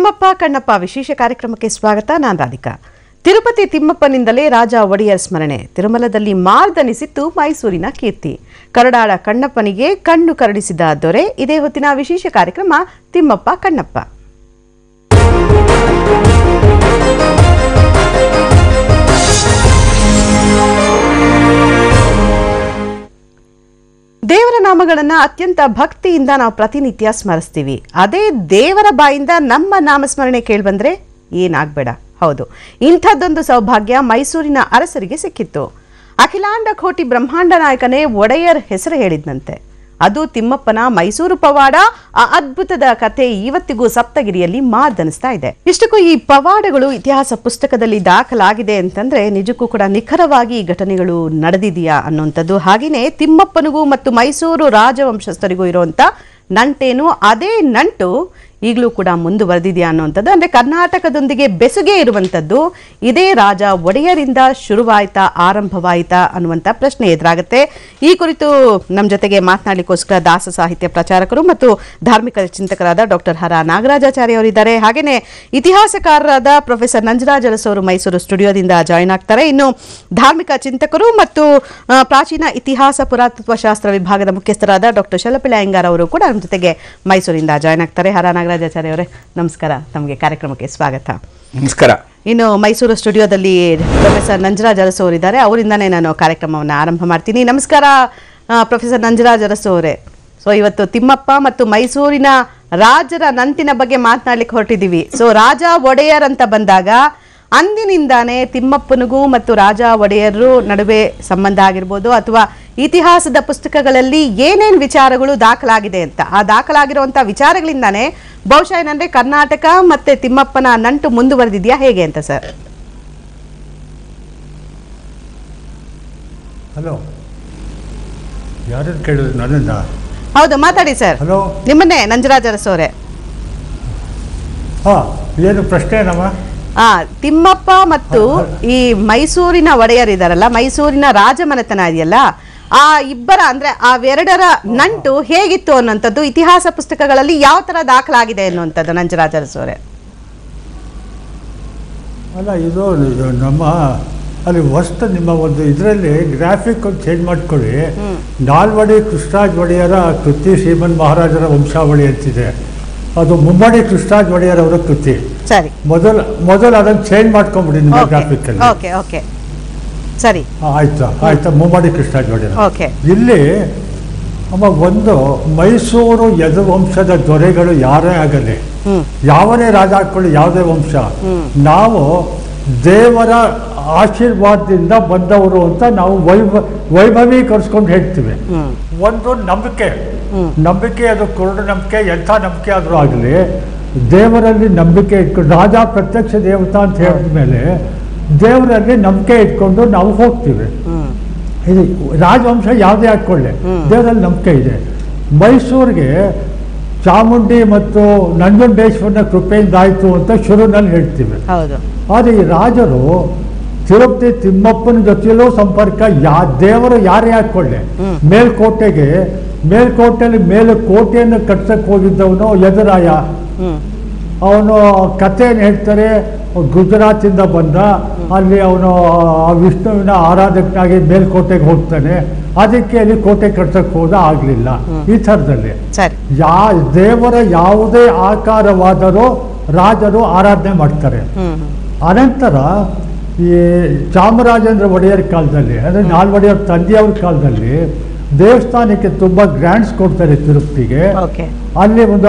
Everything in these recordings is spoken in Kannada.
ತಿಮ್ಮಪ್ಪ ಕಣ್ಣಪ್ಪ ವಿಶೇಷ ಕಾರ್ಯಕ್ರಮಕ್ಕೆ ಸ್ವಾಗತ. ನಾನು ರಾಧಿಕಾ. ತಿರುಪತಿ ತಿಮ್ಮಪ್ಪನಿಂದಲೇ ರಾಜ ಒಡೆಯರ್ ಸ್ಮರಣೆ. ತಿರುಮಲದಲ್ಲಿ ಮಾರ್ದನಿಸಿತ್ತು ಮೈಸೂರಿನ ಕೀರ್ತಿ. ಕರಡಾಳ ಕಣ್ಣಪ್ಪನಿಗೆ ಕಣ್ಣು ಕರಡಿಸಿದ ದೊರೆ. ಇದೇ ಹೊತ್ತಿನ ವಿಶೇಷ ಕಾರ್ಯಕ್ರಮ ತಿಮ್ಮಪ್ಪ ಕಣ್ಣಪ್ಪ. ದೇವರ ನಾಮಗಳನ್ನು ಅತ್ಯಂತ ಭಕ್ತಿಯಿಂದ ನಾವು ಪ್ರತಿನಿತ್ಯ ಸ್ಮರಿಸ್ತೀವಿ. ಅದೇ ದೇವರ ಬಾಯಿಂದ ನಮ್ಮ ನಾಮಸ್ಮರಣೆ ಕೇಳಿಬಂದ್ರೆ ಏನಾಗಬೇಡ. ಹೌದು, ಇಂಥದ್ದೊಂದು ಸೌಭಾಗ್ಯ ಮೈಸೂರಿನ ಅರಸರಿಗೆ ಸಿಕ್ಕಿತ್ತು. ಅಖಿಲಾಂಡ ಕೋಟಿ ಬ್ರಹ್ಮಾಂಡ ನಾಯಕನೇ ಒಡೆಯರ್ ಹೆಸರು ಹೇಳಿದ್ನಂತೆ. ಅದು ತಿಮ್ಮಪ್ಪನ ಮೈಸೂರು ಪವಾಡ. ಆ ಅದ್ಭುತದ ಕಥೆ ಇವತ್ತಿಗೂ ಸಪ್ತಗಿರಿಯಲ್ಲಿ ಮಾರ್ದನಿಸ್ತಾ ಇದೆ. ಇಷ್ಟಕ್ಕೂ ಈ ಪವಾಡಗಳು ಇತಿಹಾಸ ಪುಸ್ತಕದಲ್ಲಿ ದಾಖಲಾಗಿದೆ ಅಂತಂದ್ರೆ ನಿಜಕ್ಕೂ ಕೂಡ ನಿಖರವಾಗಿ ಈ ಘಟನೆಗಳು ನಡೆದಿದೆಯಾ ಅನ್ನುವಂಥದ್ದು. ಹಾಗೆಯೇ ತಿಮ್ಮಪ್ಪನಿಗೂ ಮತ್ತು ಮೈಸೂರು ರಾಜವಂಶಸ್ಥರಿಗೂ ಇರುವಂತ ನಂಟೇನು, ಅದೇ ನಂಟು ಈಗಲೂ ಕೂಡ ಮುಂದುವರೆದಿದೆಯಾ ಅನ್ನುವಂಥದ್ದು. ಅಂದರೆ ಕರ್ನಾಟಕದೊಂದಿಗೆ ಬೆಸುಗೆ ಇರುವಂಥದ್ದು ಇದೇ ರಾಜ ಒಡೆಯರಿಂದ ಶುರುವಾಯ್ತಾ, ಆರಂಭವಾಯಿತಾ ಅನ್ನುವಂಥ ಪ್ರಶ್ನೆ ಎದುರಾಗುತ್ತೆ. ಈ ಕುರಿತು ನಮ್ಮ ಜೊತೆಗೆ ಮಾತನಾಡಲಿಕ್ಕೋಸ್ಕರ ದಾಸ ಸಾಹಿತ್ಯ ಪ್ರಚಾರಕರು ಮತ್ತು ಧಾರ್ಮಿಕ ಚಿಂತಕರಾದ ಡಾಕ್ಟರ್ ಹರ ನಾಗರಾಜಾಚಾರ್ಯ ಅವರಿದ್ದಾರೆ. ಹಾಗೆಯೇ ಇತಿಹಾಸಕಾರರಾದ ಪ್ರೊಫೆಸರ್ ನಂಜರಾಜ್ ಅರಸು ಅವರು ಮೈಸೂರು ಸ್ಟುಡಿಯೋದಿಂದ ಜಾಯಿನ್ ಆಗ್ತಾರೆ. ಇನ್ನು ಧಾರ್ಮಿಕ ಚಿಂತಕರು ಮತ್ತು ಪ್ರಾಚೀನ ಇತಿಹಾಸ ಪುರಾತತ್ವ ಶಾಸ್ತ್ರ ವಿಭಾಗದ ಮುಖ್ಯಸ್ಥರಾದ ಡಾಕ್ಟರ್ ಶಲಪಿಳ ಅಯ್ಯಂಗಾರ್ ಅವರು ಕೂಡ ನಮ್ಮ ಜೊತೆಗೆ ಮೈಸೂರಿಂದ ಜಾಯಿನ್ ಆಗ್ತಾರೆ. ಹರ ನಾಗರಾಜಾಚಾರ್ಯ ಅವರೇ ನಮಸ್ಕಾರ, ತಮಗೆ ಕಾರ್ಯಕ್ರಮಕ್ಕೆ ಸ್ವಾಗತ. ನಮಸ್ಕಾರ. ಇನ್ನು ಮೈಸೂರು ಸ್ಟುಡಿಯೋದಲ್ಲಿ ಪ್ರೊಫೆಸರ್ ನಂಜರಾಜ್ ಅರಸು ಅವರಿದ್ದಾರೆ, ಅವರಿಂದಾನೇ ನಾನು ಕಾರ್ಯಕ್ರಮವನ್ನು ಆರಂಭ ಮಾಡ್ತೀನಿ. ನಮಸ್ಕಾರ ಪ್ರೊಫೆಸರ್ ನಂಜರಾಜ್ ಅರಸು ಅವರೇ. ಸೊ ಇವತ್ತು ತಿಮ್ಮಪ್ಪ ಮತ್ತು ಮೈಸೂರಿನ ರಾಜರ ನಂಟಿನ ಬಗ್ಗೆ ಮಾತನಾಡ್ಲಿಕ್ಕೆ ಹೊರಟಿದ್ದೀವಿ. ಸೊ ರಾಜ ಒಡೆಯರ್ ಅಂತ ಬಂದಾಗ ಅಂದಿನಿಂದಾನೇ ತಿಮ್ಮಪ್ಪನಿಗೂ ಮತ್ತು ರಾಜ ಒಡೆಯರು ನಡುವೆ ಸಂಬಂಧ ಆಗಿರ್ಬೋದು, ಅಥವಾ ಇತಿಹಾಸದ ಪುಸ್ತಕಗಳಲ್ಲಿ ಏನೇನು ವಿಚಾರಗಳು ದಾಖಲಾಗಿದೆ ಅಂತ, ಆ ದಾಖಲಾಗಿರುವಂಥ ವಿಚಾರಗಳಿಂದಾನೇ ಬಹುಶಃ ಏನಂದ್ರೆ ಕರ್ನಾಟಕ ಮತ್ತೆ ತಿಮ್ಮಪ್ಪನ ನಂಟು ಮುಂದುವರೆದಿದೆಯಾ ಹೇಗೆ ಅಂತ ಸರ್? ಹಲೋ, ಯಾರು ಕೇಳಿದ್ರು? ನನ್ನಿಂದ? ಹೌದು, ಮಾತಾಡಿ ಸರ್. ಹಲೋ, ನಿಮ್ಮನ್ನೇ ನಂಜರಾಜ್ ಅರಸು ಅವರೇ. ಏನು ಪ್ರಶ್ನೆ ಏನಮ್ಮ? ತಿಮ್ಮಪ್ಪ ಮತ್ತು ಈ ಮೈಸೂರಿನ ಒಡೆಯರ್ ಇದಾರಲ್ಲ, ಮೈಸೂರಿನ ರಾಜಮನೆತನ ಇದೆಯಲ್ಲ, ಆ ಇಬ್ಬರ ಅಂದ್ರೆ ಅವೆರಡರ ನಂಟು ಹೇಗಿತ್ತು ಅನ್ನುವಂಥದ್ದು ಇತಿಹಾಸ ಪುಸ್ತಕಗಳಲ್ಲಿ ಯಾವ ತರ ದಾಖಲಾಗಿದೆ ಅನ್ನುವಂಥದ್ದು ನಂಜರಾಜ್ ಅರಸು ಅವರೇ. ಅಲ್ಲ, ಇದು ನಮ್ಮ ಅಲ್ಲಿ ವಸ್ತು ನಿಮ್ಮ ಒಂದು ಇದರಲ್ಲಿ ಗ್ರಾಫಿಕ್ ಒಂದು ಚೇಂಜ್ ಮಾಡ್ಕೊಳ್ಳಿ. ನಾಲ್ವಡಿ ಕೃಷ್ಣರಾಜ ಒಡೆಯರ ಕೃತಿ ಶ್ರೀಮನ್ ಮಹಾರಾಜರ ವಂಶಾವಳಿ ಅಂತಿದೆ. ಅದು ಮುಮ್ಮಡಿ ಕೃಷ್ಣರಾಜ ಒಡೆಯರ್ ಅವರ ಕೃತಿ. ಸರಿ, ಮೊದಲು ಅದನ್ನು ಚೇಂಜ್ ಮಾಡ್ಕೊಂಡ್ಬಿಡಿ ನಿಮ್ಮ ಗ್ರಾಫಿಕ್ ಅಲ್ಲಿ. ಓಕೆ ಓಕೆ, ಸರಿ, ಆಯ್ತಾ ಮುಮ್ಮಡಿ ಕೃಷ್ಣರಾಜ ಒಡೆಯರ್. ಇಲ್ಲಿ ಒಂದು ಮೈಸೂರು ಯದುವಂಶದ ದೊರೆಗಳು ಯಾರೇ ಆಗಲಿ, ಯಾವನೇ ರಾಜ ಹಾಕೊಳ್ಳಿ, ಯಾವುದೇ ವಂಶ, ನಾವು ದೇವರ ಆಶೀರ್ವಾದದಿಂದ ಬಂದವರು ಅಂತ ನಾವು ವೈಭವೀಕರಿಸ್ಕೊಂಡು ಹೇಳ್ತೀವಿ. ಒಂದು ನಂಬಿಕೆ ಅದು ಕುರುಡು ನಂಬಿಕೆ, ಎಂಥ ನಂಬಿಕೆ ಆದರೂ ಆಗಲಿ, ದೇವರಲ್ಲಿ ನಂಬಿಕೆ ಇಟ್ಕೊಂಡು, ರಾಜ ಪ್ರತ್ಯಕ್ಷ ದೇವತಾ ಅಂತ ಹೇಳಿದ ಮೇಲೆ ದೇವರಲ್ಲಿ ನಂಬಿಕೆ ಇಟ್ಕೊಂಡು ನಾವು ಹೋಗ್ತೀವಿ. ಇದು ರಾಜವಂಶ ಯಾವುದೇ ಹಾಕೊಳ್ಳಿ, ದೇವರಲ್ಲಿ ನಂಬಿಕೆ ಇದೆ. ಮೈಸೂರಿಗೆ ಚಾಮುಂಡಿ ಮತ್ತು ನಂಜುಂಡೇಶ್ವರನ ಕೃಪೆಯಿಂದ ಆಯಿತು ಅಂತ ಶುರುವಿನಲ್ಲಿ ಹೇಳ್ತೀವಿ. ಆದರೆ ಈ ರಾಜರು ತಿರುಪತಿ ತಿಮ್ಮಪ್ಪನ ಜೊತೆಯಲ್ಲೂ ಸಂಪರ್ಕ, ದೇವರು ಯಾರೇ ಹಾಕೊಳ್ಳಿ, ಮೇಲ್ಕೋಟೆಯಲ್ಲಿ ಮೇಲೆ ಕೋಟೆಯನ್ನು ಕಟ್ಸಕ್ಕೆ ಹೋಗಿದ್ದವನು ಯದುರಾಯ. ಅವನು ಕಥೆಯನ್ನು ಹೇಳ್ತಾರೆ, ಗುಜರಾತಿಂದ ಬಂದ, ಅಲ್ಲಿ ಅವನು ವಿಷ್ಣುವಿನ ಆರಾಧಕನಾಗಿ ಮೇಲ್ಕೋಟೆಗೆ ಹೋಗ್ತಾನೆ. ಅದಕ್ಕೆ ಅಲ್ಲಿ ಕೋಟೆ ಕಟ್ಸಕ್ಕೆ ಹೋದ, ಆಗಲಿಲ್ಲ. ಈ ಥರದಲ್ಲಿ ದೇವರ ಯಾವುದೇ ಆಕಾರವಾದರೂ ರಾಜರು ಆರಾಧನೆ ಮಾಡ್ತಾರೆ. ಅನಂತರ ಈ ಚಾಮರಾಜೇಂದ್ರ ಒಡೆಯರ್ ಕಾಲದಲ್ಲಿ, ಅಂದರೆ ನಾಲ್ವಡಿಯವ್ರ ತಂದೆಯವ್ರ ಕಾಲದಲ್ಲಿ ದೇವಸ್ಥಾನಕ್ಕೆ ತುಂಬಾ ಗ್ರ್ಯಾಂಡ್ಸ್ ಕೊಡ್ತಾರೆ ತಿರುಪತಿಗೆ. ಅಲ್ಲಿ ಒಂದು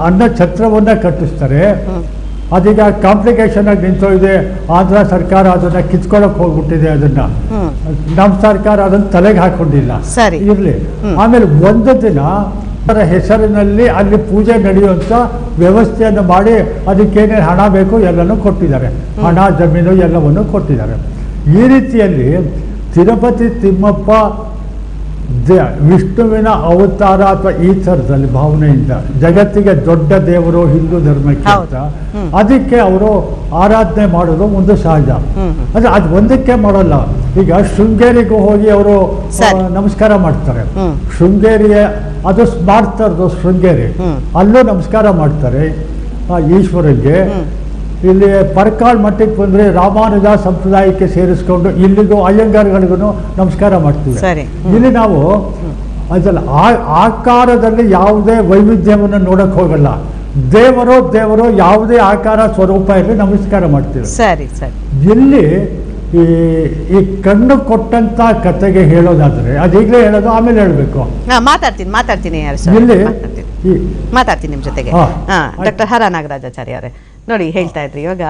ಅನ್ನ ಛತ್ರವನ್ನ ಕಟ್ಟಿಸ್ತಾರೆ. ಅದೀಗ ಕಾಂಪ್ಲಿಕೇಶನ್ ಆಗಿ ನಿಂತೋಗಿದೆ. ಆಂಧ್ರ ಸರ್ಕಾರ ಅದನ್ನ ಕಿತ್ಕೊಳ್ಳಕ್ ಹೋಗ್ಬಿಟ್ಟಿದೆ. ಅದನ್ನ ನಮ್ಮ ಸರ್ಕಾರ ಅದನ್ನ ತಲೆಗೆ ಹಾಕೊಂಡಿಲ್ಲ. ಇರ್ಲಿ. ಆಮೇಲೆ ಒಂದು ದಿನ ಹೆಸರಿನಲ್ಲಿ ಅಲ್ಲಿ ಪೂಜೆ ನಡೆಯುವಂತ ವ್ಯವಸ್ಥೆಯನ್ನು ಮಾಡಿ ಅದಕ್ಕೇನೇನು ಹಣ ಬೇಕು ಎಲ್ಲನೂ ಕೊಟ್ಟಿದ್ದಾರೆ. ಹಣ, ಜಮೀನು ಎಲ್ಲವನ್ನು ಕೊಟ್ಟಿದ್ದಾರೆ. ಈ ರೀತಿಯಲ್ಲಿ ತಿರುಪತಿ ತಿಮ್ಮಪ್ಪ ವಿಷ್ಣುವಿನ ಅವತಾರ ಅಥವಾ ಈ ಥರದಲ್ಲಿ ಭಾವನೆಯಿಂದ ಜಗತ್ತಿಗೆ ದೊಡ್ಡ ದೇವರು ಹಿಂದೂ ಧರ್ಮಕ್ಕೆ ಅಂತ, ಅದಕ್ಕೆ ಅವರು ಆರಾಧನೆ ಮಾಡೋದು ಒಂದು ಸಹಜ. ಅಂದ್ರೆ ಅದು ಒಂದಕ್ಕೆ ಮಾಡೋಲ್ಲ. ಈಗ ಶೃಂಗೇರಿಗೂ ಹೋಗಿ ಅವರು ನಮಸ್ಕಾರ ಮಾಡ್ತಾರೆ. ಶೃಂಗೇರಿಯ ಅದು ಮಾಡ್ತಾ ಇರೋದು ಶೃಂಗೇರಿ, ಅಲ್ಲೂ ನಮಸ್ಕಾರ ಮಾಡ್ತಾರೆ. ಈಶ್ವರಗೆ. ಇಲ್ಲಿ ಪರ್ಕಾಳ್ ಮಠಕ್ಕೆ ಬಂದರೆ ರಾಮಾನುಜ ಸಂಪ್ರದಾಯಕ್ಕೆ ಸೇರಿಸ್ಕೊಂಡು ಇಲ್ಲಿಗೂ ಅಯ್ಯಂಗಾರ್ಗಳಿಗೂ ನಮಸ್ಕಾರ ಮಾಡ್ತೀವಿ. ಇಲ್ಲಿ ನಾವು ಅದಲ್ಲ ಆಕಾರದಲ್ಲಿ ಯಾವುದೇ ವೈವಿಧ್ಯವನ್ನು ನೋಡಕ್ಕೆ ಹೋಗಲ್ಲ. ದೇವರು ಯಾವುದೇ ಆಕಾರ ಸ್ವರೂಪ ಇರಲಿ ನಮಸ್ಕಾರ ಮಾಡ್ತೀವಿ. ಇಲ್ಲಿ ಈ ಕಣ್ಣು ಕೊಟ್ಟಂತ ಕತೆಗೆ ಹೇಳೋದಾದ್ರೆ ಅದೀಗಲೇ ಹೇಳೋದು ಆಮೇಲೆ ಹೇಳಬೇಕು. ಮಾತಾಡ್ತೀನಿ ನಿಮ್ಮ ಜೊತೆಗೆ. ಡಾಕ್ಟರ್ ಹರ ನಾಗರಾಜಾಚಾರ್ಯ ಅವರೇ ನೋಡಿ, ಹೇಳ್ತಾ ಇದ್ರಿ ಇವಾಗ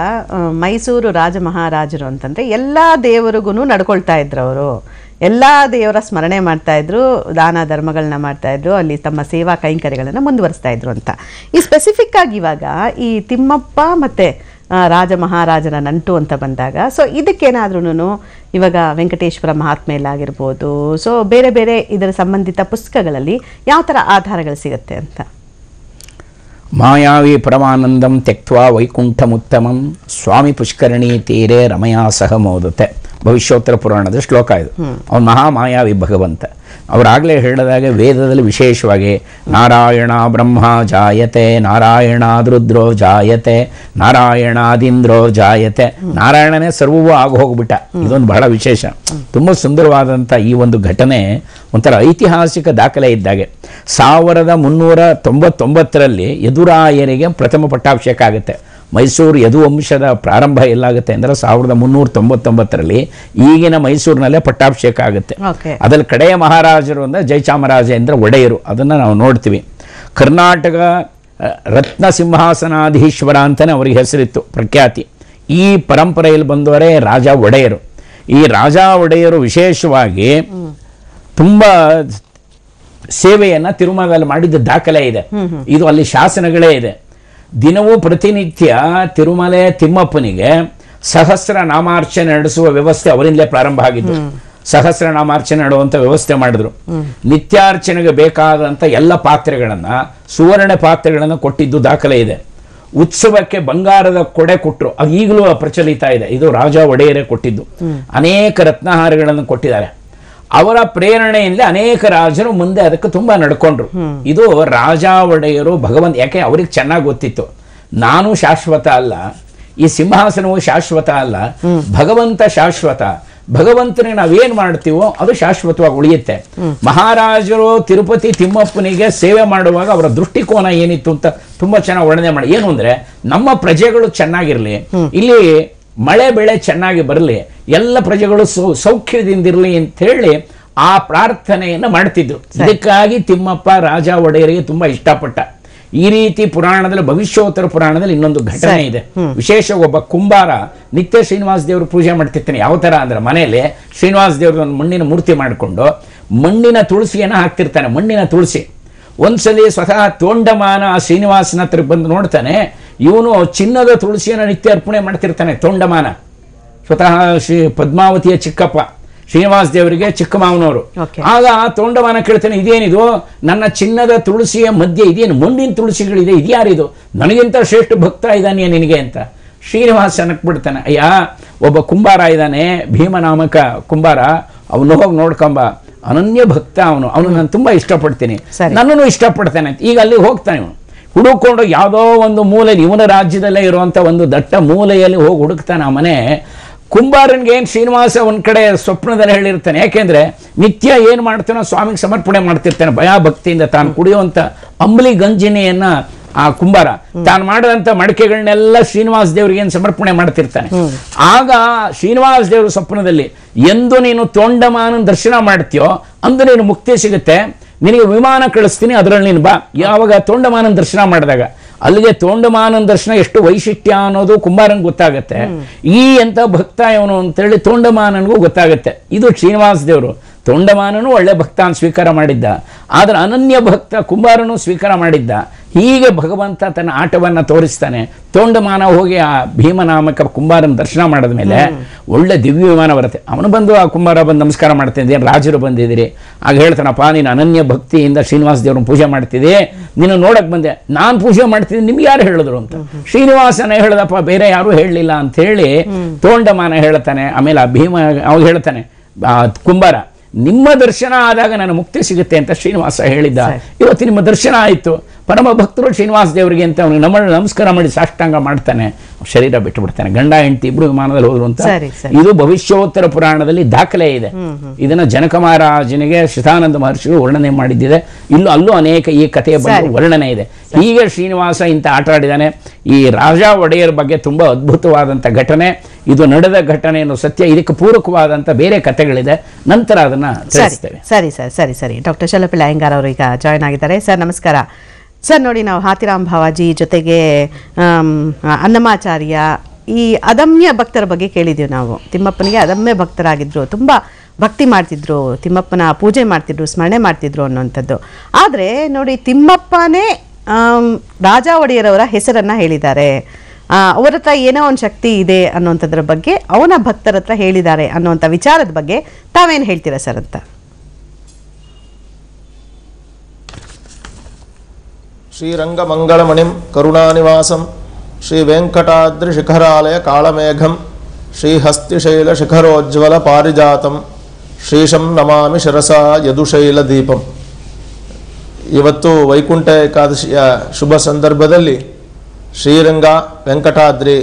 ಮೈಸೂರು ರಾಜ ಮಹಾರಾಜರು ಅಂತಂದ್ರೆ ಎಲ್ಲಾ ದೇವರಿಗೂ ನಡ್ಕೊಳ್ತಾ ಇದ್ರು. ಅವರು ಎಲ್ಲ ದೇವರ ಸ್ಮರಣೆ ಮಾಡ್ತಾ ಇದ್ರು, ದಾನ ಧರ್ಮಗಳನ್ನ ಮಾಡ್ತಾ ಇದ್ರು, ಅಲ್ಲಿ ತಮ್ಮ ಸೇವಾ ಕೈಂಕರ್ಯಗಳನ್ನು ಮುಂದುವರಿಸ್ತಾ ಇದ್ರು ಅಂತ. ಈ ಸ್ಪೆಸಿಫಿಕ್ ಆಗಿ ಇವಾಗ ಈ ತಿಮ್ಮಪ್ಪ ಮತ್ತೆ ರಾಜ ಮಹಾರಾಜರ ನಂಟು ಅಂತ ಬಂದಾಗ, ಸೊ ಇದಕ್ಕೇನಾದ್ರೂ ಇವಾಗ ವೆಂಕಟೇಶ್ವರ ಮಹಾತ್ಮೆಯಲ್ಲಾಗಿರ್ಬೋದು, ಸೊ ಬೇರೆ ಬೇರೆ ಇದರ ಸಂಬಂಧಿತ ಪುಸ್ತಕಗಳಲ್ಲಿ ಯಾವ ಥರ ಆಧಾರಗಳು ಸಿಗುತ್ತೆ ಅಂತ. ಮಾಯಾವಿ ಪರಮಾನಂದಂ ತ್ಯಕ್ತ್ವಾ ವೈಕುಂಠಮುತ್ತಮಂ ಸ್ವಾಮಿ ಪುಷ್ಕರಣಿ ತೀರೆ ರಮಯಾ ಸಹ ಮೋದತೆ, ಭವಿಷ್ಯೋತ್ತರ ಪುರಾಣದ ಶ್ಲೋಕ ಇದು. ಅವನು ಮಹಾಮಾಯಾವಿ ಭಗವಂತ. ಅವರಾಗಲೇ ಹೇಳಿದಾಗ ವೇದದಲ್ಲಿ ವಿಶೇಷವಾಗಿ ನಾರಾಯಣ ಬ್ರಹ್ಮ ಜಾಯತೆ, ನಾರಾಯಣಾದ್ರುದ್ರೋ ಜಾಯತೆ, ನಾರಾಯಣಾದಿಂದ್ರೋ ಜಾಯತೆ, ನಾರಾಯಣನೇ ಸರ್ವವೂ ಆಗಿ ಹೋಗ್ಬಿಟ್ಟ. ಇದೊಂದು ಬಹಳ ವಿಶೇಷ. ತುಂಬ ಸುಂದರವಾದಂಥ ಈ ಒಂದು ಘಟನೆ ಒಂಥರ ಐತಿಹಾಸಿಕ ದಾಖಲೆ ಇದ್ದಾಗೆ. 1399ರಲ್ಲಿ ಯದುರಾಯರಿಗೆ ಪ್ರಥಮ ಪಟ್ಟಾಭಿಷೇಕ ಆಗುತ್ತೆ. ಮೈಸೂರು ಯದುವಂಶದ ಪ್ರಾರಂಭ ಎಲ್ಲಾಗುತ್ತೆ ಅಂದರೆ 1399ರಲ್ಲಿ ಈಗಿನ ಮೈಸೂರಿನಲ್ಲೇ ಪಟ್ಟಾಭಿಷೇಕ ಆಗುತ್ತೆ. ಅದರಲ್ಲಿ ಕಡೆಯ ಮಹಾರಾಜರು ಅಂದರೆ ಜಯಚಾಮರಾಜೇಂದ್ರ ಒಡೆಯರು, ಅದನ್ನು ನಾವು ನೋಡ್ತೀವಿ. ಕರ್ನಾಟಕ ರತ್ನ ಸಿಂಹಾಸನಾಧೀಶ್ವರ ಅಂತಲೇ ಅವರಿಗೆ ಹೆಸರಿತ್ತು, ಪ್ರಖ್ಯಾತಿ. ಈ ಪರಂಪರೆಯಲ್ಲಿ ಬಂದವರೇ ರಾಜ ಒಡೆಯರು. ಈ ರಾಜ ಒಡೆಯರು ವಿಶೇಷವಾಗಿ ತುಂಬ ಸೇವೆಯನ್ನು ತಿರುಮಲದಲ್ಲಿ ಮಾಡಿದ್ದ ದಾಖಲೆ ಇದೆ. ಇದು ಅಲ್ಲಿ ಶಾಸನಗಳೇ ಇದೆ. ದಿನವೂ ಪ್ರತಿನಿತ್ಯ ತಿರುಮಲೆ ತಿಮ್ಮಪ್ಪನಿಗೆ ಸಹಸ್ರ ನಾಮಾರ್ಚನೆ ನಡೆಸುವ ವ್ಯವಸ್ಥೆ ಅವರಿಂದಲೇ ಪ್ರಾರಂಭ ಆಗಿದ್ದು. ಸಹಸ್ರ ನಾಮಾರ್ಚನೆ ನಡೆಯುವಂಥ ವ್ಯವಸ್ಥೆ ಮಾಡಿದ್ರು. ನಿತ್ಯಾರ್ಚನೆಗೆ ಬೇಕಾದಂಥ ಎಲ್ಲ ಪಾತ್ರೆಗಳನ್ನು, ಸುವರ್ಣ ಪಾತ್ರೆಗಳನ್ನು ಕೊಟ್ಟಿದ್ದು ದಾಖಲೆ ಇದೆ. ಉತ್ಸವಕ್ಕೆ ಬಂಗಾರದ ಕೊಡೆ ಕೊಟ್ಟರು, ಅದು ಈಗಲೂ ಪ್ರಚಲಿತ ಇದೆ. ಇದು ರಾಜ ಒಡೆಯರೇ ಕೊಟ್ಟಿದ್ದು. ಅನೇಕ ರತ್ನಹಾರಗಳನ್ನು ಕೊಟ್ಟಿದ್ದಾರೆ. ಅವರ ಪ್ರೇರಣೆಯಿಂದ ಅನೇಕ ರಾಜರು ಮುಂದೆ ಅದಕ್ಕೆ ತುಂಬಾ ನಡ್ಕೊಂಡ್ರು. ಇದು ರಾಜ ಒಡೆಯರು ಭಗವಂತ, ಯಾಕೆ ಅವ್ರಿಗೆ ಚೆನ್ನಾಗಿ ಗೊತ್ತಿತ್ತು, ನಾನು ಶಾಶ್ವತ ಅಲ್ಲ, ಈ ಸಿಂಹಾಸನವು ಶಾಶ್ವತ ಅಲ್ಲ, ಭಗವಂತ ಶಾಶ್ವತ. ಭಗವಂತನಿಗೆ ನಾವೇನ್ ಮಾಡ್ತೀವೋ ಅದು ಶಾಶ್ವತವಾಗಿ ಉಳಿಯುತ್ತೆ. ಮಹಾರಾಜರು ತಿರುಪತಿ ತಿಮ್ಮಪ್ಪನಿಗೆ ಸೇವೆ ಮಾಡುವಾಗ ಅವರ ದೃಷ್ಟಿಕೋನ ಏನಿತ್ತು ಅಂತ ತುಂಬಾ ಚೆನ್ನಾಗಿ ವರ್ಣನೆ ಮಾಡಿ. ಏನು ಅಂದ್ರೆ, ನಮ್ಮ ಪ್ರಜೆಗಳು ಚೆನ್ನಾಗಿರ್ಲಿ, ಇಲ್ಲಿ ಮಳೆ ಬೆಳೆ ಚೆನ್ನಾಗಿ ಬರಲಿ, ಎಲ್ಲ ಪ್ರಜೆಗಳು ಸೌಖ್ಯದಿಂದಿರಲಿ ಅಂತ ಹೇಳಿ ಆ ಪ್ರಾರ್ಥನೆಯನ್ನು ಮಾಡ್ತಿದ್ರು. ಇದಕ್ಕಾಗಿ ತಿಮ್ಮಪ್ಪ ರಾಜ ಒಡೆಯರಿಗೆ ತುಂಬಾ ಇಷ್ಟಪಟ್ಟ. ಈ ರೀತಿ ಪುರಾಣದಲ್ಲಿ, ಭವಿಷ್ಯೋತ್ತರ ಪುರಾಣದಲ್ಲಿ ಇನ್ನೊಂದು ಘಟನೆ ಇದೆ. ವಿಶೇಷ, ಒಬ್ಬ ಕುಂಬಾರ ನಿತ್ಯ ಶ್ರೀನಿವಾಸ ದೇವರು ಪೂಜೆ ಮಾಡ್ತಿರ್ತಾನೆ. ಯಾವ ತರ ಅಂದ್ರೆ, ಮನೆಯಲ್ಲಿ ಶ್ರೀನಿವಾಸ ದೇವ್ರಿಗೆ ಒಂದು ಮಣ್ಣಿನ ಮೂರ್ತಿ ಮಾಡಿಕೊಂಡು ಮಣ್ಣಿನ ತುಳಸಿಯನ್ನು ಹಾಕ್ತಿರ್ತಾನೆ. ಮಣ್ಣಿನ ತುಳಸಿ. ಒಂದ್ಸಲಿ ಸ್ವತಃ ತೋಂಡಮಾನ ಆ ಶ್ರೀನಿವಾಸನ ಹತ್ರ ಬಂದು ನೋಡ್ತಾನೆ, ಇವನು ಚಿನ್ನದ ತುಳಸಿಯನ್ನು ನಿತ್ಯ ಅರ್ಪಣೆ ಮಾಡ್ತಿರ್ತಾನೆ. ತೋಂಡಮಾನ ಸ್ವತಃ ಶ್ರೀ ಪದ್ಮಾವತಿಯ ಚಿಕ್ಕಪ್ಪ, ಶ್ರೀನಿವಾಸ ದೇವರಿಗೆ ಚಿಕ್ಕ ಮಾವನವರು. ಆಗ ತೋಂಡಮಾನ ಕೇಳ್ತಾನೆ, ಇದೇನಿದು, ನನ್ನ ಚಿನ್ನದ ತುಳಸಿಯ ಮಧ್ಯೆ ಇದೇನು ಮಣ್ಣಿನ ತುಳಸಿಗಳಿದೆ, ಇದ್ಯಾರಿದು, ನನಗಿಂತ ಶ್ರೇಷ್ಠ ಭಕ್ತ ಇದ್ದಾನೆ ನಿನಗೆ ಅಂತ. ಶ್ರೀನಿವಾಸ ಬಿಡ್ತಾನೆ, ಅಯ್ಯ ಒಬ್ಬ ಕುಂಬಾರ ಇದ್ದಾನೆ, ಭೀಮನಾಮಕ ಕುಂಬಾರ, ಅವನು ಹೋಗಿ ನೋಡ್ಕೊಂಬ, ಅನನ್ಯ ಭಕ್ತ ಅವನು ನಾನು ತುಂಬಾ ಇಷ್ಟಪಡ್ತೀನಿ, ನನ್ನನ್ನು ಇಷ್ಟಪಡ್ತಾನೆ ಅಂತ. ಈಗ ಅಲ್ಲಿ ಹೋಗ್ತಾನೆ ಇವನು, ಹುಡುಕೊಂಡು ಯಾವುದೋ ಒಂದು ಮೂಲೆಯಲ್ಲಿ, ಇವನ ರಾಜ್ಯದಲ್ಲೇ ಇರುವಂಥ ಒಂದು ದಟ್ಟ ಮೂಲೆಯಲ್ಲಿ ಹೋಗಿ ಹುಡುಕ್ತಾನೆ ಆ ಮನೆ. ಕುಂಬಾರನ್ಗೆ ಏನು ಶ್ರೀನಿವಾಸ ಒಂದ್ ಕಡೆ ಸ್ವಪ್ನದಲ್ಲಿ ಹೇಳಿರ್ತಾನೆ, ಯಾಕೆಂದ್ರೆ ನಿತ್ಯ ಏನ್ ಮಾಡ್ತಾನೋ ಸ್ವಾಮಿಗೆ ಸಮರ್ಪಣೆ ಮಾಡ್ತಿರ್ತಾನೆ ಭಯಭಕ್ತಿಯಿಂದ. ತಾನು ಕುಡಿಯುವಂತ ಅಂಬಲಿ ಗಂಜಿನೆಯನ್ನ ಆ ಕುಂಬಾರ ತಾನು ಮಾಡಿದಂಥ ಮಡಿಕೆಗಳನ್ನೆಲ್ಲ ಶ್ರೀನಿವಾಸ ದೇವರಿಗೆ ಏನು ಸಮರ್ಪಣೆ ಮಾಡ್ತಿರ್ತಾನೆ. ಆಗ ಶ್ರೀನಿವಾಸ ದೇವರು ಸ್ವಪ್ನದಲ್ಲಿ, ಎಂದು ನೀನು ತೋಂಡಮಾನನ ದರ್ಶನ ಮಾಡ್ತೀಯೋ ಅಂದು ನೀನು ಮುಕ್ತಿ ಸಿಗುತ್ತೆ, ನಿನಗೆ ವಿಮಾನ ಕಳಿಸ್ತೀನಿ, ಅದರಲ್ಲಿ ನೀನು ಬಾ. ಯಾವಾಗ ತೋಂಡಮಾನನ ದರ್ಶನ ಮಾಡಿದಾಗ, ಅಲ್ಲಿಗೆ ತೋಂಡಮಾನನ ದರ್ಶನ ಎಷ್ಟು ವೈಶಿಷ್ಟ್ಯ ಅನ್ನೋದು ಕುಂಬಾರನ್ಗೆ ಗೊತ್ತಾಗುತ್ತೆ. ಈ ಎಂಥ ಭಕ್ತ ಇವನು ಅಂತೇಳಿ ತೋಂಡಮಾನನಿಗೂ ಗೊತ್ತಾಗುತ್ತೆ. ಇದು ಶ್ರೀನಿವಾಸ ದೇವರು. ತೋಂಡಮಾನನು ಒಳ್ಳೆ ಭಕ್ತ ಅಂತ ಸ್ವೀಕಾರ ಮಾಡಿದ್ದ, ಆದರೆ ಅನನ್ಯ ಭಕ್ತ ಕುಂಬಾರನು ಸ್ವೀಕಾರ ಮಾಡಿದ್ದ. ಹೀಗೆ ಭಗವಂತ ತನ್ನ ಆಟವನ್ನು ತೋರಿಸ್ತಾನೆ. ತೋಂಡಮಾನ ಹೋಗಿ ಆ ಭೀಮನಾಮಕ ಕುಂಬಾರನ ದರ್ಶನ ಮಾಡಿದ ಮೇಲೆ ಒಳ್ಳೆ ದಿವ್ಯ ವಿಮಾನ ಬರುತ್ತೆ. ಅವನು ಬಂದು ಆ ಕುಂಬಾರ ಬಂದು ನಮಸ್ಕಾರ ಮಾಡ್ತಿದ್ದೆ, ರಾಜರು ಬಂದಿದ್ದೀರಿ. ಆಗ ಹೇಳ್ತಾನಪ್ಪ, ನೀನು ಅನನ್ಯ ಭಕ್ತಿಯಿಂದ ಶ್ರೀನಿವಾಸ ದೇವ್ರನ್ನ ಪೂಜೆ ಮಾಡ್ತಿದ್ದೆ, ನೀನು ನೋಡಕ್ ಬಂದೆ, ನಾನು ಪೂಜೆ ಮಾಡ್ತಿದ್ದೆ, ನಿಮ್ಗೆ ಯಾರು ಹೇಳಿದ್ರು ಅಂತ. ಶ್ರೀನಿವಾಸನೇ ಹೇಳ್ದಪ್ಪ, ಬೇರೆ ಯಾರು ಹೇಳಲಿಲ್ಲ ಅಂತ ಹೇಳಿ ತೋಂಡಮಾನ ಹೇಳ್ತಾನೆ. ಆಮೇಲೆ ಆ ಭೀಮ ಅವಾಗ ಹೇಳ್ತಾನೆ, ಕುಂಬಾರ, ನಿಮ್ಮ ದರ್ಶನ ಆದಾಗ ನಾನು ಮುಕ್ತಿ ಸಿಗುತ್ತೆ ಅಂತ ಶ್ರೀನಿವಾಸ ಹೇಳಿದ್ದ. ಇವತ್ತು ನಿಮ್ಮ ದರ್ಶನ ಆಯಿತು, ಪರಮ ಭಕ್ತರು ಶ್ರೀನಿವಾಸ ದೇವರಿಗೆ ಅಂತ ಅವನಿಗೆ ನಮಸ್ಕಾರ ಮಾಡಿ ಸಾಷ್ಟಾಂಗ ಮಾಡ್ತಾನೆ, ಶರೀರ ಬಿಟ್ಟು ಬಿಡ್ತಾನೆ. ಗಂಡ ಹೆಂಡತಿ ಇಬ್ರು ವಿಮಾನದಲ್ಲಿ ಹೋದ್ರು ಅಂತ ಇದು ಭವಿಷ್ಯೋತ್ತರ ಪುರಾಣದಲ್ಲಿ ದಾಖಲೆ ಇದೆ. ಇದನ್ನ ಜನಕ ಮಹಾರಾಜನಿಗೆ ಶ್ರೀತಾನಂದ ಮಹರ್ಷಿಗಳು ವರ್ಣನೆ ಮಾಡಿದ್ದಿದೆ. ಅಲ್ಲೂ ಅನೇಕ ಈ ಕಥೆಯ ಬಗ್ಗೆ ವರ್ಣನೆ ಇದೆ. ಹೀಗೆ ಶ್ರೀನಿವಾಸ ಇಂಥ ಆಟ ಆಡಿದಾನೆ. ಈ ರಾಜ ಒಡೆಯರ್ ಬಗ್ಗೆ ತುಂಬಾ ಅದ್ಭುತವಾದಂಥ ಘಟನೆ ಇದು, ನಡೆದ ಘಟನೆ ಅನ್ನೋ ಸತ್ಯ. ಇದಕ್ಕೆ ಪೂರಕವಾದಂಥ ಬೇರೆ ಕಥೆಗಳಿದೆ, ನಂತರ ಅದನ್ನ ತಿಳಿಸ್ತೇವೆ. ಸರಿ. ಡಾಕ್ಟರ್ ಶಲಪಿಲ ಅಯ್ಯಂಗಾರ್ ಅವರು ಈಗ ಜಾಯ್ನ್ ಆಗಿದ್ದಾರೆ. ಸರ್ ನಮಸ್ಕಾರ. ಸರ್ ನೋಡಿ, ನಾವು ಹಾತಿರಾಮ್ ಭಾವಾಜಿ ಜೊತೆಗೆ ಅನ್ನಮಾಚಾರ್ಯ ಈ ಅದಮ್ಯ ಭಕ್ತರ ಬಗ್ಗೆ ಕೇಳಿದ್ದೀವಿ. ನಾವು ತಿಮ್ಮಪ್ಪನಿಗೆ ಅದಮ್ಯ ಭಕ್ತರಾಗಿದ್ರು, ತುಂಬ ಭಕ್ತಿ ಮಾಡ್ತಿದ್ರು, ತಿಮ್ಮಪ್ಪನ ಪೂಜೆ ಮಾಡ್ತಿದ್ರು, ಸ್ಮರಣೆ ಮಾಡ್ತಿದ್ರು ಅನ್ನುವಂಥದ್ದು. ಆದರೆ ನೋಡಿ, ತಿಮ್ಮಪ್ಪನೇ ರಾಜ ಒಡೆಯರವರ ಹೆಸರನ್ನು ಹೇಳಿದ್ದಾರೆ, ಅವರ ಹತ್ರ ಏನೋ ಒಂದು ಶಕ್ತಿ ಇದೆ ಅನ್ನೋಂಥದ್ರ ಬಗ್ಗೆ ಅವನ ಭಕ್ತರ ಹತ್ರ ಹೇಳಿದ್ದಾರೆ ಅನ್ನೋಂಥ ವಿಚಾರದ ಬಗ್ಗೆ ತಾವೇನು ಹೇಳ್ತೀರಾ ಸರ್ ಅಂತ? ಶ್ರೀರಂಗಮಂಗಳಮಣಿಂ ಕರುಣಾನಿವಾಸಂ ಶ್ರೀ ವೆಂಕಟಾದ್ರಿ ಶಿಖರಾಲಯ ಕಾಳಮೇಘಂ ಶ್ರೀಹಸ್ತಿಶೈಲ ಶಿಖರೋಜ್ವಲ ಪಾರಿಜಾತಂ ಶ್ರೀಶಂ ನಮಾಮಿ ಶಿರಸಾ ಯದುಶೈಲ ದೀಪಂ. ಇವತ್ತು ವೈಕುಂಠ ಏಕಾದಶಿಯ ಶುಭ ಸಂದರ್ಭದಲ್ಲಿ ಶ್ರೀರಂಗ, ವೆಂಕಟಾದ್ರಿ,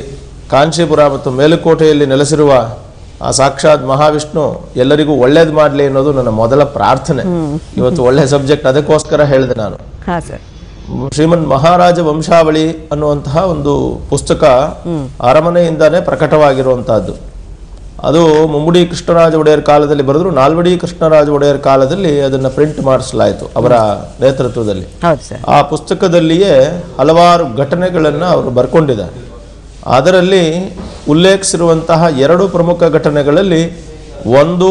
ಕಾಂಚೀಪುರ ಮತ್ತು ಮೇಲುಕೋಟೆಯಲ್ಲಿ ನೆಲೆಸಿರುವ ಆ ಸಾಕ್ಷಾತ್ ಮಹಾವಿಷ್ಣು ಎಲ್ಲರಿಗೂ ಒಳ್ಳೇದು ಮಾಡಲಿ ಅನ್ನೋದು ನನ್ನ ಮೊದಲ ಪ್ರಾರ್ಥನೆ. ಇವತ್ತು ಒಳ್ಳೆ ಸಬ್ಜೆಕ್ಟ್, ಅದಕ್ಕೋಸ್ಕರ ಹೇಳಿದೆ ನಾನು. ಶ್ರೀಮನ್ ಮಹಾರಾಜ ವಂಶಾವಳಿ ಅನ್ನುವಂತಹ ಒಂದು ಪುಸ್ತಕ ಅರಮನೆಯಿಂದಾನೇ ಪ್ರಕಟವಾಗಿರುವಂತಹದ್ದು. ಅದು ಮುಮ್ಮಡಿ ಕೃಷ್ಣರಾಜ ಒಡೆಯರ್ ಕಾಲದಲ್ಲಿ ಬರೆದ್ರು, ನಾಲ್ವಡಿ ಕೃಷ್ಣರಾಜ ಒಡೆಯರ್ ಕಾಲದಲ್ಲಿ ಅದನ್ನ ಪ್ರಿಂಟ್ ಮಾಡಿಸಲಾಯಿತು ಅವರ ನೇತೃತ್ವದಲ್ಲಿ. ಆ ಪುಸ್ತಕದಲ್ಲಿಯೇ ಹಲವಾರು ಘಟನೆಗಳನ್ನ ಅವರು ಬರ್ಕೊಂಡಿದ್ದಾರೆ. ಅದರಲ್ಲಿ ಉಲ್ಲೇಖಿಸಿರುವಂತಹ 2 ಪ್ರಮುಖ ಘಟನೆಗಳಲ್ಲಿ ಒಂದು,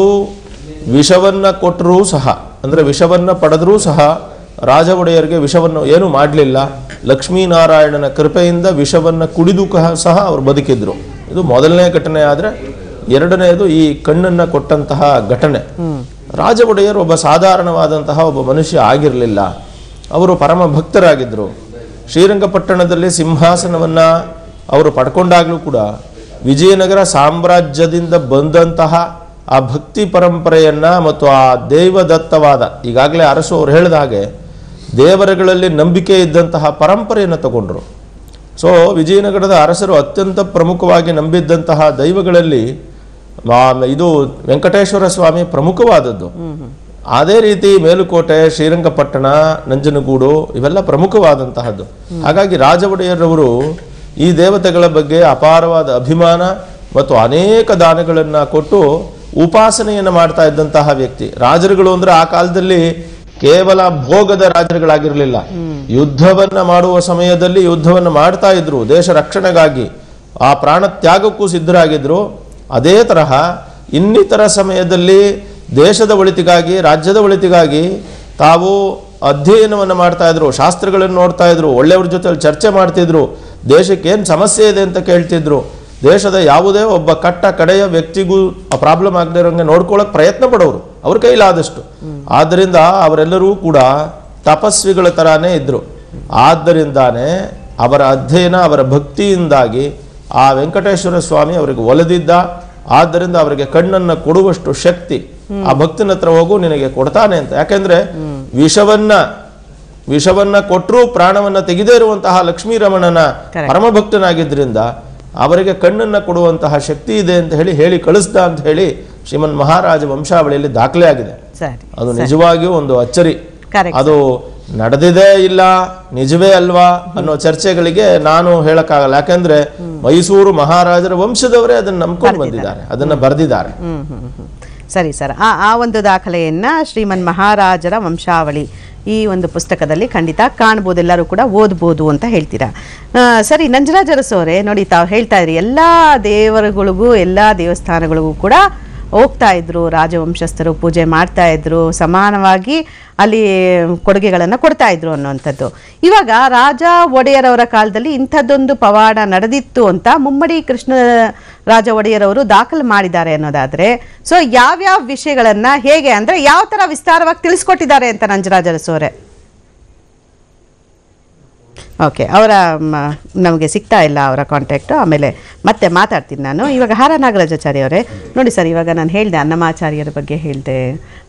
ವಿಷವನ್ನ ಕೊಟ್ಟರೂ ಸಹ, ಅಂದ್ರೆ ವಿಷವನ್ನ ಪಡೆದರೂ ಸಹ ರಾಜ ಒಡೆಯರಿಗೆ ವಿಷವನ್ನು ಏನು ಮಾಡಲಿಲ್ಲ. ಲಕ್ಷ್ಮೀನಾರಾಯಣನ ಕೃಪೆಯಿಂದ ವಿಷವನ್ನ ಕುಡಿದು ಸಹ ಅವರು ಬದುಕಿದ್ರು. ಇದು ಮೊದಲನೇ ಘಟನೆ. ಆದರೆ ಎರಡನೆಯದು ಈ ಕಣ್ಣನ್ನ ಕೊಟ್ಟಂತಹ ಘಟನೆ. ರಾಜ ಒಡೆಯರ್ ಒಬ್ಬ ಸಾಧಾರಣವಾದಂತಹ ಒಬ್ಬ ಮನುಷ್ಯ ಆಗಿರಲಿಲ್ಲ. ಅವರು ಪರಮ ಭಕ್ತರಾಗಿದ್ದರು. ಶ್ರೀರಂಗಪಟ್ಟಣದಲ್ಲಿ ಸಿಂಹಾಸನವನ್ನ ಅವರು ಪಡ್ಕೊಂಡಾಗ್ಲೂ ಕೂಡ ವಿಜಯನಗರ ಸಾಮ್ರಾಜ್ಯದಿಂದ ಬಂದಂತಹ ಆ ಭಕ್ತಿ ಪರಂಪರೆಯನ್ನ ಮತ್ತು ಆ ದೈವದತ್ತವಾದ, ಈಗಾಗಲೇ ಅರಸು ಅವರು ಹೇಳಿದ ಹಾಗೆ ದೇವರುಗಳಲ್ಲಿ ನಂಬಿಕೆ ಇದ್ದಂತಹ ಪರಂಪರೆಯನ್ನು ತಗೊಂಡ್ರು. ಸೊ ವಿಜಯನಗರದ ಅರಸರು ಅತ್ಯಂತ ಪ್ರಮುಖವಾಗಿ ನಂಬಿದ್ದಂತಹ ದೈವಗಳಲ್ಲಿ ಇದು ವೆಂಕಟೇಶ್ವರ ಸ್ವಾಮಿ ಪ್ರಮುಖವಾದದ್ದು. ಅದೇ ರೀತಿ ಮೇಲುಕೋಟೆ, ಶ್ರೀರಂಗಪಟ್ಟಣ, ನಂಜನಗೂಡು ಇವೆಲ್ಲ ಪ್ರಮುಖವಾದಂತಹದ್ದು. ಹಾಗಾಗಿ ರಾಜ ಒಡೆಯರವರು ಈ ದೇವತೆಗಳ ಬಗ್ಗೆ ಅಪಾರವಾದ ಅಭಿಮಾನ ಮತ್ತು ಅನೇಕ ದಾನಗಳನ್ನ ಕೊಟ್ಟು ಉಪಾಸನೆಯನ್ನು ಮಾಡ್ತಾ ಇದ್ದಂತಹ ವ್ಯಕ್ತಿ. ರಾಜರುಗಳು ಅಂದ್ರೆ ಆ ಕಾಲದಲ್ಲಿ ಕೇವಲ ಭೋಗದ ರಾಜರುಗಳಾಗಿರಲಿಲ್ಲ. ಯುದ್ಧವನ್ನ ಮಾಡುವ ಸಮಯದಲ್ಲಿ ಯುದ್ಧವನ್ನು ಮಾಡ್ತಾ ಇದ್ರು, ದೇಶ ರಕ್ಷಣೆಗಾಗಿ ಆ ಪ್ರಾಣ ತ್ಯಾಗಕ್ಕೂ ಸಿದ್ಧರಾಗಿದ್ರು. ಅದೇ ತರಹ ಇನ್ನಿತರ ಸಮಯದಲ್ಲಿ ದೇಶದ ಒಳಿತಿಗಾಗಿ, ರಾಜ್ಯದ ಒಳಿತಿಗಾಗಿ ತಾವು ಅಧ್ಯಯನವನ್ನು ಮಾಡ್ತಾ ಇದ್ರು, ಶಾಸ್ತ್ರಗಳನ್ನು ನೋಡ್ತಾ ಇದ್ರು, ಒಳ್ಳೆಯವ್ರ ಜೊತೆ ಚರ್ಚೆ ಮಾಡ್ತಿದ್ರು, ದೇಶಕ್ಕೆ ಏನು ಸಮಸ್ಯೆ ಇದೆ ಅಂತ ಕೇಳ್ತಿದ್ರು. ದೇಶದ ಯಾವುದೇ ಒಬ್ಬ ಕಟ್ಟ ಕಡೆಯ ವ್ಯಕ್ತಿಗೂ ಪ್ರಾಬ್ಲಮ್ ಆಗದೆ ಇರೋಂಗೆ ನೋಡ್ಕೊಳ್ಳೋಕೆ ಪ್ರಯತ್ನ ಪಡೋರು ಅವ್ರ ಕೈಲಾದಷ್ಟು. ಆದ್ದರಿಂದ ಅವರೆಲ್ಲರೂ ಕೂಡ ತಪಸ್ವಿಗಳ ತರಾನೇ ಇದ್ರು. ಆದ್ದರಿಂದಾನೇ ಅವರ ಅಧ್ಯಯನ, ಅವರ ಭಕ್ತಿಯಿಂದಾಗಿ ಆ ವೆಂಕಟೇಶ್ವರ ಸ್ವಾಮಿ ಅವರಿಗೆ ಒಲಿದಿದ್ದ. ಆದ್ದರಿಂದ ಅವರಿಗೆ ಕಣ್ಣನ್ನು ಕೊಡುವಷ್ಟು ಶಕ್ತಿ ಆ ಭಕ್ತನ ಹತ್ರ ಹೋಗು, ನಿನಗೆ ಕೊಡ್ತಾನೆ ಅಂತ. ಯಾಕೆಂದ್ರೆ ವಿಷವನ್ನ ಕೊಟ್ಟರೂ ಪ್ರಾಣವನ್ನ ತೆಗೆದೇ ಇರುವಂತಹ ಲಕ್ಷ್ಮೀರಮಣನ ಪರಮಭಕ್ತನಾಗಿದ್ರಿಂದ ಅವರಿಗೆ ಕಣ್ಣನ್ನ ಕೊಡುವಂತಹ ಶಕ್ತಿ ಇದೆ ಅಂತ ಹೇಳಿ ಕಳಿಸ್ದ ಅಂತ ಹೇಳಿ ಶ್ರೀಮನ್ ಮಹಾರಾಜ ವಂಶಾವಳಿಯಲ್ಲಿ ದಾಖಲೆ ಆಗಿದೆ. ಅದು ನಿಜವಾಗಿಯೂ ಒಂದು ಅಚ್ಚರಿ. ಅದು ನಡೆದಿದೆ ಇಲ್ಲ ನಿಜವೇ ಅಲ್ವಾ ಅನ್ನೋ ಚರ್ಚೆಗಳಿಗೆ ನಾನು ಹೇಳಕ್ಕಾಗಲ್ಲ. ಯಾಕೆಂದ್ರೆ ಮೈಸೂರು ಮಹಾರಾಜರ ವಂಶದವರೇ ಅದನ್ನ ನಂಬ್ಕೊಂಡು ಬಂದಿದ್ದಾರೆ, ಅದನ್ನ ಬರೆದಿದ್ದಾರೆ. ಸರಿ ಸರ್, ಆ ಒಂದು ದಾಖಲೆಯನ್ನ ಶ್ರೀಮನ್ ಮಹಾರಾಜರ ವಂಶಾವಳಿ ಈ ಒಂದು ಪುಸ್ತಕದಲ್ಲಿ ಖಂಡಿತ ಕಾಣ್ಬೋದು, ಎಲ್ಲರೂ ಕೂಡ ಓದ್ಬೋದು ಅಂತ ಹೇಳ್ತೀರಾ. ಸರಿ, ನಂಜರಾಜ ಅರಸು ಅವರೇ, ನೋಡಿ ತಾವು ಹೇಳ್ತಾ ಇದ್ರಿ ಎಲ್ಲ ದೇವರುಗಳಿಗೂ ಎಲ್ಲ ದೇವಸ್ಥಾನಗಳಿಗೂ ಕೂಡ ಹೋಗ್ತಾ ಇದ್ರು, ರಾಜವಂಶಸ್ಥರು ಪೂಜೆ ಮಾಡ್ತಾ ಇದ್ರು, ಸಮಾನವಾಗಿ ಅಲ್ಲಿ ಕೊಡುಗೆಗಳನ್ನು ಕೊಡ್ತಾ ಇದ್ರು ಅನ್ನುವಂಥದ್ದು. ಇವಾಗ ರಾಜ ಒಡೆಯರವರ ಕಾಲದಲ್ಲಿ ಇಂಥದ್ದೊಂದು ಪವಾಡ ನಡೆದಿತ್ತು ಅಂತ ಮುಮ್ಮಡಿ ಕೃಷ್ಣ ರಾಜ ಒಡೆಯರವರು ದಾಖಲು ಮಾಡಿದ್ದಾರೆ ಅನ್ನೋದಾದ್ರೆ, ಸೊ ಯಾವ್ಯಾವ ವಿಷಯಗಳನ್ನ ಹೇಗೆ ಅಂದ್ರೆ ಯಾವ ತರ ವಿಸ್ತಾರವಾಗಿ ತಿಳಿಸ್ಕೊಟ್ಟಿದ್ದಾರೆ ಅಂತ ನಂಜರಾಜ ಅರಸು ಅವರೇ? ಓಕೆ, ಅವರ ನಮಗೆ ಸಿಗ್ತಾ ಇಲ್ಲ ಅವರ ಕಾಂಟ್ಯಾಕ್ಟು, ಆಮೇಲೆ ಮತ್ತೆ ಮಾತಾಡ್ತೀನಿ ನಾನು. ಇವಾಗ ಹಾರ ನಾಗರಾಜಾಚಾರ್ಯ ಅವರೇ, ನೋಡಿ ಸರ್, ಇವಾಗ ನಾನು ಹೇಳಿದೆ ಅನ್ನಮಾಚಾರ್ಯರ ಬಗ್ಗೆ ಹೇಳಿದೆ,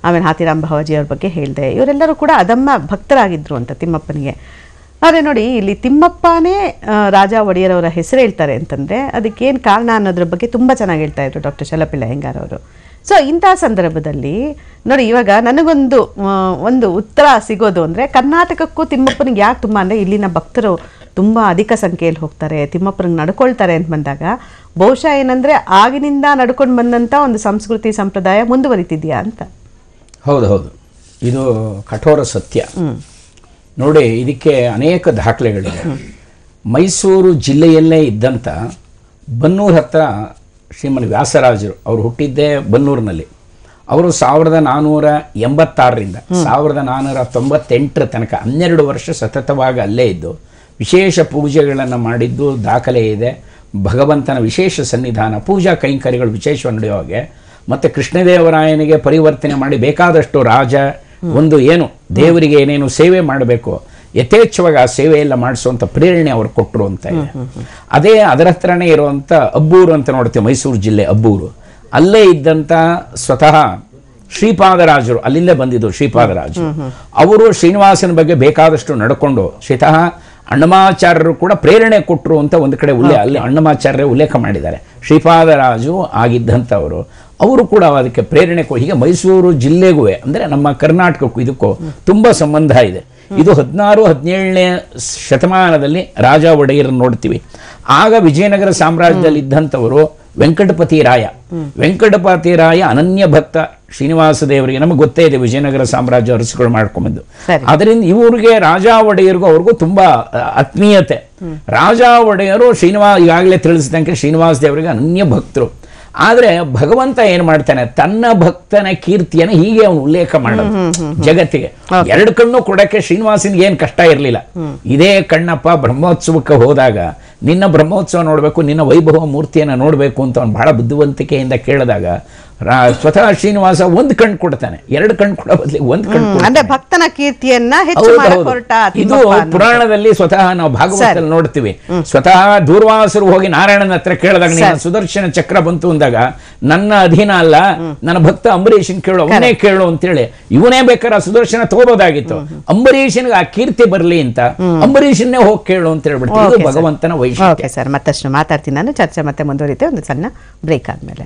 ಆಮೇಲೆ ಹಾತಿರಾಮ್ ಭಾವಾಜಿ ಅವ್ರ ಬಗ್ಗೆ ಹೇಳಿದೆ. ಇವರೆಲ್ಲರೂ ಕೂಡ ಅದಮ್ಮ ಭಕ್ತರಾಗಿದ್ದರು ಅಂತ ತಿಮ್ಮಪ್ಪನಿಗೆ. ಆದರೆ ನೋಡಿ ಇಲ್ಲಿ ತಿಮ್ಮಪ್ಪನೇ ರಾಜ ಒಡೆಯರವರ ಹೆಸರು ಹೇಳ್ತಾರೆ ಅಂತಂದರೆ ಅದಕ್ಕೇನು ಕಾರಣ ಅನ್ನೋದ್ರ ಬಗ್ಗೆ ತುಂಬ ಚೆನ್ನಾಗಿ ಹೇಳ್ತಾ ಇದ್ರು ಡಾಕ್ಟರ್ ಶಲಪಿಳ್ಳ ಅಯ್ಯಂಗಾರ್ ಅವರು. ಸೊ ಇಂಥ ಸಂದರ್ಭದಲ್ಲಿ ನೋಡಿ ಇವಾಗ ಒಂದು ಉತ್ತರ ಸಿಗೋದು ಅಂದರೆ ಕರ್ನಾಟಕಕ್ಕೂ ತಿಮ್ಮಪ್ಪನಿಗೆ ಯಾಕೆ ತುಂಬ ಅಂದರೆ ಇಲ್ಲಿನ ಭಕ್ತರು ತುಂಬ ಅಧಿಕ ಸಂಖ್ಯೆಯಲ್ಲಿ ಹೋಗ್ತಾರೆ, ತಿಮ್ಮಪ್ಪನಿಗೆ ನಡ್ಕೊಳ್ತಾರೆ ಅಂತ ಬಂದಾಗ ಬಹುಶಃ ಏನಂದರೆ ಆಗಿನಿಂದ ನಡ್ಕೊಂಡು ಬಂದಂಥ ಒಂದು ಸಂಸ್ಕೃತಿ ಸಂಪ್ರದಾಯ ಮುಂದುವರಿತಿದೆಯಾ ಅಂತ. ಹೌದು, ಇದು ಕಠೋರ ಸತ್ಯ. ನೋಡಿ, ಇದಕ್ಕೆ ಅನೇಕ ದಾಖಲೆಗಳಿವೆ. ಮೈಸೂರು ಜಿಲ್ಲೆಯಲ್ಲೇ ಇದ್ದಂಥ ಬನ್ನೂರು ಹತ್ರ ಶ್ರೀಮನ್ ವ್ಯಾಸರಾಜರು ಅವರು ಹುಟ್ಟಿದ್ದೇ ಬನ್ನೂರಿನಲ್ಲಿ. ಅವರು 1486ರಿಂದ 1498 ತನಕ 12 ವರ್ಷ ಸತತವಾಗಿ ಅಲ್ಲೇ ಇದ್ದು ವಿಶೇಷ ಪೂಜೆಗಳನ್ನು ಮಾಡಿದ್ದು ದಾಖಲೆ ಇದೆ. ಭಗವಂತನ ವಿಶೇಷ ಸನ್ನಿಧಾನ, ಪೂಜಾ ಕೈಂಕರ್ಯಗಳು ವಿಶೇಷವಾಗಿ ನಡೆಯೋ ಹಾಗೆ, ಮತ್ತು ಕೃಷ್ಣದೇವರಾಯನಿಗೆ ಪರಿವರ್ತನೆ ಮಾಡಿ ಬೇಕಾದಷ್ಟು ರಾಜ ಒಂದು ಏನು ದೇವರಿಗೆ ಏನೇನು ಸೇವೆ ಮಾಡಬೇಕು ಯಥೇಚ್ಛವಾಗಿ ಆ ಸೇವೆ ಎಲ್ಲ ಮಾಡಿಸುವಂಥ ಪ್ರೇರಣೆ ಅವರು ಕೊಟ್ಟರು ಅಂತ ಇದೆ. ಅದೇ ಅದರ ಹತ್ರನೇ ಇರುವಂಥ ಅಬ್ಬೂರು ಅಂತ ನೋಡ್ತೀವಿ, ಮೈಸೂರು ಜಿಲ್ಲೆ ಅಬ್ಬೂರು. ಅಲ್ಲೇ ಇದ್ದಂಥ ಸ್ವತಃ ಶ್ರೀಪಾದರಾಜರು, ಅಲ್ಲಿಂದ ಬಂದಿದ್ದು ಶ್ರೀಪಾದರಾಜರು, ಅವರು ಶ್ರೀನಿವಾಸನ ಬಗ್ಗೆ ಬೇಕಾದಷ್ಟು ನಡ್ಕೊಂಡು ಸ್ವತಃ ಅಣ್ಣಮಾಚಾರ್ಯರು ಕೂಡ ಪ್ರೇರಣೆ ಕೊಟ್ಟರು ಅಂತ ಒಂದು ಕಡೆ ಅಲ್ಲಿ ಅಣ್ಣಮಾಚಾರ್ಯರೇ ಉಲ್ಲೇಖ ಮಾಡಿದ್ದಾರೆ. ಶ್ರೀಪಾದರಾಜು ಆಗಿದ್ದಂಥವರು, ಅವರು ಕೂಡ ಅದಕ್ಕೆ ಪ್ರೇರಣೆ ಹೀಗೆ ಮೈಸೂರು ಜಿಲ್ಲೆಗೂ ಅಂದರೆ ನಮ್ಮ ಕರ್ನಾಟಕಕ್ಕೂ ಇದಕ್ಕೂ ತುಂಬ ಸಂಬಂಧ ಇದೆ. ಇದು 16-17ನೇ ಶತಮಾನದಲ್ಲಿ ರಾಜ ಒಡೆಯರನ್ನು ನೋಡ್ತೀವಿ. ಆಗ ವಿಜಯನಗರ ಸಾಮ್ರಾಜ್ಯದಲ್ಲಿ ಇದ್ದಂಥವರು ವೆಂಕಟಪತಿ ರಾಯ ಅನನ್ಯ ಭಕ್ತ ಶ್ರೀನಿವಾಸ ದೇವರಿಗೆ. ನಮಗೆ ಗೊತ್ತೇ ಇದೆ ವಿಜಯನಗರ ಸಾಮ್ರಾಜ್ಯ ಅರಸುಗಳು ಮಾಡ್ಕೊಂಬಂದು. ಅದರಿಂದ ಇವರಿಗೆ ರಾಜ ಒಡೆಯರಿಗೂ ಅವ್ರಿಗೂ ತುಂಬಾ ಆತ್ಮೀಯತೆ. ರಾಜ ಒಡೆಯರು ಈಗಾಗಲೇ ತಿಳಿಸಿದಂಗೆ ಶ್ರೀನಿವಾಸ ದೇವರಿಗೆ ಅನನ್ಯ ಭಕ್ತರು. ಆದರೆ ಭಗವಂತ ಏನು ಮಾಡ್ತಾನೆ, ತನ್ನ ಭಕ್ತನ ಕೀರ್ತಿಯನ್ನು ಹೀಗೆ ಅವನು ಉಲ್ಲೇಖ ಮಾಡೋದು ಜಗತ್ತಿಗೆ. 2 ಕಣ್ಣು ಕೊಡಕ್ಕೆ ಶ್ರೀನಿವಾಸನಿಗೆ ಏನು ಕಷ್ಟ ಇರಲಿಲ್ಲ. ಇದೇ ಕಣ್ಣಪ್ಪ ಬ್ರಹ್ಮೋತ್ಸವಕ್ಕೆ ಹೋದಾಗ ನಿನ್ನ ಬ್ರಹ್ಮೋತ್ಸವ ನೋಡಬೇಕು, ನಿನ್ನ ವೈಭವ ಮೂರ್ತಿಯನ್ನು ನೋಡಬೇಕು ಅಂತ ಅವನು ಬಹಳ ಬುದ್ಧಿವಂತಿಕೆಯಿಂದ ಕೇಳಿದಾಗ ಸ್ವತಃ ಶ್ರೀನಿವಾಸ 1 ಕಣ್ಣು ಕೊಡ್ತಾನೆ. 2 ಕಣ್ಣು ಕೊಡೋ ಬದಲಿಗೆ 1 ಕಣ್ಣು, ಅಂದ್ರೆ ಭಕ್ತನ ಕೀರ್ತಿಯನ್ನ ಹೆಚ್ಚು ಮಾಡಕ್ಕೆ ಹೊರಟ. ಇದು ಪುರಾಣದಲ್ಲಿ ಸ್ವತಃ ನಾವು ಭಾಗವತದಲ್ಲಿ ನೋಡ್ತೀವಿ. ಸ್ವತಃ ದೂರ್ವಾಸರು ಹೋಗಿ ನಾರಾಯಣನ ಹತ್ರ ಕೇಳಿದಾಗ ನಿನ್ನ ಸುದರ್ಶನ ಚಕ್ರ ಬಂತು ಅಂದಾಗ ನನ್ನ ಅಧೀನ ಅಲ್ಲ, ನನ್ನ ಭಕ್ತ ಅಂಬರೀಷನ್ ಕೇಳು, ಅವನೇ ಕೇಳು ಅಂತೇಳಿ ಇವನೇ ಬೇಕಾದ್ರೆ ಸುದರ್ಶನ ತಗೋಬೋದಾಗಿತ್ತು. ಅಂಬರೀಷನ್ಗೆ ಆ ಕೀರ್ತಿ ಬರಲಿ ಅಂತ ಅಂಬರೀಷನ್ನೇ ಹೋಗಿ ಕೇಳು ಅಂತ ಹೇಳ್ಬಿಡ್ತೀವಿ. ಇದು ಭಗವಂತನ ವೈಶಿಷ್ಟ್ಯ. ಸರ್, ಮತ್ತಷ್ಟು ಮಾತಾಡ್ತೀನಿ ನಾನು. ಚರ್ಚೆ ಮತ್ತೆ ಮುಂದುವರಿತೆ ಒಂದು ಸಣ್ಣ ಬ್ರೇಕ್ ಆದ್ಮೇಲೆ.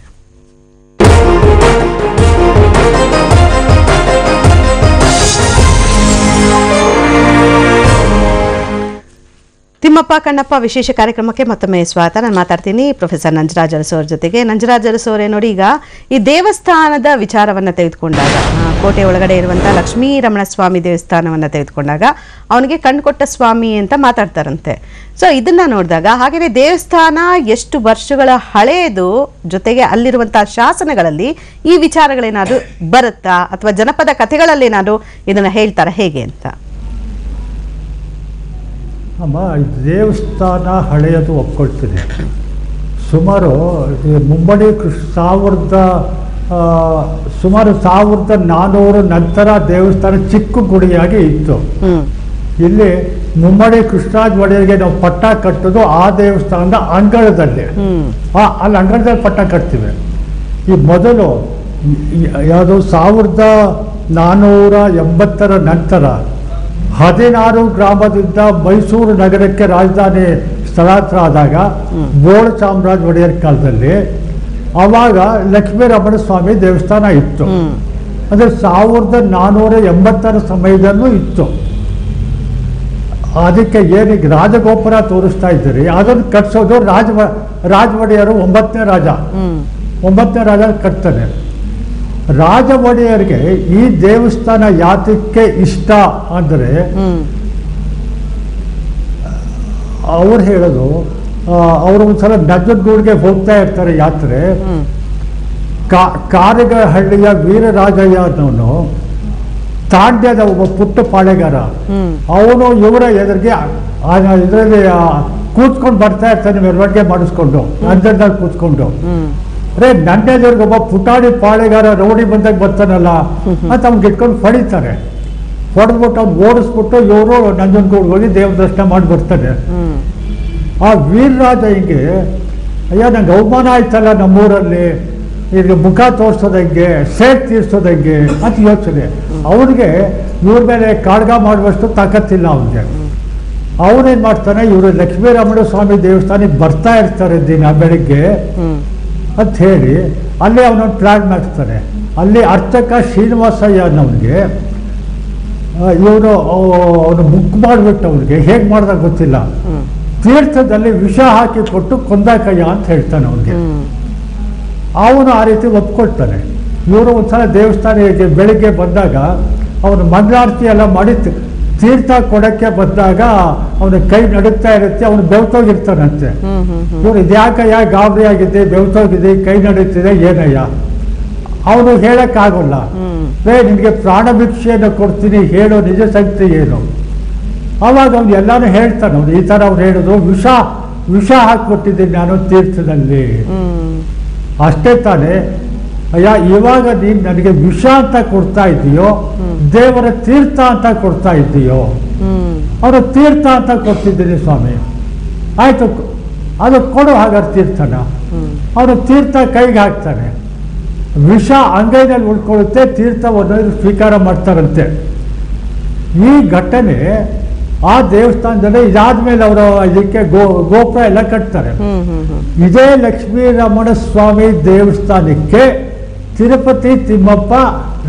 ತಿಮ್ಮಪ್ಪ ಕಣ್ಣಪ್ಪ ವಿಶೇಷ ಕಾರ್ಯಕ್ರಮಕ್ಕೆ ಮತ್ತೊಮ್ಮೆ ಸ್ವಾಗತ. ನಾನು ಮಾತಾಡ್ತೀನಿ ಪ್ರೊಫೆಸರ್ ನಂಜರಾಜ್ ಅರಸು ಅವ್ರ ಜೊತೆಗೆ. ನಂಜರಾಜ್ ಅರಸು ಅವರೇ, ನೋಡಿ ಈಗ ಈ ದೇವಸ್ಥಾನದ ವಿಚಾರವನ್ನು ತೆಗೆದುಕೊಂಡಾಗ, ಕೋಟೆ ಒಳಗಡೆ ಇರುವಂಥ ಲಕ್ಷ್ಮೀ ರಮಣ ಸ್ವಾಮಿ ದೇವಸ್ಥಾನವನ್ನು ತೆಗೆದುಕೊಂಡಾಗ ಅವನಿಗೆ ಕಣ್ಕೊಟ್ಟ ಸ್ವಾಮಿ ಅಂತ ಮಾತಾಡ್ತಾರಂತೆ. ಸೊ ಇದನ್ನ ನೋಡಿದಾಗ ಹಾಗೆಯೇ ದೇವಸ್ಥಾನ ಎಷ್ಟು ವರ್ಷಗಳ ಹಳೆಯದು, ಜೊತೆಗೆ ಅಲ್ಲಿರುವಂತಹ ಶಾಸನಗಳಲ್ಲಿ ಈ ವಿಚಾರಗಳೇನಾದ್ರು ಬರುತ್ತಾ ಅಥವಾ ಜನಪದ ಕಥೆಗಳಲ್ಲೇನಾದ್ರು ಇದನ್ನ ಹೇಳ್ತಾರ ಹೇಗೆ ಅಂತ? ಅಮ್ಮ, ದೇವಸ್ಥಾನ ಹಳೆಯದು ಒಪ್ಕೊಳ್ತೀನಿ. ಸುಮಾರು ಮುಮ್ಮಡಿ ಸುಮಾರು 1400 ನಂತರ ದೇವಸ್ಥಾನ ಚಿಕ್ಕ ಗುಡಿಯಾಗಿ ಇತ್ತು. ಇಲ್ಲಿ ಮುಮ್ಮಡಿ ಕೃಷ್ಣರಾಜ ಒಡೆಯರಿಗೆ ನಾವು ಪಟ್ಟ ಕಟ್ಟೋದು ಆ ದೇವಸ್ಥಾನದ ಅಂಗಳದಲ್ಲಿ. ಅಲ್ಲಿ ಅಂಗಳದಲ್ಲಿ ಪಟ್ಟ ಕಟ್ತೀವಿ. ಈ ಮೊದಲು ಯಾವುದು 1480ರ ನಂತರ 16 ಗ್ರಾಮದಿಂದ ಮೈಸೂರು ನಗರಕ್ಕೆ ರಾಜಧಾನಿ ಸ್ಥಳಾಂತರ ಆದಾಗ ಬೋಳ ಚಾಮರಾಜ ಒಡೆಯರ್ ಕಾಲದಲ್ಲಿ ಆವಾಗ ಲಕ್ಷ್ಮೀ ರಮಣ ಸ್ವಾಮಿ ದೇವಸ್ಥಾನ ಇತ್ತು. ಅಂದರೆ 1480ರ ಸಮಯದಲ್ಲೂ ಇತ್ತು. ಅದಕ್ಕೆ ಏನೀಗ ರಾಜಗೋಪುರ ತೋರಿಸ್ತಾ ಇದ್ದೀರಿ, ಅದನ್ನು ಕಟ್ಸೋದು ರಾಜ ಒಡೆಯರು 9ನೇ ರಾಜ ಕಟ್ತಾನೆ. ರಾಜ ಒಡೆಯರಿಗೆ ಈ ದೇವಸ್ಥಾನ ಯಾತಕ್ಕೆ ಇಷ್ಟ ಅಂದರೆ ಅವ್ರು ಹೇಳೋದು, ಅವರು ಒಂದ್ಸಲ ನಂಜನಗೂಡಿಗೆ ಹೋಗ್ತಾ ಇರ್ತಾರೆ ಯಾತ್ರೆ. ಕಾರಗಹಳ್ಳಿಯ ವೀರರಾಜಯ್ಯ ಅನ್ನೋನು ತಾಂಡ್ಯದ ಒಬ್ಬ ಪುಟ್ಟ ಪಾಳೆಗಾರ, ಅವನು ಇವರ ಎದುರಿಗೆ ಇದರಲ್ಲಿ ಕೂತ್ಕೊಂಡು ಬರ್ತಾ ಇರ್ತಾನೆ, ಮೆರವಣಿಗೆ ಮಾಡಿಸ್ಕೊಂಡು ನಂಜನದಲ್ಲಿ ಕೂತ್ಕೊಂಡು. ನನ್ನ ಎದುರಿಗೆ ಒಬ್ಬ ಪುಟಾಣಿ ಪಾಳೆಗಾರ ರೌಡಿ ಬಂದಾಗ ಬರ್ತಾನಲ್ಲ ಅಂತ ಅವ್ನಿಗೆ ಇಟ್ಕೊಂಡು ಹೊಡಿತಾರೆ. ಹೊಡೆದ್ಬಿಟ್ಟು ಅವ್ನು ಓಡಿಸ್ಬಿಟ್ಟು ಇವರು ನಂಜನಗೂಡಿಗೆ ಹೋಗಿ ದೇವ್ರ ದರ್ಶನ ಮಾಡಿ ಬರ್ತಾನೆ. ಆ ವೀರರಾಜ ಹಿಂಗೆ, ಅಯ್ಯೋ ನಂಗೆ ಅವಮಾನ ಆಯ್ತಲ್ಲ ನಮ್ಮೂರಲ್ಲಿ, ಈಗ ಮುಖ ತೋರಿಸೋದಂಗೆ, ಸೇಟ್ ತೀರ್ಸೋದಂಗೆ ಅಂತ ಯೋಚನೆ. ಅವ್ರಿಗೆ ಇವ್ರ ಮೇಲೆ ಕಾಳ್ಗ ಮಾಡುವಷ್ಟು ತಾಕತ್ತಿಲ್ಲ ಅವನಿಗೆ. ಅವನೇನ್ ಮಾಡ್ತಾನೆ, ಇವರು ಲಕ್ಷ್ಮೀರಮಣ ಸ್ವಾಮಿ ದೇವಸ್ಥಾನಕ್ಕೆ ಬರ್ತಾ ಇರ್ತಾರೆ ದಿನ ಬೆಳಿಗ್ಗೆ ಅಂತ ಹೇಳಿ ಅಲ್ಲಿ ಅವನೊಂದು ಪ್ಲಾನ್ ಮಾಡ್ತಾನೆ. ಅಲ್ಲಿ ಅರ್ಚಕ ಶ್ರೀನಿವಾಸಯ್ಯ ಅನ್ನೋನಿಗೆ ಅವನು ಬುಕ್ ಮಾಡಿಬಿಟ್ಟು ಅವ್ರಿಗೆ ಹೇಗೆ ಮಾಡ್ದಾಗ ಗೊತ್ತಿಲ್ಲ, ತೀರ್ಥದಲ್ಲಿ ವಿಷ ಹಾಕಿ ಕೊಟ್ಟು ಕೊಂದಾಕಯ್ಯ ಅಂತ ಹೇಳ್ತಾನೆ ಅವನಿಗೆ. ಅವನು ಆ ರೀತಿ ಒಪ್ಕೊಳ್ತಾನೆ. ಇವರು ಒಂದ್ಸಲ ದೇವಸ್ಥಾನಕ್ಕೆ ಬೆಳಿಗ್ಗೆ ಬಂದಾಗ ಅವನು ಮಂಗಳಾರತಿ ಎಲ್ಲ ಮಾಡಿ ತೀರ್ಥ ಕೊಡಕ್ಕೆ ಬಂದಾಗ ಅವನ ಕೈ ನಡುತ್ತಾ ಇರುತ್ತೆ, ಅವನು ಬೆವ್ತೋಗಿರ್ತಾನಂತೆ. ಇವ್ರು ಇದ್ಯಾಕಯ್ಯ ಗಾಬರಿ ಆಗಿದ್ದೆ, ಬೆವ್ತೋಗಿದೆ, ಕೈ ನಡೀತಿದೆ, ಏನಯ್ಯ? ಅವನು ಹೇಳಕ್ಕಾಗಲ್ಲ. ನಿನಗೆ ಪ್ರಾಣ ಭಿಕ್ಷೆಯನ್ನು ಕೊಡ್ತೀನಿ, ಹೇಳೋ ನಿಜ ಸಂಗತಿ ಏನು? ಅವಾಗ ಅವ್ನು ಎಲ್ಲಾನು ಹೇಳ್ತಾನೆ. ಅವನು ಈ ಥರ ಅವ್ನು ಹೇಳೋದು, ವಿಷ ಹಾಕ್ಬಿಟ್ಟಿದ್ದೀನಿ ನಾನು ತೀರ್ಥದಲ್ಲಿ. ಅಷ್ಟೇ ತಾನೇ ಅಯ್ಯ, ಇವಾಗ ನೀನು ನನಗೆ ವಿಷ ಅಂತ ಕೊಡ್ತಾ ಇದ್ದೀಯೋ ದೇವರ ತೀರ್ಥ ಅಂತ ಕೊಡ್ತಾ ಇದ್ದೀಯೋ? ಅವರು ತೀರ್ಥ ಅಂತ ಕೊಡ್ತಿದ್ದೀನಿ ಸ್ವಾಮಿ. ಆಯ್ತು, ಅದು ಕೊಡು ಹಾಗಾದ್ರೆ ತೀರ್ಥನ. ಅವನು ತೀರ್ಥ ಕೈಗೆ ಹಾಕ್ತಾನೆ, ವಿಷ ಅಂಗೈನಲ್ಲಿ ಉಳ್ಕೊಳ್ಳುತ್ತೆ, ತೀರ್ಥವನ್ನು ಸ್ವೀಕಾರ ಮಾಡ್ತಾರಂತೆ. ಈ ಘಟನೆ ಆ ದೇವಸ್ಥಾನದಲ್ಲಿ ಇದಾದ್ಮೇಲೆ ಅವರು ಇದಕ್ಕೆ ಗೋಪುರ ಎಲ್ಲ ಕಟ್ತಾರೆ. ಇದೇ ಲಕ್ಷ್ಮೀರಮಣ ಸ್ವಾಮಿ ದೇವಸ್ಥಾನಕ್ಕೆ ತಿರುಪತಿ ತಿಮ್ಮಪ್ಪ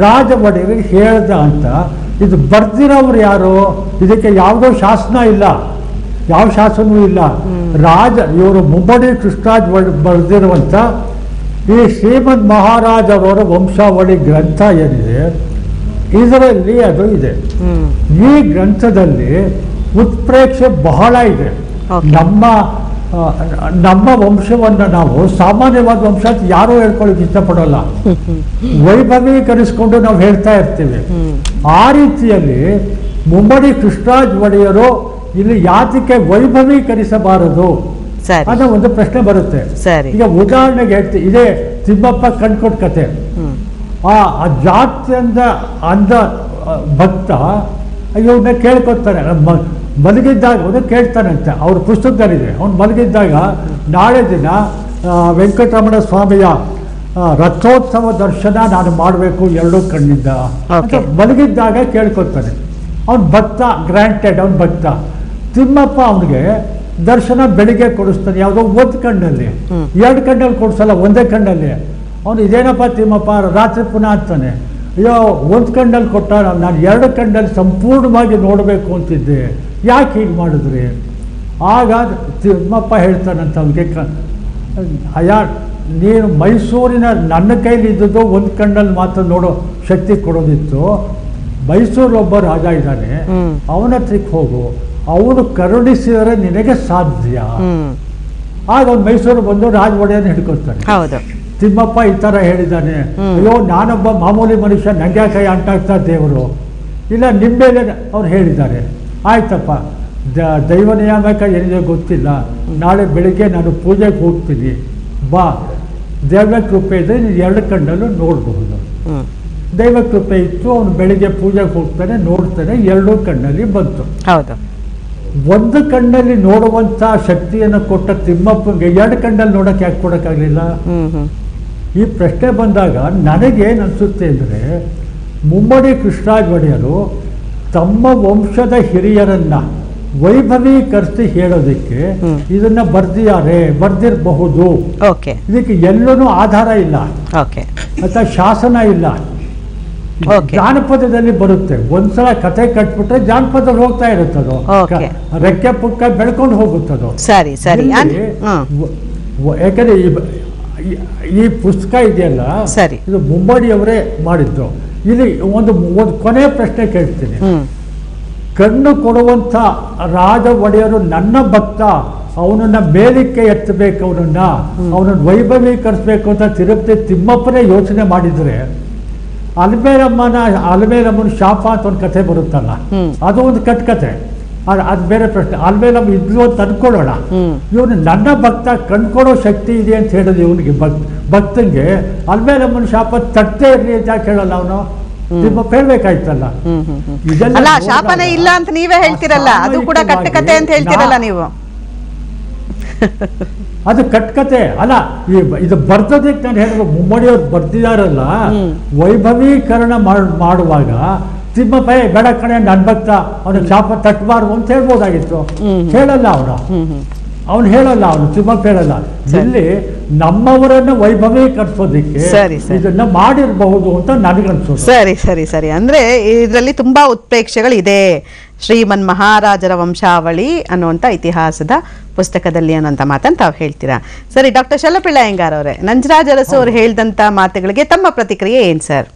ರಾಜ ಒಡೆಯರಿಗೆ ಹೇಳ್ದ ಅಂತ. ಇದು ಬರ್ದಿರೋರು ಯಾರು? ಇದಕ್ಕೆ ಯಾವುದೋ ಶಾಸನ ಇಲ್ಲ, ಯಾವ ಶಾಸನವೂ ಇಲ್ಲ. ಇವರು ಮುಮ್ಮಡಿ ಕೃಷ್ಣರಾಜ್ ಬರೆದಿರುವಂಥ ಈ ಶ್ರೀಮದ್ ಮಹಾರಾಜ್ ಅವರ ವಂಶಾವಳಿ ಗ್ರಂಥ ಏನಿದೆ ಇದರಲ್ಲಿ ಅದು ಇದೆ. ಈ ಗ್ರಂಥದಲ್ಲಿ ಉತ್ಪ್ರೇಕ್ಷೆ ಬಹಳ ಇದೆ. ನಮ್ಮ ವಂಶವನ್ನು ನಾವು ಸಾಮಾನ್ಯವಾದ ವಂಶ ಅಂತ ಯಾರೂ ಹೇಳ್ಕೊಳ್ಳಿಕ್ಕೆ ಇಷ್ಟಪಡೋಲ್ಲ, ವೈಭವೀಕರಿಸ್ಕೊಂಡು ನಾವು ಹೇಳ್ತಾ ಇರ್ತೀವಿ. ಆ ರೀತಿಯಲ್ಲಿ ಮುಮ್ಮಡಿ ಕೃಷ್ಣರಾಜ್ ಒಡೆಯರು ಇಲ್ಲಿ ಯಾತಕ್ಕೆ ವೈಭವೀಕರಿಸಬಾರದು ಅನ್ನೋ ಒಂದು ಪ್ರಶ್ನೆ ಬರುತ್ತೆ. ಈಗ ಉದಾಹರಣೆಗೆ ಹೇಳ್ತೀವಿ, ಇದೇ ತಿಮ್ಮಪ್ಪ ಕಣ್ಕೊಟ್ ಕತೆ. ಆ ಜಾತ್ಯಂದ ಅಂದ ಭಕ್ತ ಇವನ್ನ ಕೇಳ್ಕೊತಾನೆ. ಮಲಗಿದ್ದಾಗ ಅವನು ಕೇಳ್ತಾನಂತೆ, ಅವ್ರ ಪುಸ್ತಕದಲ್ಲಿದೆ. ಅವನು ಮಲಗಿದ್ದಾಗ ನಾಳೆ ದಿನ ವೆಂಕಟರಮಣ ಸ್ವಾಮಿಯ ರಥೋತ್ಸವ ದರ್ಶನ ನಾನು ಮಾಡಬೇಕು ಎರಡೂ ಕಣ್ಣಿಂದ ಅಂತ ಮಲಗಿದ್ದಾಗ ಕೇಳ್ಕೊತಾನೆ. ಅವನು ಭಕ್ತ, ಗ್ರಾಂಟೆಡ್, ಅವನ ಭಕ್ತ. ತಿಮ್ಮಪ್ಪ ಅವನಿಗೆ ದರ್ಶನ ಬೆಳಿಗ್ಗೆ ಕೊಡಿಸ್ತಾನೆ, ಯಾವುದೋ ಒಂದು ಕಣ್ಣಲ್ಲಿ, ಎರಡು ಕಣ್ಣಲ್ಲಿ ಕೊಡಿಸಲ್ಲ, ಒಂದೇ ಕಣ್ಣಲ್ಲಿ. ಅವನು ಇದೇನಪ್ಪ ತಿಮ್ಮಪ್ಪ ರಾತ್ರಿ ಪುನಃ ಅಂತಾನೆ, ಅಯ್ಯೋ ಒಂದು ಕಣ್ಣಲ್ಲಿ ಕೊಟ್ಟ, ನಾನು ಎರಡು ಕಣ್ಣಲ್ಲಿ ಸಂಪೂರ್ಣವಾಗಿ ನೋಡಬೇಕು ಅಂತಿದ್ದೆ, ಯಾಕೆ ಹೀಗೆ ಮಾಡಿದ್ರಿ? ಆಗ ತಿಮ್ಮಪ್ಪ ಹೇಳ್ತಾನಂತ ಅವನಿಗೆ, ಅಯ್ಯ ನೀನು ಮೈಸೂರಿನ ನನ್ನ ಕೈಲಿ ಇದ್ದದ್ದು ಒಂದು ಕಣ್ಣಲ್ಲಿ ಮಾತ್ರ ನೋಡೋ ಶಕ್ತಿ ಕೊಡೋದಿತ್ತು. ಮೈಸೂರು ಒಬ್ಬ ರಾಜ ಇದ್ದಾನೆ, ಅವನ ಹತ್ರಕ್ಕೆ ಹೋಗು, ಅವನು ಕರುಣಿಸಿದರೆ ನಿನಗೆ ಸಾಧ್ಯ. ಆಗ ಅವ್ನು ಮೈಸೂರು ಬಂದು ರಾಜ ಒಡೆಯನ್ನ ಹಿಡ್ಕೊಳ್ತಾನೆ. ತಿಮ್ಮಪ್ಪ ಈ ಥರ ಹೇಳಿದ್ದಾನೆ, ಅಯ್ಯೋ ನಾನೊಬ್ಬ ಮಾಮೂಲಿ ಮನುಷ್ಯ, ನಂಗೆ ಕೈ ಅಂಟಾಗ್ತಾ ದೇವರು ಇಲ್ಲ, ನಿಮ್ಮ ಮೇಲೆ ಅವ್ರು ಹೇಳಿದ್ದಾರೆ. ಆಯ್ತಪ್ಪ, ದೈವ ನಿಯಾಮಕ ಏನಿದೆ ಗೊತ್ತಿಲ್ಲ, ನಾಳೆ ಬೆಳಿಗ್ಗೆ ನಾನು ಪೂಜೆಗೆ ಹೋಗ್ತೀನಿ, ಬಾ, ದೈವ ಕೃಪೆ ಇದ್ದರೆ ನೀನು ಎರಡು ಕಣ್ಣಲ್ಲೂ ನೋಡಬಹುದು. ದೈವ ಕೃಪೆ ಇತ್ತು, ಅವನು ಬೆಳಿಗ್ಗೆ ಪೂಜೆಗೆ ಹೋಗ್ತಾನೆ, ನೋಡ್ತಾನೆ, ಎರಡೂ ಕಣ್ಣಲ್ಲಿ ಬಂತು. ಒಂದು ಕಣ್ಣಲ್ಲಿ ನೋಡುವಂಥ ಶಕ್ತಿಯನ್ನು ಕೊಟ್ಟ ತಿಮ್ಮಪ್ಪಗೆ ಎರಡು ಕಣ್ಣಲ್ಲಿ ನೋಡಕ್ಕೆ ಯಾಕೆ ಕೊಡೋಕ್ಕಾಗಲಿಲ್ಲ? ಈ ಪ್ರಶ್ನೆ ಬಂದಾಗ ನನಗೇನು ಅನಿಸುತ್ತೆ ಅಂದರೆ, ಮುಮ್ಮಡಿ ಕೃಷ್ಣರಾಜ ಒಡೆಯರು ತಮ್ಮ ವಂಶದ ಹಿರಿಯರನ್ನ ವೈಭವೀಕರಿಸಿ ಹೇಳೋದಕ್ಕೆ ಇದನ್ನ ಬರ್ದಿರಬಹುದು. ಇದಕ್ಕೆ ಎಲ್ಲೂ ಆಧಾರ ಇಲ್ಲ ಅಥವಾ ಶಾಸನ ಇಲ್ಲ. ಜಾನಪದದಲ್ಲಿ ಬರುತ್ತೆ, ಒಂದ್ಸಲ ಕತೆ ಕಟ್ಬಿಟ್ರೆ ಜಾನಪದ ಹೋಗ್ತಾ ಇರುತ್ತದು, ರೆಕ್ಕೆ ಪುಕ್ಕ ಬೆಳ್ಕೊಂಡು ಹೋಗುತ್ತದು. ಯಾಕಂದ್ರೆ ಈ ಪುಸ್ತಕ ಇದೆಯಲ್ಲ, ಇದು ಮುಮ್ಮಡಿಯವರೇ ಮಾಡಿದ್ದು. ಇಲ್ಲಿ ಒಂದು ಕೊನೆ ಪ್ರಶ್ನೆ ಕೇಳ್ತೀನಿ. ಕಣ್ಣು ಕೊಡುವಂಥ ರಾಜ ಒಡೆಯರು ನನ್ನ ಭಕ್ತ, ಅವನನ್ನ ಮೇಲಕ್ಕೆ ಎತ್ತಬೇಕು, ಅವನನ್ನ ವೈಭವೀಕರಿಸಬೇಕು ಅಂತ ತಿರುಪತಿ ತಿಮ್ಮಪ್ಪನೇ ಯೋಚನೆ ಮಾಡಿದ್ರೆ, ಅಲ್ಮೇಲಮ್ಮನ ಶಾಪ ಅಂತ ಒಂದು ಕಥೆ ಬರುತ್ತಲ್ಲ, ಅದು ಒಂದು ಕಟ್ಕತೆ, ಅದು ಬೇರೆ ಪ್ರಶ್ನೆ. ಅಲ್ಮೇಲಮ್ಮ ಇದ್ಲು ಅಂತ ಅನ್ಕೊಳ್ಳೋಣ, ಇವನು ನನ್ನ ಭಕ್ತ ಕಣ್ಕೊಡೋ ಶಕ್ತಿ ಇದೆ ಅಂತ ಹೇಳಿದ್ರೆ ಇವನಿಗೆ ಭಕ್ತಂಗೆ ಅಲ್ಮೇಲಮ್ಮನ ಶಾಪ ತಟ್ಟೇ ಇರಲಿ ಅಂತ ಯಾಕೆ ಹೇಳಲ್ಲ ಅವನು? ತಿಮ್ಮಪ್ಪ ಹೇಳ್ಬೇಕಾಯ್ತಲ್ಲ. ಇದೆಲ್ಲ ಶಾಪನೇ ಇಲ್ಲ ಅಂತ ನೀವೇ ಹೇಳ್ತಿರಲ್ಲ, ಅದು ಕೂಡ ಕಟ್ಟಕತೆ ಅಂತ ಹೇಳ್ತಿರಲ್ಲ ನೀವು. ಅದು ಕಟ್ಕತೆ ಅಲ್ಲ, ಇದು ಬರ್ದೋದಕ್ಕೆ ನಾನು ಹೇಳಿದ್ರು, ಮುಮ್ಮಡಿಯವ್ರು ಬರ್ದಿದಾರಲ್ಲ, ವೈಭವೀಕರಣ ಮಾಡುವಾಗ ತಿಮ್ಮಪ್ಪ ಬೇಡ ಕಣೆ ನನ್ನ ಭಕ್ತ ಅವನು ಶಾಪ ತಟ್ಟಬಾರ್ದು ಅಂತ ಹೇಳ್ಬೋದಾಗಿತ್ತು. ಹೇಳಲ್ಲ ಅವನು ಹೇಳಲ್ಲ, ತಿಮ್ಮಪ್ಪ ಹೇಳಲ್ಲ. ಇಲ್ಲಿ ನಮ್ಮವರನ್ನ ವೈಭವೀಕರಿಸೋದಿಕ್ಕೆ ಇದನ್ನ ಮಾಡಿರಬಹುದು ಅಂತ ನನಗನ್ಸೋದು. ಸರಿ ಅಂದ್ರೆ ಇದರಲ್ಲಿ ತುಂಬಾ ಉತ್ಪ್ರೇಕ್ಷೆಗಳಿದೆ. ಶ್ರೀಮನ್ ಮಹಾರಾಜರ ವಂಶಾವಳಿ ಅನ್ನುವಂಥ ಇತಿಹಾಸದ ಪುಸ್ತಕದಲ್ಲಿ ಅನ್ನೋಂಥ ಮಾತನ್ನು ತಾವು ಹೇಳ್ತೀರಾ. ಸರಿ, ಡಾಕ್ಟರ್ ಶಲ್ಲಪಿಳ್ಳ ಅಯ್ಯಂಗಾರ್ ಅವರೇ, ನಂಜರಾಜ ಅರಸು ಅವರು ಹೇಳಿದಂಥ ಮಾತುಗಳಿಗೆ ತಮ್ಮ ಪ್ರತಿಕ್ರಿಯೆ ಏನು ಸರ್?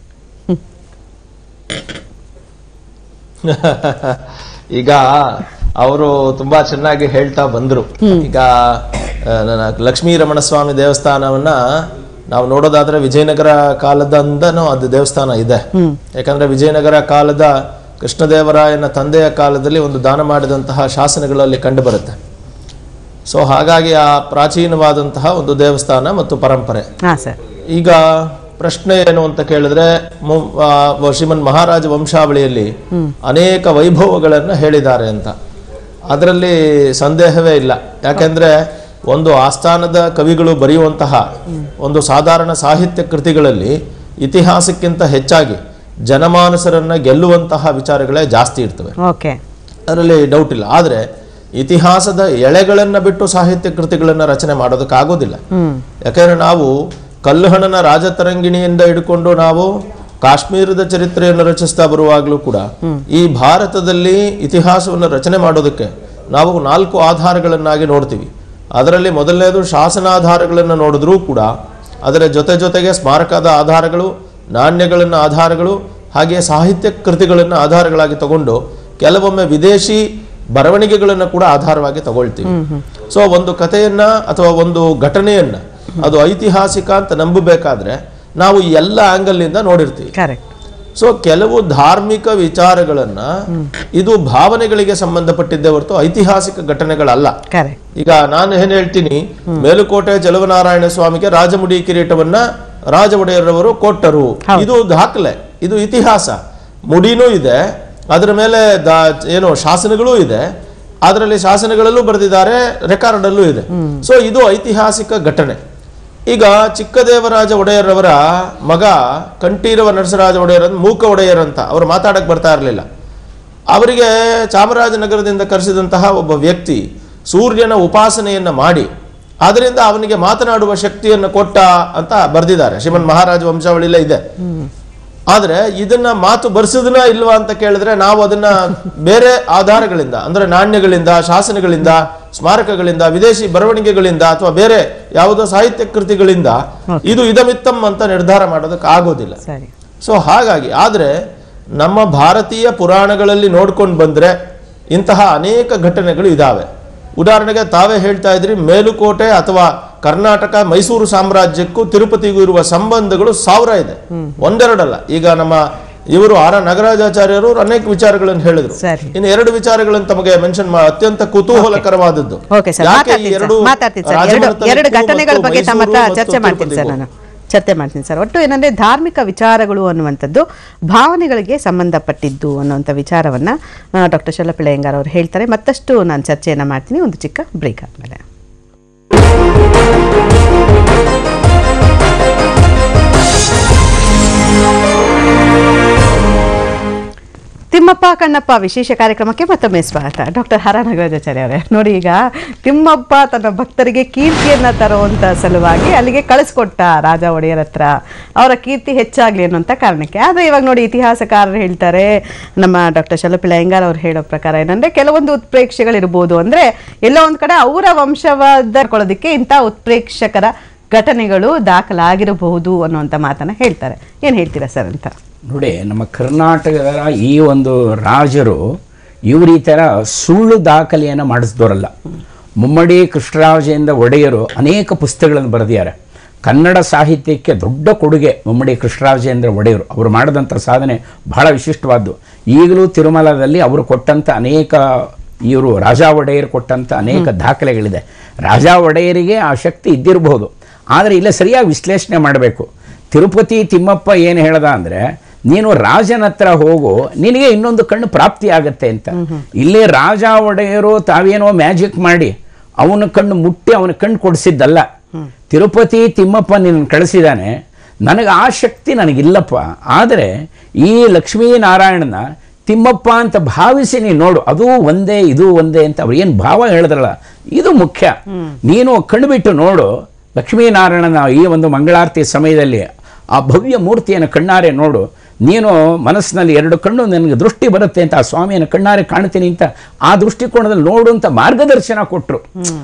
ಈಗ ಅವರು ತುಂಬಾ ಚೆನ್ನಾಗಿ ಹೇಳ್ತಾ ಬಂದ್ರು. ಈಗ ಲಕ್ಷ್ಮೀ ರಮಣ ಸ್ವಾಮಿ ದೇವಸ್ಥಾನವನ್ನ ನಾವು ನೋಡೋದಾದ್ರೆ ವಿಜಯನಗರ ಕಾಲದಿಂದನೂ ಅದು ದೇವಸ್ಥಾನ ಇದೆ. ಯಾಕಂದ್ರೆ ವಿಜಯನಗರ ಕಾಲದ ಕೃಷ್ಣದೇವರಾಯನ ತಂದೆಯ ಕಾಲದಲ್ಲಿ ಒಂದು ದಾನ ಮಾಡಿದಂತಹ ಶಾಸನಗಳಲ್ಲಿ ಕಂಡು ಬರುತ್ತೆ. ಸೊ ಹಾಗಾಗಿ ಆ ಪ್ರಾಚೀನವಾದಂತಹ ಒಂದು ದೇವಸ್ಥಾನ ಮತ್ತು ಪರಂಪರೆ. ಈಗ ಪ್ರಶ್ನೆ ಏನು ಅಂತ ಕೇಳಿದ್ರೆ, ಶ್ರೀಮನ್ ಮಹಾರಾಜ ವಂಶಾವಳಿಯಲ್ಲಿ ಅನೇಕ ವೈಭವಗಳನ್ನು ಹೇಳಿದ್ದಾರೆ ಅಂತ, ಅದರಲ್ಲಿ ಸಂದೇಹವೇ ಇಲ್ಲ. ಯಾಕೆಂದ್ರೆ ಒಂದು ಆಸ್ಥಾನದ ಕವಿಗಳು ಬರೆಯುವಂತಹ ಒಂದು ಸಾಧಾರಣ ಸಾಹಿತ್ಯ ಕೃತಿಗಳಲ್ಲಿ ಇತಿಹಾಸಕ್ಕಿಂತ ಹೆಚ್ಚಾಗಿ ಜನಮಾನಸರನ್ನ ಗೆಲ್ಲುವಂತಹ ವಿಚಾರಗಳೇ ಜಾಸ್ತಿ ಇರ್ತವೆ, ಅದರಲ್ಲಿ ಡೌಟ್ ಇಲ್ಲ. ಆದ್ರೆ ಇತಿಹಾಸದ ಎಳೆಗಳನ್ನ ಬಿಟ್ಟು ಸಾಹಿತ್ಯ ಕೃತಿಗಳನ್ನ ರಚನೆ ಮಾಡೋದಕ್ಕಾಗೋದಿಲ್ಲ. ಯಾಕಂದ್ರೆ ನಾವು ಕಲ್ಲುಹಣನ ರಾಜತರಂಗಿಣಿಯಿಂದ ಹಿಡ್ಕೊಂಡು ನಾವು ಕಾಶ್ಮೀರದ ಚರಿತ್ರೆಯನ್ನು ರಚಿಸ್ತಾ ಬರುವಾಗಲೂ ಕೂಡ ಈ ಭಾರತದಲ್ಲಿ ಇತಿಹಾಸವನ್ನು ರಚನೆ ಮಾಡೋದಕ್ಕೆ ನಾವು 4 ಆಧಾರಗಳನ್ನಾಗಿ ನೋಡ್ತೀವಿ. ಅದರಲ್ಲಿ ಮೊದಲನೇದು ಶಾಸನಾಧಾರಗಳನ್ನು ನೋಡಿದ್ರೂ ಕೂಡ ಅದರ ಜೊತೆಗೆ ಸ್ಮಾರಕದ ಆಧಾರಗಳು, ನಾಣ್ಯಗಳನ್ನ ಆಧಾರಗಳು, ಹಾಗೆ ಸಾಹಿತ್ಯ ಕೃತಿಗಳನ್ನು ಆಧಾರಗಳಾಗಿ ತಗೊಂಡು ಕೆಲವೊಮ್ಮೆ ವಿದೇಶಿ ಬರವಣಿಗೆಗಳನ್ನು ಕೂಡ ಆಧಾರವಾಗಿ ತಗೊಳ್ತೀವಿ. ಸೊ ಒಂದು ಕಥೆಯನ್ನ ಅಥವಾ ಒಂದು ಘಟನೆಯನ್ನ ಅದು ಐತಿಹಾಸಿಕ ಅಂತ ನಂಬಬೇಕಾದ್ರೆ ನಾವು ಎಲ್ಲ ಆಂಗಲ್ ಇಂದ ನೋಡಿರ್ತೀವಿ. ಸೊ ಕೆಲವು ಧಾರ್ಮಿಕ ವಿಚಾರಗಳನ್ನ ಇದು ಭಾವನೆಗಳಿಗೆ ಸಂಬಂಧಪಟ್ಟಿದ್ದೇ ಹೊರತು ಐತಿಹಾಸಿಕ ಘಟನೆಗಳಲ್ಲ. ಈಗ ನಾನು ಏನ್ ಹೇಳ್ತೀನಿ, ಮೇಲುಕೋಟೆ ಚಲುವನಾರಾಯಣ ಸ್ವಾಮಿಗೆ ರಾಜಮುಡಿ ಕಿರೀಟವನ್ನ ರಾಜ ಒಡೆಯರವರು ಕೊಟ್ಟರು, ಇದು ದಾಖಲೆ, ಇದು ಇತಿಹಾಸ. ಮುಡಿನೂ ಇದೆ, ಅದರ ಮೇಲೆ ಏನು ಶಾಸನಗಳೂ ಇದೆ, ಅದರಲ್ಲಿ ಶಾಸನಗಳಲ್ಲೂ ಬರೆದಿದ್ದಾರೆ, ರೆಕಾರ್ಡ್ ಅಲ್ಲೂ ಇದೆ. ಸೊ ಇದು ಐತಿಹಾಸಿಕ ಘಟನೆ. ಈಗ ಚಿಕ್ಕದೇವರಾಜ ಒಡೆಯರವರ ಮಗ ಕಂಠೀರವ ನರಸರಾಜ ಒಡೆಯರ್ ಮೂಕ ಒಡೆಯರ್ ಅಂತ ಅವರು ಮಾತಾಡಕ್ ಬರ್ತಾ ಇರಲಿಲ್ಲ. ಅವರಿಗೆ ಚಾಮರಾಜನಗರದಿಂದ ಕರೆಸಿದಂತಹ ಒಬ್ಬ ವ್ಯಕ್ತಿ ಸೂರ್ಯನ ಉಪಾಸನೆಯನ್ನ ಮಾಡಿ ಅದರಿಂದ ಅವನಿಗೆ ಮಾತನಾಡುವ ಶಕ್ತಿಯನ್ನು ಕೊಟ್ಟ ಅಂತ ಬರೆದಿದ್ದಾರೆ. ಶ್ರೀಮನ್ ಮಹಾರಾಜ ವಂಶಾವಳಿಲೇ ಇದೆ. ಆದ್ರೆ ಇದನ್ನ ಮಾತು ಬರ್ಸಿದನ ಇಲ್ವಾ ಅಂತ ಕೇಳಿದ್ರೆ ನಾವು ಅದನ್ನ ಬೇರೆ ಆಧಾರಗಳಿಂದ, ಅಂದ್ರೆ ನಾಣ್ಯಗಳಿಂದ, ಶಾಸನಗಳಿಂದ, ಸ್ಮಾರಕಗಳಿಂದ, ವಿದೇಶಿ ಬರವಣಿಗೆಗಳಿಂದ ಅಥವಾ ಬೇರೆ ಯಾವುದೋ ಸಾಹಿತ್ಯ ಕೃತಿಗಳಿಂದ ಇದು ಇದಮಿತ್ತಂ ಅಂತ ನಿರ್ಧಾರ ಮಾಡೋದಕ್ಕೆ ಆಗೋದಿಲ್ಲ. ಸೊ ಹಾಗಾಗಿ ಆದ್ರೆ ನಮ್ಮ ಭಾರತೀಯ ಪುರಾಣಗಳಲ್ಲಿ ನೋಡ್ಕೊಂಡು ಬಂದ್ರೆ ಇಂತಹ ಅನೇಕ ಘಟನೆಗಳು ಇದಾವೆ. ಉದಾಹರಣೆಗೆ ತಾವೇ ಹೇಳ್ತಾ ಇದ್ರಿ, ಮೇಲುಕೋಟೆ ಅಥವಾ ಕರ್ನಾಟಕ ಮೈಸೂರು ಸಾಮ್ರಾಜ್ಯಕ್ಕೂ ತಿರುಪತಿಗೂ ಇರುವ ಸಂಬಂಧಗಳು 1000 ಇದೆ, ಒಂದೆರಡಲ್ಲ. ಈಗ ನಮ್ಮ ಇವರು ಆರ್ ನಾಗರಾಜಾಚಾರ್ಯರು ಅನೇಕ ವಿಚಾರಗಳನ್ನು ಹೇಳಿದ್ರು. ಇನ್ನು 2 ವಿಚಾರಗಳನ್ನು ತಮಗೆ ಮೆನ್ಷನ್ ಅತ್ಯಂತ ಕುತೂಹಲಕರವಾದದ್ದು. ಎರಡು ಘಟನೆಗಳ ಬಗ್ಗೆ ತಮ್ಮ ಹತ್ರ ಚರ್ಚೆ ಮಾಡ್ತೀನಿ ಸರ್. ಒಟ್ಟು ಏನಂದ್ರೆ ಧಾರ್ಮಿಕ ವಿಚಾರಗಳು ಅನ್ನುವಂಥದ್ದು ಭಾವನೆಗಳಿಗೆ ಸಂಬಂಧಪಟ್ಟಿದ್ದು ಅನ್ನುವಂಥ ವಿಚಾರವನ್ನ ಡಾಕ್ಟರ್ ಶಲ್ಲಪಿಳ್ಳ ಅಯ್ಯಂಗಾರ್ ಅವರು ಹೇಳ್ತಾರೆ. ಮತ್ತಷ್ಟು ನಾನು ಚರ್ಚೆಯನ್ನ ಮಾಡ್ತೀನಿ ಒಂದು ಚಿಕ್ಕ ಬ್ರೇಕ್ ಆದ್ಮೇಲೆ. ತಿಮ್ಮಪ್ಪ ಕಣ್ಣಪ್ಪ ವಿಶೇಷ ಕಾರ್ಯಕ್ರಮಕ್ಕೆ ಮತ್ತೊಮ್ಮೆ ಸ್ವಾಗತ. ಡಾಕ್ಟರ್ ಹರ ನಾಗರಾಜಾಚಾರ್ಯ ಅವರೇ, ನೋಡಿ ಈಗ ತಿಮ್ಮಪ್ಪ ತನ್ನ ಭಕ್ತರಿಗೆ ಕೀರ್ತಿಯನ್ನ ತರುವಂತ ಸಲುವಾಗಿ ಅಲ್ಲಿಗೆ ಕಳಿಸ್ಕೊಟ್ಟ ರಾಜ ಒಡೆಯರ್ ಹತ್ರ, ಅವರ ಕೀರ್ತಿ ಹೆಚ್ಚಾಗ್ಲಿ ಅನ್ನೋಂಥ ಕಾರಣಕ್ಕೆ. ಆದರೆ ಇವಾಗ ನೋಡಿ ಇತಿಹಾಸಕಾರರು ಹೇಳ್ತಾರೆ, ನಮ್ಮ ಡಾಕ್ಟರ್ ಶಲ್ಲಪಿಳ್ಳ ಅಯ್ಯಂಗಾರ್ ಅವ್ರು ಹೇಳೋ ಪ್ರಕಾರ ಏನಂದ್ರೆ ಕೆಲವೊಂದು ಉತ್ಪ್ರೇಕ್ಷೆಗಳಿರ್ಬೋದು, ಅಂದ್ರೆ ಎಲ್ಲೋ ಒಂದ್ ಕಡೆ ಅವರ ವಂಶವಾದಕೊಳ್ಳೋದಕ್ಕೆ ಇಂಥ ಉತ್ಪ್ರೇಕ್ಷಕರ ಘಟನೆಗಳು ದಾಖಲಾಗಿರಬಹುದು ಅನ್ನುವಂಥ ಮಾತನ್ನ ಹೇಳ್ತಾರೆ. ಏನು ಹೇಳ್ತೀರಾ ಸರ್ ಅಂತ? ನೋಡಿ, ನಮ್ಮ ಕರ್ನಾಟಕದ ಈ ಒಂದು ರಾಜರು ಇವರು ಈ ಥರ ಸುಳ್ಳು ದಾಖಲೆಯನ್ನು ಮಾಡಿಸಿದವರಲ್ಲ. ಮುಮ್ಮಡಿ ಕೃಷ್ಣರಾಜೇಂದ್ರ ಒಡೆಯರು ಅನೇಕ ಪುಸ್ತಕಗಳನ್ನು ಬರೆದಿದ್ದಾರೆ. ಕನ್ನಡ ಸಾಹಿತ್ಯಕ್ಕೆ ದೊಡ್ಡ ಕೊಡುಗೆ ಮುಮ್ಮಡಿ ಕೃಷ್ಣರಾಜೇಂದ್ರ ಒಡೆಯರು. ಅವರು ಮಾಡಿದಂಥ ಸಾಧನೆ ಬಹಳ ವಿಶಿಷ್ಟವಾದ್ದು. ಈಗಲೂ ತಿರುಮಲದಲ್ಲಿ ಅವರು ಕೊಟ್ಟಂಥ ಅನೇಕ, ಇವರು ರಾಜ ಒಡೆಯರು ಕೊಟ್ಟಂಥ ಅನೇಕ ದಾಖಲೆಗಳಿದೆ. ರಾಜ ಒಡೆಯರಿಗೆ ಆ ಶಕ್ತಿ ಇದ್ದಿರಬಹುದು, ಆದರೆ ಇಲ್ಲೇ ಸರಿಯಾಗಿ ವಿಶ್ಲೇಷಣೆ ಮಾಡಬೇಕು. ತಿರುಪತಿ ತಿಮ್ಮಪ್ಪ ಏನು ಹೇಳ್ದ ಅಂದರೆ, ನೀನು ರಾಜನ ಹತ್ರ ಹೋಗು, ನಿನಗೆ ಇನ್ನೊಂದು ಕಣ್ಣು ಪ್ರಾಪ್ತಿ ಆಗತ್ತೆ ಅಂತ. ಇಲ್ಲಿ ರಾಜ ಒಡೆಯರು ತಾವೇನೋ ಮ್ಯಾಜಿಕ್ ಮಾಡಿ ಅವನ ಕಣ್ಣು ಮುಟ್ಟಿ ಅವನ ಕಣ್ಣು ಕೊಡಿಸಿದ್ದಲ್ಲ. ತಿರುಪತಿ ತಿಮ್ಮಪ್ಪ ನಿನ್ನ ಕಳಿಸಿದಾನೆ, ನನಗೆ ಆ ಶಕ್ತಿ ನನಗಿಲ್ಲಪ್ಪ. ಆದರೆ ಈ ಲಕ್ಷ್ಮೀನಾರಾಯಣನ ತಿಮ್ಮಪ್ಪ ಅಂತ ಭಾವಿಸಿ ನೀನು ನೋಡು, ಅದು ಒಂದೇ ಇದು ಒಂದೇ ಅಂತ ಅವ್ರು ಏನು ಭಾವ ಹೇಳಿದ್ರಲ್ಲ, ಇದು ಮುಖ್ಯ. ನೀನು ಕಣ್ಬಿಟ್ಟು ನೋಡು ಲಕ್ಷ್ಮೀನಾರಾಯಣನ ಈ ಒಂದು ಮಂಗಳಾರತಿ ಸಮಯದಲ್ಲಿ ಆ ಭವ್ಯ ಮೂರ್ತಿಯನ್ನು ಕಣ್ಣಾರೆ ನೋಡು. ನೀನು ಮನಸ್ಸಿನಲ್ಲಿ 2 ಕಣ್ಣು ನನಗೆ ದೃಷ್ಟಿ ಬರುತ್ತೆ ಅಂತ ಆ ಸ್ವಾಮಿಯನ್ನು ಕಣ್ಣಾರೆ ಕಾಣ್ತೀನಿ ಅಂತ ಆ ದೃಷ್ಟಿಕೋನದಲ್ಲಿ ನೋಡು ಅಂತ ಮಾರ್ಗದರ್ಶನ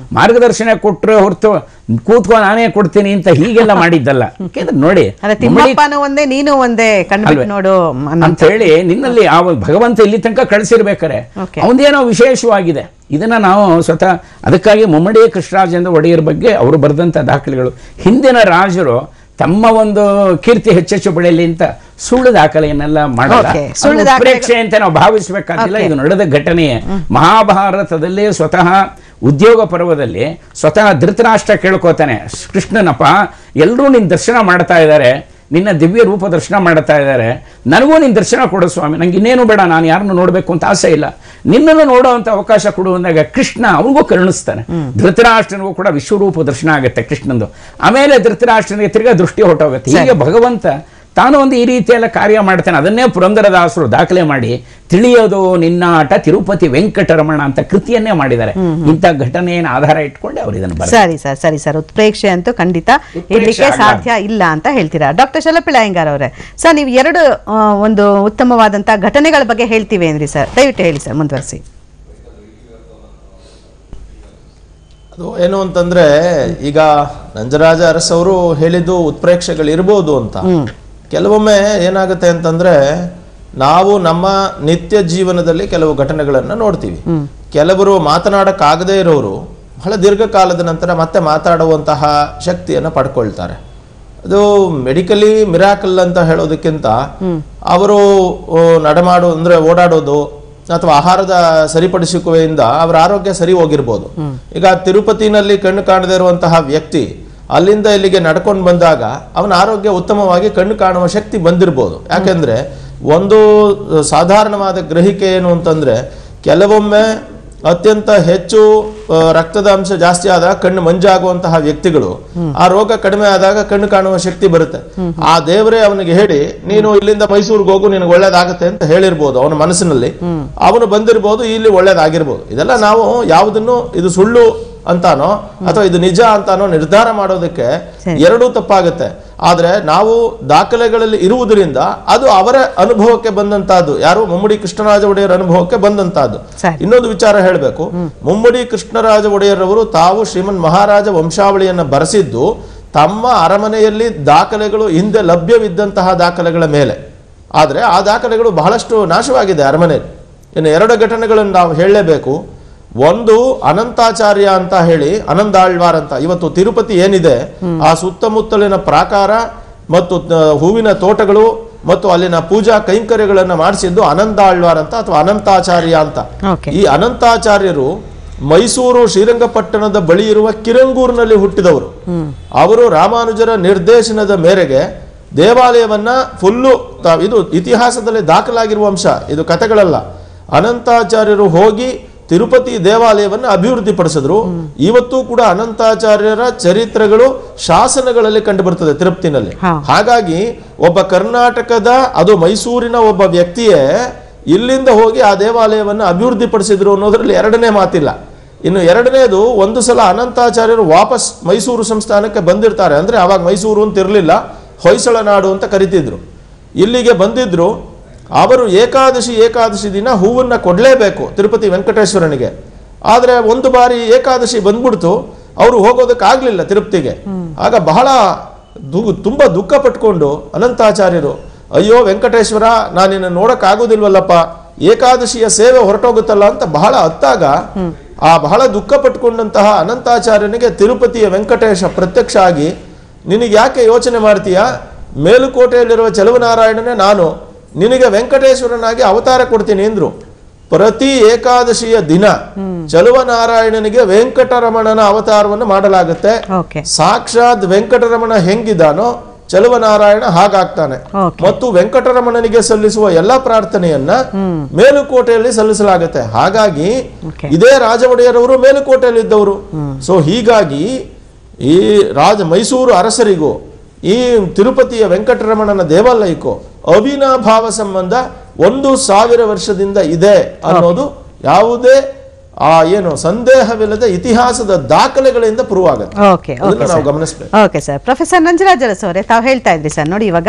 ಕೊಟ್ಟರು ಹೊರತು ಕೂತ್ಕೊ ನಾನೇ ಕೊಡ್ತೀನಿ ಅಂತ ಹೀಗೆಲ್ಲ ಮಾಡಿದ್ದಲ್ಲ. ನೋಡಿ ತಿಮ್ಮಪ್ಪನೂ ಒಂದೇ ನೀನು ಒಂದೇ ನೋಡು ಅಂತ ಹೇಳಿ ನಿನ್ನಲ್ಲಿ ಆ ಭಗವಂತ ಇಲ್ಲಿ ತನಕ ಕಳಿಸಿರ್ಬೇಕಾರೆ ಅವನದೇನೋ ವಿಶೇಷವಾಗಿದೆ. ಇದನ್ನ ನಾವು ಸ್ವತಃ ಅದಕ್ಕಾಗಿ ಮುಮ್ಮಡಿ ಕೃಷ್ಣರಾಜೇಂದ್ರ ಒಡೆಯರ್ ಬಗ್ಗೆ ಅವರು ಬರೆದಂತ ದಾಖಲೆಗಳು, ಹಿಂದಿನ ರಾಜರು ತಮ್ಮ ಒಂದು ಕೀರ್ತಿ ಹೆಚ್ಚೆಚ್ಚು ಬೆಳೆಯಲಿ ಅಂತ ಸುಳ್ಳು ದಾಖಲೆಯನ್ನೆಲ್ಲ ಮಾಡಲ್ಲ, ಪ್ರೇಕ್ಷೆ ಅಂತ ನಾವು ಭಾವಿಸಬೇಕಾಗಿಲ್ಲ. ಇದು ನಡೆದ ಘಟನೆಯೇ. ಮಹಾಭಾರತದಲ್ಲಿ ಸ್ವತಃ ಉದ್ಯೋಗ ಪರ್ವದಲ್ಲಿ ಸ್ವತಃ ಧೃತರಾಷ್ಟ್ರ ಕೇಳ್ಕೋತಾನೆ, ಕೃಷ್ಣನಪ್ಪ ಎಲ್ಲರೂ ನಿನ್ನ ದರ್ಶನ ಮಾಡ್ತಾ ಇದ್ದಾರೆ, ನಿನ್ನ ದಿವ್ಯ ರೂಪ ದರ್ಶನ ಮಾಡ್ತಾ ಇದ್ದಾರೆ, ನನಗೂ ನಿನ್ನ ದರ್ಶನ ಕೊಡು ಸ್ವಾಮಿ, ನಂಗೆ ಇನ್ನೇನು ಬೇಡ, ನಾನು ಯಾರನ್ನು ನೋಡಬೇಕು ಅಂತ ಆಸೆ ಇಲ್ಲ, ನಿನ್ನನ್ನು ನೋಡುವಂತ ಅವಕಾಶ ಕೊಡುವಂದಾಗ ಕೃಷ್ಣ ಅವನಿಗೂ ಕರುಣಿಸ್ತಾನೆ. ಧೃತರಾಷ್ಟ್ರನಿಗೂ ಕೂಡ ವಿಶ್ವರೂಪ ದರ್ಶನ ಆಗುತ್ತೆ ಕೃಷ್ಣಂದು. ಆಮೇಲೆ ಧೃತರಾಷ್ಟ್ರನಿಗೆ ತಿರ್ಗಾ ದೃಷ್ಟಿ ಹೊರಟೋಗುತ್ತೆ. ಹೀಗೆ ಭಗವಂತ ತಾನು ಒಂದು ಈ ರೀತಿಯೆಲ್ಲ ಕಾರ್ಯ ಮಾಡ್ತಾನೆ. ಅದನ್ನೇ ಪುರಂದರದಾಸರು ದಾಖಲೆ ಮಾಡಿ ತಿಳಿಯೋದು ನಿನ್ನಾಟ ತಿರುಪತಿ ವೆಂಕಟರಮಣ ಅಂತ ಕೃತಿಯನ್ನೇ ಮಾಡಿದ್ದಾರೆ. ಇಂಥ ಘಟನೆಯನ್ನು ಆಧಾರ ಇಟ್ಕೊಂಡು ಅವರು ಇದನ್ನು ಸರಿ ಸರ್ ಉತ್ಪ್ರೇಕ್ಷೆ ಅಂತೂ ಖಂಡಿತ ಇರ್ಲಿಕ್ಕೆ ಸಾಧ್ಯ ಇಲ್ಲ ಅಂತ ಹೇಳ್ತೀರಾ. ಡಾಕ್ಟರ್ ಶಲಪಿಳ ಅಯ್ಯಂಗಾರ್ ಅವರೇ, ಸರ್ ನೀವು 2 ಒಂದು ಉತ್ತಮವಾದಂತಹ ಘಟನೆಗಳ ಬಗ್ಗೆ ಹೇಳ್ತೀವಿ ಅಂದ್ರಿ ಸರ್, ದಯವಿಟ್ಟು ಹೇಳಿ ಸರ್, ಮುಂದುವರಿಸಿ. ಅದು ಏನು ಅಂತಂದ್ರೆ, ಈಗ ನಂಜರಾಜ ಅರಸವರು ಹೇಳಿದ್ದು ಉತ್ಪ್ರೇಕ್ಷೆಗಳು ಇರ್ಬೋದು ಅಂತ. ಕೆಲವೊಮ್ಮೆ ಏನಾಗುತ್ತೆ ಅಂತಂದ್ರೆ, ನಾವು ನಮ್ಮ ನಿತ್ಯ ಜೀವನದಲ್ಲಿ ಕೆಲವು ಘಟನೆಗಳನ್ನ ನೋಡ್ತೀವಿ. ಕೆಲವರು ಮಾತನಾಡಕ್ಕಾಗದೇ ಇರೋರು ಬಹಳ ದೀರ್ಘಕಾಲದ ನಂತರ ಮತ್ತೆ ಮಾತಾಡುವಂತಹ ಶಕ್ತಿಯನ್ನು ಪಡ್ಕೊಳ್ತಾರೆ. ಅದು ಮೆಡಿಕಲಿ ಮಿರಾಕಲ್ ಅಂತ ಹೇಳೋದಕ್ಕಿಂತ ಅವರು ಓಡಾಡೋದು ಅಥವಾ ಆಹಾರದ ಸರಿಪಡಿಸುವಿಕೆಯಿಂದ ಅವರ ಆರೋಗ್ಯ ಸರಿ ಹೋಗಿರ್ಬೋದು. ಈಗ ತಿರುಪತಿನಲ್ಲಿ ಕಣ್ಣು ಕಾಣದೇ ಇರುವಂತಹ ವ್ಯಕ್ತಿ ಅಲ್ಲಿಂದ ಇಲ್ಲಿಗೆ ನಡ್ಕೊಂಡು ಬಂದಾಗ ಅವನ ಆರೋಗ್ಯ ಉತ್ತಮವಾಗಿ ಕಣ್ಣು ಕಾಣುವ ಶಕ್ತಿ ಬಂದಿರ್ಬೋದು. ಯಾಕೆಂದ್ರೆ ಒಂದು ಸಾಧಾರಣವಾದ ಗ್ರಹಿಕೆ ಏನು ಅಂತಂದ್ರೆ, ಕೆಲವೊಮ್ಮೆ ಅತ್ಯಂತ ಹೆಚ್ಚು ರಕ್ತದ ಅಂಶ ಜಾಸ್ತಿ ಆದಾಗ ಕಣ್ಣು ಮಂಜಾಗುವಂತಹ ವ್ಯಕ್ತಿಗಳು ಆ ರೋಗ ಕಡಿಮೆ ಆದಾಗ ಕಣ್ಣು ಕಾಣುವ ಶಕ್ತಿ ಬರುತ್ತೆ. ಆ ದೇವರೇ ಅವನಿಗೆ ಹೇಳಿ ನೀನು ಇಲ್ಲಿಂದ ಮೈಸೂರಿಗೆ ಹೋಗು, ನಿನಗೆ ಒಳ್ಳೇದಾಗತ್ತೆ ಅಂತ ಹೇಳಿರ್ಬೋದು. ಅವನ ಮನಸ್ಸಿನಲ್ಲಿ ಅವನು ಬಂದಿರ್ಬೋದು, ಇಲ್ಲಿ ಒಳ್ಳೇದಾಗಿರ್ಬೋದು. ಇದೆಲ್ಲ ನಾವು ಯಾವುದನ್ನು ಇದು ಸುಳ್ಳು ಅಂತಾನೋ ಅಥವಾ ಇದು ನಿಜ ಅಂತಾನೋ ನಿರ್ಧಾರ ಮಾಡೋದಕ್ಕೆ ಎರಡೂ ತಪ್ಪಾಗುತ್ತೆ. ಆದ್ರೆ ನಾವು ದಾಖಲೆಗಳಲ್ಲಿ ಇರುವುದರಿಂದ ಅದು ಅವರ ಅನುಭವಕ್ಕೆ ಬಂದಂತಹದ್ದು, ಯಾರು ಮುಮ್ಮಡಿ ಕೃಷ್ಣರಾಜ ಒಡೆಯರ್ ಅನುಭವಕ್ಕೆ ಬಂದಂತಹದ್ದು. ಇನ್ನೊಂದು ವಿಚಾರ ಹೇಳಬೇಕು, ಮುಮ್ಮಡಿ ಕೃಷ್ಣರಾಜ ಒಡೆಯರ್ ಅವರು ತಾವು ಶ್ರೀಮನ್ ಮಹಾರಾಜ ವಂಶಾವಳಿಯನ್ನು ಬರೆಸಿದ್ದು ತಮ್ಮ ಅರಮನೆಯಲ್ಲಿ ದಾಖಲೆಗಳು ಹಿಂದೆ ಲಭ್ಯವಿದ್ದಂತಹ ದಾಖಲೆಗಳ ಮೇಲೆ. ಆದ್ರೆ ಆ ದಾಖಲೆಗಳು ಬಹಳಷ್ಟು ನಾಶವಾಗಿದೆ ಅರಮನೆಯಲ್ಲಿ. ಇನ್ನು 2 ಘಟನೆಗಳನ್ನು ನಾವು ಹೇಳಲೇಬೇಕು. ಒಂದು ಅನಂತಾಚಾರ್ಯ ಅಂತ ಹೇಳಿ, ಅನಂದಾಳ್ವಾರ್ ಅಂತ, ಇವತ್ತು ತಿರುಪತಿ ಏನಿದೆ ಆ ಸುತ್ತಮುತ್ತಲಿನ ಪ್ರಾಕಾರ ಮತ್ತು ಹೂವಿನ ತೋಟಗಳು ಮತ್ತು ಅಲ್ಲಿನ ಪೂಜಾ ಕೈಂಕರ್ಯಗಳನ್ನು ಮಾಡಿಸಿದ್ದು ಅನಂತಾಳ್ವಾರ್ ಅಂತ ಅಥವಾ ಅನಂತಾಚಾರ್ಯ ಅಂತ. ಈ ಅನಂತಾಚಾರ್ಯರು ಮೈಸೂರು ಶ್ರೀರಂಗಪಟ್ಟಣದ ಬಳಿ ಇರುವ ಕಿರಂಗೂರಿನಲ್ಲಿ ಹುಟ್ಟಿದವರು. ಅವರು ರಾಮಾನುಜರ ನಿರ್ದೇಶನದ ಮೇರೆಗೆ ದೇವಾಲಯವನ್ನ ಫುಲ್ಲು, ಇದು ಇತಿಹಾಸದಲ್ಲಿ ದಾಖಲಾಗಿರುವ ಅಂಶ, ಇದು ಕಥೆಗಳಲ್ಲ. ಅನಂತಾಚಾರ್ಯರು ಹೋಗಿ ತಿರುಪತಿ ದೇವಾಲಯವನ್ನು ಅಭಿವೃದ್ಧಿಪಡಿಸಿದ್ರು. ಇವತ್ತು ಕೂಡ ಅನಂತಾಚಾರ್ಯರ ಚರಿತ್ರೆಗಳು ಶಾಸನಗಳಲ್ಲಿ ಕಂಡು ಬರ್ತದೆ ತಿರುಪತಿನಲ್ಲಿ. ಹಾಗಾಗಿ ಒಬ್ಬ ಕರ್ನಾಟಕದ, ಅದು ಮೈಸೂರಿನ ಒಬ್ಬ ವ್ಯಕ್ತಿಯೇ ಇಲ್ಲಿಂದ ಹೋಗಿ ಆ ದೇವಾಲಯವನ್ನು ಅಭಿವೃದ್ಧಿಪಡಿಸಿದ್ರು ಅನ್ನೋದ್ರಲ್ಲಿ 2ನೇ ಮಾತಿಲ್ಲ. ಇನ್ನು 2ನೇದು, ಒಂದು ಸಲ ಅನಂತಾಚಾರ್ಯರು ವಾಪಸ್ ಮೈಸೂರು ಸಂಸ್ಥಾನಕ್ಕೆ ಬಂದಿರ್ತಾರೆ. ಅಂದ್ರೆ ಅವಾಗ ಮೈಸೂರು ಅಂತ ಇರಲಿಲ್ಲ, ಹೊಯ್ಸಳ ನಾಡು ಅಂತ ಕರಿತಿದ್ರು. ಇಲ್ಲಿಗೆ ಬಂದಿದ್ರು. ಅವರು ಏಕಾದಶಿ ದಿನ ಹೂವನ್ನ ಕೊಡಲೇಬೇಕು ತಿರುಪತಿ ವೆಂಕಟೇಶ್ವರನಿಗೆ. ಆದ್ರೆ ಒಂದು ಬಾರಿ ಏಕಾದಶಿ ಬಂದ್ಬಿಡ್ತು, ಅವರು ಹೋಗೋದಕ್ಕಾಗ್ಲಿಲ್ಲ ತಿರುಪತಿಗೆ. ಆಗ ಬಹಳ ತುಂಬಾ ದುಃಖ ಪಟ್ಕೊಂಡು ಅನಂತಾಚಾರ್ಯರು, ಅಯ್ಯೋ ವೆಂಕಟೇಶ್ವರ, ನಾನಿನ್ನ ನೋಡಕ್ ಆಗೋದಿಲ್ವಲ್ಲಪ್ಪ, ಏಕಾದಶಿಯ ಸೇವೆ ಹೊರಟೋಗುತ್ತಲ್ಲ ಅಂತ ಬಹಳ ಅತ್ತಾಗ ಆ ಬಹಳ ದುಃಖ ಪಟ್ಕೊಂಡಂತಹ ಅನಂತಾಚಾರ್ಯನಿಗೆ ತಿರುಪತಿಯ ವೆಂಕಟೇಶ ಪ್ರತ್ಯಕ್ಷ ಆಗಿ, ನಿನಗೆ ಯಾಕೆ ಯೋಚನೆ ಮಾಡ್ತೀಯಾ, ಮೇಲುಕೋಟೆಯಲ್ಲಿರುವ ಚಲುವನಾರಾಯಣನೇ ನಾನು, ನಿನಗೆ ವೆಂಕಟೇಶ್ವರನಾಗಿ ಅವತಾರ ಕೊಡ್ತೀನಿ ಎಂದ್ರು. ಪ್ರತಿ ಏಕಾದಶಿಯ ದಿನ ಚಲುವನಾರಾಯಣನಿಗೆ ವೆಂಕಟರಮಣನ ಅವತಾರವನ್ನು ಮಾಡಲಾಗುತ್ತೆ. ಸಾಕ್ಷಾತ್ ವೆಂಕಟರಮಣ ಹೆಂಗಿದಾನೋ ಚಲುವನಾರಾಯಣ ಹಾಗಾಗ್ತಾನೆ. ಮತ್ತು ವೆಂಕಟರಮಣನಿಗೆ ಸಲ್ಲಿಸುವ ಎಲ್ಲಾ ಪ್ರಾರ್ಥನೆಯನ್ನ ಮೇಲುಕೋಟೆಯಲ್ಲಿ ಸಲ್ಲಿಸಲಾಗುತ್ತೆ. ಹಾಗಾಗಿ ಇದೇ ರಾಜ ಒಡೆಯರವರು ಮೇಲುಕೋಟೆಯಲ್ಲಿ ಇದ್ದವರು. ಸೊ ಹೀಗಾಗಿ ಈ ಮೈಸೂರು ಅರಸರಿಗೂ ಈ ತಿರುಪತಿಯ ವೆಂಕಟರಮಣನ ದೇವಾಲಯಕ್ಕೂ ಅವಿನಾಭಾವ ಸಂಬಂಧ 1000 ವರ್ಷದಿಂದ ಇದೆ ಅನ್ನೋದು ಯಾವುದೇ ಏನು ಸಂದೇಹವಿಲ್ಲದ ಇತಿಹಾಸದ ದಾಖಲೆಗಳಿಂದ ಪ್ರೂವ್ ಆಗುತ್ತೆ. ನಾವು ಗಮನಿಸಬೇಕು. Okay sir. Professor Nanjaraj Arasu ಅವರೇ, ತಾವು ಹೇಳ್ತಾ ಇದ್ರಿ ಸರ್, ನೋಡಿ ಇವಾಗ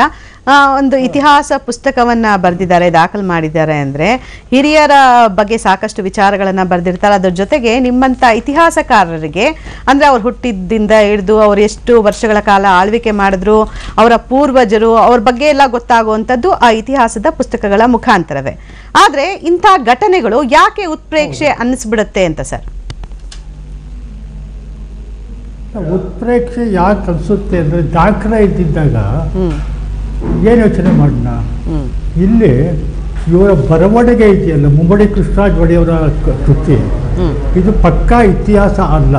ಒಂದು ಇತಿಹಾಸ ಪುಸ್ತಕವನ್ನ ಬರೆದಿದ್ದಾರೆ, ದಾಖಲು ಮಾಡಿದ್ದಾರೆ ಅಂದ್ರೆ ಹಿರಿಯರ ಬಗ್ಗೆ ಸಾಕಷ್ಟು ವಿಚಾರಗಳನ್ನ ಬರೆದಿರ್ತಾರೆ. ಅದ್ರ ಜೊತೆಗೆ ನಿಮ್ಮಂತ ಇತಿಹಾಸಕಾರರಿಗೆ ಅಂದ್ರೆ ಅವ್ರು ಹುಟ್ಟಿದ್ದಿಂದ ಹಿಡಿದು ಅವ್ರು ಎಷ್ಟು ವರ್ಷಗಳ ಕಾಲ ಆಳ್ವಿಕೆ ಮಾಡಿದ್ರು, ಅವರ ಪೂರ್ವಜರು, ಅವ್ರ ಬಗ್ಗೆ ಎಲ್ಲ ಗೊತ್ತಾಗುವಂಥದ್ದು ಆ ಇತಿಹಾಸದ ಪುಸ್ತಕಗಳ ಮುಖಾಂತರವೇ. ಆದ್ರೆ ಇಂಥ ಘಟನೆಗಳು ಯಾಕೆ ಉತ್ಪ್ರೇಕ್ಷೆ ಅನ್ನಿಸ್ಬಿಡುತ್ತೆ ಅಂತ ಸರ್? ಉತ್ಪ್ರೇಕ್ಷೆ ಯಾಕೆ ಅನ್ಸುತ್ತೆ ಅಂದ್ರೆ ದಾಖಲೆ ಇದ್ದಿದ್ದಾಗ ಏನು ಯೋಚನೆ ಮಾಡೋಣ. ಇಲ್ಲಿ ಇವರ ಬರವಣಿಗೆ ಇದೆಯಲ್ಲ, ಮುಮ್ಮಡಿ ಕೃಷ್ಣರಾಜ ಒಡೆಯವರ ಕೃತಿ, ಇದು ಪಕ್ಕಾ ಇತಿಹಾಸ ಅಲ್ಲ,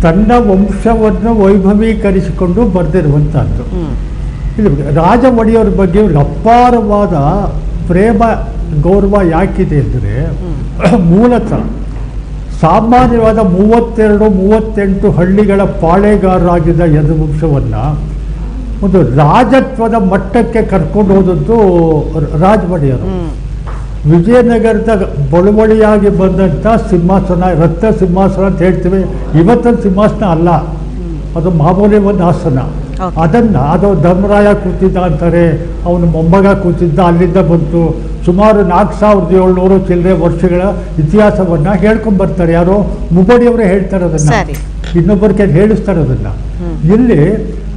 ತನ್ನ ವಂಶವನ್ನು ವೈಭವೀಕರಿಸಿಕೊಂಡು ಬರೆದಿರುವಂತಹದ್ದು. ಇಲ್ಲಿ ರಾಜ ಒಡೆಯವರ ಬಗ್ಗೆ ಅಪಾರವಾದ ಪ್ರೇಮ ಗೌರವ ಯಾಕಿದೆ ಅಂದರೆ ಮೂಲತಃ ಸಾಮಾನ್ಯವಾದ 32-38 ಹಳ್ಳಿಗಳ ಪಾಳೆಗಾರರಾಗಿದ್ದ ಯದುವಂಶವನ್ನು ಒಂದು ರಾಜತ್ವದ ಮಟ್ಟಕ್ಕೆ ಕರ್ಕೊಂಡು ಹೋದದ್ದು ರಾಜ ಒಡೆಯರು. ವಿಜಯನಗರದ ಬಳುವಳಿಯಾಗಿ ಬಂದಂಥ ಸಿಂಹಾಸನ, ರತ್ನ ಸಿಂಹಾಸನ ಅಂತ ಹೇಳ್ತೀವಿ, ಇವತ್ತಿನ ಸಿಂಹಾಸನ ಅಲ್ಲ, ಅದು ಮಾಮೂಲಿ ಒಂದು ಆಸನ. ಅದು ಧರ್ಮರಾಯ ಕೂತಿದ್ದ ಅಂತಾರೆ, ಅವನು ಮೊಮ್ಮಗ ಕೂತಿದ್ದ, ಅಲ್ಲಿಂದ ಬಂತು. ಸುಮಾರು 4700 ಚಿಲ್ಲರೆ ವರ್ಷಗಳ ಇತಿಹಾಸವನ್ನ ಹೇಳ್ಕೊಂಡ್ ಬರ್ತಾರೆ. ಯಾರೋ ಮುಮ್ಮಡಿಯವರೇ ಹೇಳ್ತಾರೆ ಅದನ್ನ, ಇನ್ನೊಬ್ಬರಿಗೆ ಹೇಳಿಸ್ತಾರೆ ಅದನ್ನ. ಇಲ್ಲಿ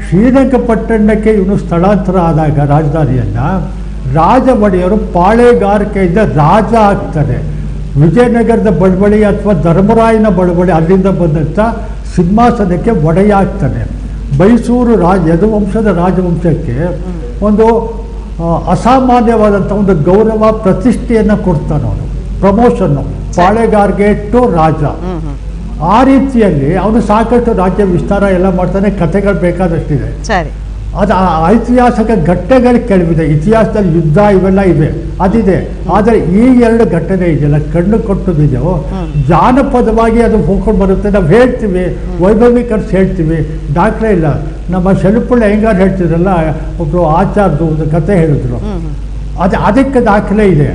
ಶ್ರೀರಂಗಪಟ್ಟಣಕ್ಕೆ ಇವನು ಸ್ಥಳಾಂತರ ಆದಾಗ ರಾಜಧಾನಿಯನ್ನ, ರಾಜ ಒಡೆಯರು ಪಾಳೆಗಾರಿಕೆಯಿಂದ ರಾಜ ಆಗ್ತಾರೆ. ವಿಜಯನಗರದ ಬಳುವಳಿ ಅಥವಾ ಧರ್ಮರಾಯನ ಬಳುವಳಿ ಅಲ್ಲಿಂದ ಬಂದಂಥ ಸಿಂಹಾಸನಕ್ಕೆ ಒಡೆಯ ಆಗ್ತಾನೆ. ಮೈಸೂರು ಯದುವಂಶದ ರಾಜವಂಶಕ್ಕೆ ಒಂದು ಅಸಾಮಾನ್ಯವಾದಂಥ ಒಂದು ಗೌರವ ಪ್ರತಿಷ್ಠೆಯನ್ನು ಕೊಡ್ತಾನೆ ಅವನು, ಪ್ರಮೋಷನ್ನು, ಪಾಳೆಗಾರ್ಗೆ ಟು ರಾಜ. ಆ ರೀತಿಯಲ್ಲಿ ಅವನು ಸಾಕಷ್ಟು ರಾಜ್ಯ ವಿಸ್ತಾರ ಎಲ್ಲ ಮಾಡ್ತಾನೆ, ಕಥೆಗಳು ಬೇಕಾದಷ್ಟಿದೆ. ಅದು ಐತಿಹಾಸಿಕ ಘಟ್ಟಗಳು ಕೆಲವಿದೆ, ಇತಿಹಾಸದಲ್ಲಿ ಯುದ್ಧ ಇವೆಲ್ಲ ಇವೆ, ಅದಿದೆ. ಆದರೆ ಈ 2 ಘಟನೆ ಇದೆಯಲ್ಲ, ಕಣ್ಣು ಕೊಟ್ಟದಿದೆಯೋ ಜಾನಪದವಾಗಿ ಅದು ಹೋಗ್ಕೊಂಡು ಬರುತ್ತೆ. ನಾವು ಹೇಳ್ತೀವಿ, ವೈಭವೀಕರಿಸಿ ಹೇಳ್ತೀವಿ, ದಾಖಲೆ ಇಲ್ಲ. ನಮ್ಮ ಶೆಲುಪಳ್ಳಿ ಹೆಂಗಾರು ಹೇಳ್ತಿದ್ರಲ್ಲ, ಒಬ್ಬರು ಆಚಾರ್ದು ಒಂದು ಕತೆ ಹೇಳಿದ್ರು, ಅದಕ್ಕೆ ದಾಖಲೆ ಇದೆ.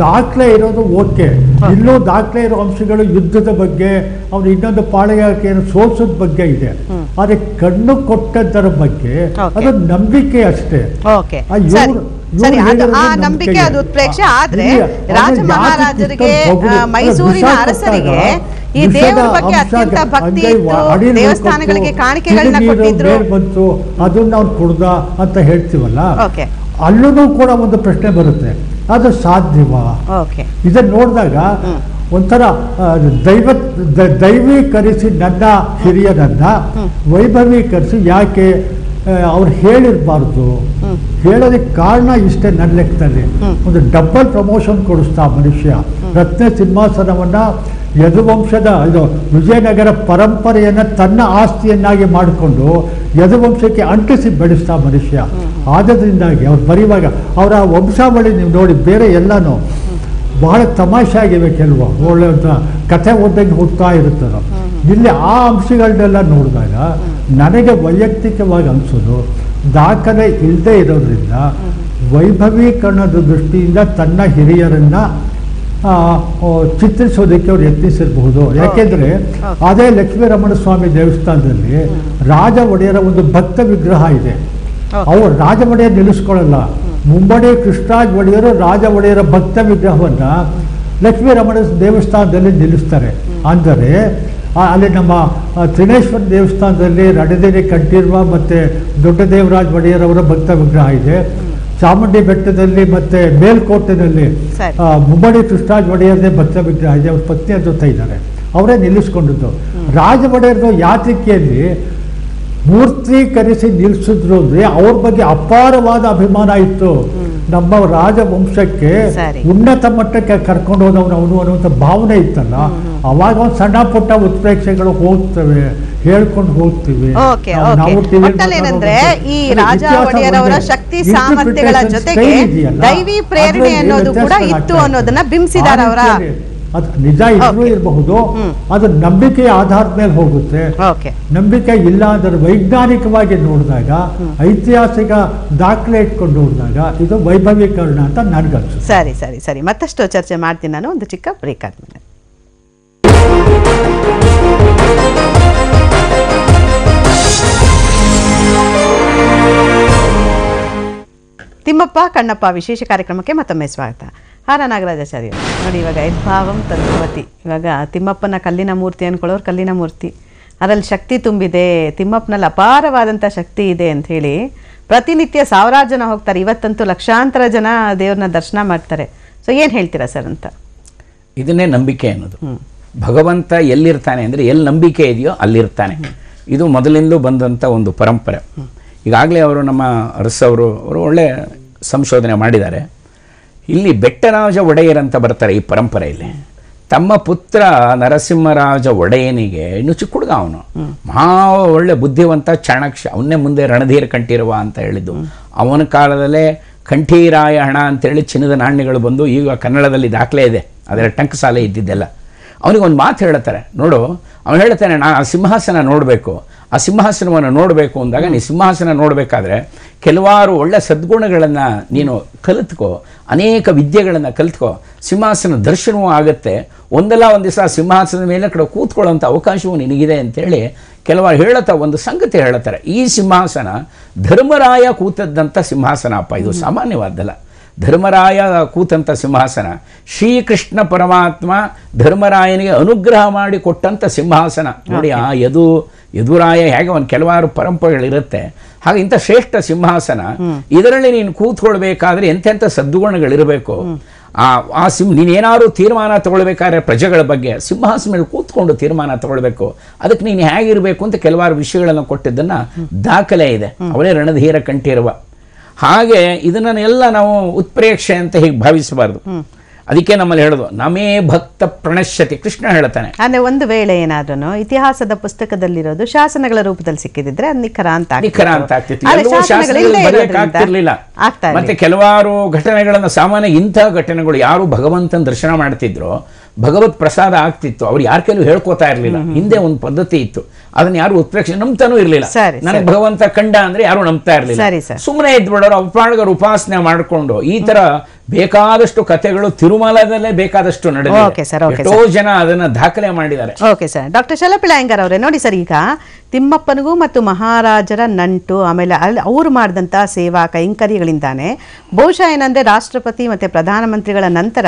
ದಾಖಲೆ ಇರೋದು ಓಕೆ. ಇಲ್ಲೂ ದಾಖಲೆ ಇರೋ ಅಂಶಗಳು ಯುದ್ಧದ ಬಗ್ಗೆ, ಅವ್ರು ಇನ್ನೊಂದು ಪಾಳೆಗಾರಿಕೆಯನ್ನು ಸೋಲ್ಸೋದ್ ಬಗ್ಗೆ ಇದೆ. ಆದ್ರೆ ಕಣ್ಣು ಕೊಟ್ಟದ್ದರ ಬಗ್ಗೆ ಅದು ನಂಬಿಕೆ ಅಷ್ಟೇ. ನಂಬಿಕೆ ಅದು ಉತ್ಪ್ರೇಕ್ಷೆ. ಆದ್ರೆ ರಾಜ ಮಹಾರಾಜರಿಗೆ, ಮೈಸೂರಿನ ಅರಸರಿಗೆ ಈ ದೇವರ ಬಗ್ಗೆ ಅತ್ಯಂತ ಭಕ್ತಿ ಇತ್ತು, ದೇವಸ್ಥಾನಗಳಿಗೆ ಕಾಣಿಕೆಗಳನ್ನ ಕೊಟ್ಟಿದ್ರು. ಬಂತು ಅದನ್ನ ಅವ್ನು ಕೊಡ್ದ ಅಂತ ಹೇಳ್ತೀವಲ್ಲ, ಅಲ್ಲೂ ಕೂಡ ಒಂದು ಪ್ರಶ್ನೆ ಬರುತ್ತೆ, ಅದು ಸಾಧ್ಯವಾ? ಇದನ್ನ ನೋಡಿದಾಗ ಒಂಥರ ದೈವೀಕರಿಸಿ ನನ್ನ ಹಿರಿಯರನ್ನ ವೈಭವೀಕರಿಸಿ ಯಾಕೆ ಅವ್ರು ಹೇಳಿರಬಾರ್ದು? ಹೇಳೋದಕ್ಕೆ ಕಾರಣ ಇಷ್ಟೇ ನನ್ನ ಲೆಕ್ಕದಲ್ಲಿ. ಒಂದು ಡಬಲ್ ಪ್ರಮೋಷನ್ ಕೊಡಿಸ್ತಾ ಮನುಷ್ಯ. ರತ್ನ ಸಿಂಹಾಸನವನ್ನ ಯದುವಂಶದ ಇದು ವಿಜಯನಗರ ಪರಂಪರೆಯನ್ನು ತನ್ನ ಆಸ್ತಿಯನ್ನಾಗಿ ಮಾಡಿಕೊಂಡು ಯದುವಂಶಕ್ಕೆ ಅಂಟಿಸಿ ಬೆಳೆಸ್ತಾ ಮನುಷ್ಯ. ಆದ್ದರಿಂದಾಗಿ ಅವ್ರು ಬರೆಯುವಾಗ ಅವರ ವಂಶಾವಳಿ ನೀವು ನೋಡಿ, ಬೇರೆ ಎಲ್ಲನೂ ಬಹಳ ತಮಾಷೆಯಾಗಿವೆ, ಕೆಲವು ಒಳ್ಳೆ ಕಥೆ ಓದಂಗೆ ಹುಡ್ತಾ ಇರುತ್ತದ. ಇಲ್ಲಿ ಆ ಅಂಶಗಳನ್ನೆಲ್ಲ ನೋಡಿದಾಗ ನನಗೆ ವೈಯಕ್ತಿಕವಾಗಿ ಅನಿಸೋದು, ದಾಖಲೆ ಇಲ್ಲದೆ ಇರೋದ್ರಿಂದ ವೈಭವೀಕರಣದ ದೃಷ್ಟಿಯಿಂದ ತನ್ನ ಹಿರಿಯರನ್ನ ಚಿತ್ರಿಸೋದಕ್ಕೆ ಅವ್ರು ಯತ್ನಿಸಿರಬಹುದು. ಯಾಕೆಂದ್ರೆ ಅದೇ ಲಕ್ಷ್ಮೀರಮಣ ಸ್ವಾಮಿ ದೇವಸ್ಥಾನದಲ್ಲಿ ರಾಜ ಒಡೆಯರ ಒಂದು ಭಕ್ತ ವಿಗ್ರಹ ಇದೆ. ಅವರು ರಾಜ ಒಡೆಯರ್ ನಿಲ್ಲಿಸ್ಕೊಳ್ಳಲ್ಲ. ಮುಮ್ಮಡಿ ಕೃಷ್ಣರಾಜ ಒಡೆಯರು ರಾಜ ಒಡೆಯರ ಭಕ್ತ ವಿಗ್ರಹವನ್ನ ಲಕ್ಷ್ಮೀರಮಣ ದೇವಸ್ಥಾನದಲ್ಲಿ ನಿಲ್ಲಿಸ್ತಾರೆ. ಅಂದರೆ ಅಲ್ಲಿ ನಮ್ಮ ತ್ರಿನೇಶ್ವರ ದೇವಸ್ಥಾನದಲ್ಲಿ ರಡದೇರಿ ಕಂಠೀರವ ಮತ್ತೆ ದೊಡ್ಡ ದೇವರಾಜ ಒಡೆಯರವರ ಭಕ್ತ ವಿಗ್ರಹ ಇದೆ. ಚಾಮುಂಡಿ ಬೆಟ್ಟದಲ್ಲಿ ಮತ್ತೆ ಮೇಲ್ಕೋಟೆನಲ್ಲಿ ಮುಮ್ಮಡಿ ಕೃಷ್ಣರಾಜ ಒಡೆಯರದೇ ಭಕ್ತ ವಿಗ್ರಹ ಇದೆ. ಅವ್ರ ಪತ್ನಿಯ ಜೊತೆ ಇದ್ದಾರೆ, ಅವರೇ ನಿಲ್ಲಿಸ್ಕೊಂಡಿದ್ದು. ರಾಜ ಒಡೆಯರದು ಯಾತ್ರಿಕೆಯಲ್ಲಿ ಮೂರ್ತೀಕರಿಸಿ ನಿಲ್ಲಿಸಿದ್ರು ಅಂದ್ರೆ ಅವ್ರ ಬಗ್ಗೆ ಅಪಾರವಾದ ಅಭಿಮಾನ ಇತ್ತು. ನಮ್ಮ ರಾಜವಂಶಕ್ಕೆ ಉನ್ನತ ಮಟ್ಟಕ್ಕೆ ಕರ್ಕೊಂಡು ಹೋದವನು ಅವನು ಅನ್ನುವಂಥ ಭಾವನೆ ಇತ್ತಲ್ಲ, ಅವಾಗ ಒಂದು ಸಣ್ಣ ಪುಟ್ಟ ಉತ್ಪ್ರೇಕ್ಷೆಗಳು ಹೋಗ್ತವೆ, ಹೇಳ್ಕೊಂಡು ಹೋಗ್ತೀವಿ. ಏನಂದ್ರೆ ಈ ರಾಜ ಒಡೆಯರವರ ಶಕ್ತಿ ಸಾಮರ್ಥ್ಯಗಳ ಜೊತೆಗೆ ದೈವಿ ಪ್ರೇರಣೆ ಅನ್ನೋದು ಕೂಡ ಇತ್ತು ಅನ್ನೋದನ್ನ ಬಿಂಬಿಸಿದಾರ ಅವರ ಅದು ನಿಜ ಇದ್ರೂ ಇರಬಹುದು, ಅದು ನಂಬಿಕೆಯ ಆಧಾರದ ಮೇಲೆ ಹೋಗುತ್ತೆ. ಓಕೆ. ನಂಬಿಕೆ ಇಲ್ಲ ಅಂದರೆ ವೈಜ್ಞಾನಿಕವಾಗಿ ನೋಡಿದಾಗ, ಐತಿಹಾಸಿಕ ದಾಖಲೆ ಇಟ್ಕೊಂಡು ನೋಡಿದಾಗ ಇದು ವೈಭವೀಕರಣ ಅಂತ ನನಗನ್ಸುತ್ತೆ. ಸರಿ ಸರಿ ಸರಿ, ಮತ್ತಷ್ಟು ಚರ್ಚೆ ಮಾಡ್ತೀನಿ ನಾನು ಒಂದು ಚಿಕ್ಕ ಬ್ರೇಕ್ ಆದ್ಮೇಲೆ. ತಿಮ್ಮಪ್ಪ ಕಣ್ಣಪ್ಪ ವಿಶೇಷ ಕಾರ್ಯಕ್ರಮಕ್ಕೆ ಮತ್ತೊಮ್ಮೆ ಸ್ವಾಗತ. ಹಾರ ನಾಗರಾಜಾಚಾರ್ಯ ನೋಡಿ, ಇವಾಗ ಯದ್ಭಾವಂ ತದ್ಭವತಿ. ಇವಾಗ ತಿಮ್ಮಪ್ಪನ ಕಲ್ಲಿನ ಮೂರ್ತಿ ಅಂದ್ಕೊಳ್ಳೋರು ಕಲ್ಲಿನ ಮೂರ್ತಿ, ಅದರಲ್ಲಿ ಶಕ್ತಿ ತುಂಬಿದೆ, ತಿಮ್ಮಪ್ಪನಲ್ಲಿ ಅಪಾರವಾದಂಥ ಶಕ್ತಿ ಇದೆ ಅಂತ ಹೇಳಿ ಪ್ರತಿನಿತ್ಯ ಸಾವಿರಾರು ಜನ ಹೋಗ್ತಾರೆ. ಇವತ್ತಂತೂ ಲಕ್ಷಾಂತರ ಜನ ದೇವ್ರನ್ನ ದರ್ಶನ ಮಾಡ್ತಾರೆ. ಸೊ ಏನು ಹೇಳ್ತೀರಾ ಸರ್ ಅಂತ? ಇದನ್ನೇ ನಂಬಿಕೆ ಅನ್ನೋದು. ಭಗವಂತ ಎಲ್ಲಿರ್ತಾನೆ ಅಂದರೆ ಎಲ್ಲಿ ನಂಬಿಕೆ ಇದೆಯೋ ಅಲ್ಲಿರ್ತಾನೆ. ಇದು ಮೊದಲಿಂದಲೂ ಬಂದಂಥ ಒಂದು ಪರಂಪರೆ. ಈಗಾಗಲೇ ಅವರು ನಮ್ಮ ಅರಸವರು ಒಳ್ಳೆ ಸಂಶೋಧನೆ ಮಾಡಿದ್ದಾರೆ. ಇಲ್ಲಿ ಬೆಟ್ಟರಾಜ ಒಡೆಯರ್ ಅಂತ ಬರ್ತಾರೆ ಈ ಪರಂಪರೆಯಲ್ಲಿ. ತಮ್ಮ ಪುತ್ರ ನರಸಿಂಹರಾಜ ಒಡೆಯನಿಗೆ ಇನ್ನು ಚಿಕ್ಕ ಹುಡುಗ, ಅವನು ಮಹಾ ಒಳ್ಳೆ ಬುದ್ಧಿವಂತ ಚಾಣಕ್ಯ, ಅವನ್ನೇ ಮುಂದೆ ರಣಧೀರ ಕಂಠೀರವ ಅಂತ ಹೇಳಿದ್ದು. ಅವನ ಕಾಲದಲ್ಲೇ ಕಂಠೀರಾಯ ಹಣ ಅಂತೇಳಿ ಚಿನ್ನದ ನಾಣ್ಯಗಳು ಬಂದು ಈಗ ಕನ್ನಡದಲ್ಲಿ ದಾಖಲೆ ಇದೆ, ಅದರ ಟಂಕಸಾಲೆ ಇದ್ದಿದ್ದೆಲ್ಲ. ಅವನಿಗೆ ಒಂದು ಮಾತು ಹೇಳ್ತಾರೆ ನೋಡು, ಅವನು ಹೇಳ್ತಾನೆ, ನಾನು ಆ ಸಿಂಹಾಸನ ನೋಡಬೇಕು, ಆ ಸಿಂಹಾಸನವನ್ನು ನೋಡಬೇಕು ಅಂದಾಗ ನೀ ಸಿಂಹಾಸನ ನೋಡಬೇಕಾದ್ರೆ ಕೆಲವಾರು ಒಳ್ಳೆ ಸದ್ಗುಣಗಳನ್ನು ನೀನು ಕಲಿತ್ಕೋ, ಅನೇಕ ವಿದ್ಯೆಗಳನ್ನು ಕಲಿತ್ಕೋ, ಸಿಂಹಾಸನ ದರ್ಶನವೂ ಆಗುತ್ತೆ, ಒಂದಲ್ಲ ಒಂದು ದಿವಸ ಸಿಂಹಾಸನದ ಮೇಲೆ ಕಡೆ ಕೂತ್ಕೊಳ್ಳೋಂಥ ಅವಕಾಶವೂ ನಿನಗಿದೆ ಅಂತೇಳಿ ಕೆಲವರು ಹೇಳುತ್ತಾ ಒಂದು ಸಂಗತಿ ಹೇಳ್ತಾರೆ. ಈ ಸಿಂಹಾಸನ ಧರ್ಮರಾಯ ಕೂತದ್ದಂಥ ಸಿಂಹಾಸನ ಅಪ್ಪ, ಇದು ಸಾಮಾನ್ಯವಾದ್ದಲ್ಲ. ಧರ್ಮರಾಯ ಕೂತಂಥ ಸಿಂಹಾಸನ, ಶ್ರೀಕೃಷ್ಣ ಪರಮಾತ್ಮ ಧರ್ಮರಾಯನಿಗೆ ಅನುಗ್ರಹ ಮಾಡಿ ಕೊಟ್ಟಂಥ ಸಿಂಹಾಸನ ನೋಡಿ. ಆ ಯದುರಾಯ ಹೇಗೆ ಒಂದು ಕೆಲವಾರು ಪರಂಪರೆಗಳಿರುತ್ತೆ, ಹಾಗೆ ಇಂಥ ಶ್ರೇಷ್ಠ ಸಿಂಹಾಸನ, ಇದರಲ್ಲಿ ನೀನು ಕೂತ್ಕೊಳ್ಬೇಕಾದ್ರೆ ಎಂತೆಂಥ ಸದ್ಗುಣಗಳಿರಬೇಕು. ನೀನೇನಾದ್ರು ತೀರ್ಮಾನ ತಗೊಳ್ಬೇಕಾದ್ರೆ ಪ್ರಜೆಗಳ ಬಗ್ಗೆ ಸಿಂಹಾಸನ ಮೇಲೆ ಕೂತ್ಕೊಂಡು ತೀರ್ಮಾನ ತಗೊಳ್ಬೇಕು. ಅದಕ್ಕೆ ನೀನು ಹೇಗಿರಬೇಕು ಅಂತ ಕೆಲವಾರು ವಿಷಯಗಳನ್ನು ಕೊಟ್ಟಿದ್ದನ್ನು ದಾಖಲೆ ಇದೆ. ಅವರೇ ರಣಧೀರ ಕಂಠೀರವ. ಹಾಗೆ ಇದನ್ನೆಲ್ಲ ನಾವು ಉತ್ಪ್ರೇಕ್ಷೆ ಅಂತ ಹೀಗೆ ಭಾವಿಸಬಾರ್ದು. ಅದಕ್ಕೆ ನಮ್ಮಲ್ಲಿ ಹೇಳೋದು ನಮೇ ಭಕ್ತ ಪ್ರಣಶ್ಯತಿ, ಕೃಷ್ಣ ಹೇಳ್ತಾನೆ. ಅಂದ್ರೆ ಒಂದು ವೇಳೆ ಏನಾದ್ರೂ ಇತಿಹಾಸದ ಪುಸ್ತಕದಲ್ಲಿರೋದು ಶಾಸನಗಳ ರೂಪದಲ್ಲಿ ಸಿಕ್ಕಿದ್ರೆ ಅದು ನಿಖರ ಅಂತ ಆಗ್ತಿತ್ತು. ಮತ್ತೆ ಕೆಲವಾರು ಘಟನೆಗಳನ್ನ ಸಾಮಾನ್ಯ ಇಂಥ ಘಟನೆಗಳು ಯಾರು ಭಗವಂತನ ದರ್ಶನ ಮಾಡ್ತಿದ್ರು, ಭಗವತ್ ಪ್ರಸಾದ ಆಗ್ತಿತ್ತು, ಅವ್ರು ಯಾರ ಕೆಲವು ಹೇಳ್ಕೋತಾ ಇರಲಿಲ್ಲ. ಹಿಂದೆ ಒಂದು ಪದ್ಧತಿ ಇತ್ತು, ಅದನ್ನ ಯಾರು ಉತ್ಪ್ರೇಕ್ಷೆ ನಂಬ್ತಾನೂ ಇರಲಿಲ್ಲ. ನನಗೆ ಭಗವಂತ ಕಂಡ ಅಂದ್ರೆ ಯಾರು ನಂಬ್ತಾ ಇರಲಿಲ್ಲ. ಸುಮ್ಮನೆ ಇದ್ಬಿಡೋರು ಅಪ್ರಾಣಗರು ಉಪಾಸನೆ ಮಾಡಿಕೊಂಡು ಈ ತರ ಬೇಕಾದಷ್ಟು ಕಥೆಗಳು ತಿರುಮಲದಲ್ಲೇ ಬೇಕಾದಷ್ಟು ನಡೆದಿದೆ. ಎಷ್ಟೋ ಜನ ಅದನ್ನ ದಾಖಲೆ ಮಾಡಿದ್ದಾರೆ. Okay sir. ಡಾಕ್ಟರ್ ಶಲಪಿಳ ಅಯ್ಯಂಗಾರ್ ಅವರೇ, ನೋಡಿ ಸರ್, ಈಗ ತಿಮ್ಮಪ್ಪನಿಗೂ ಮತ್ತು ಮಹಾರಾಜರ ನಂಟು, ಆಮೇಲೆ ಅಲ್ಲಿ ಅವರು ಮಾಡಿದಂಥ ಸೇವಾ ಕೈಂಕರ್ಯಗಳಿಂದಾನೆ ಬಹುಶಃ ಏನಂದರೆ ರಾಷ್ಟ್ರಪತಿ ಮತ್ತು ಪ್ರಧಾನಮಂತ್ರಿಗಳ ನಂತರ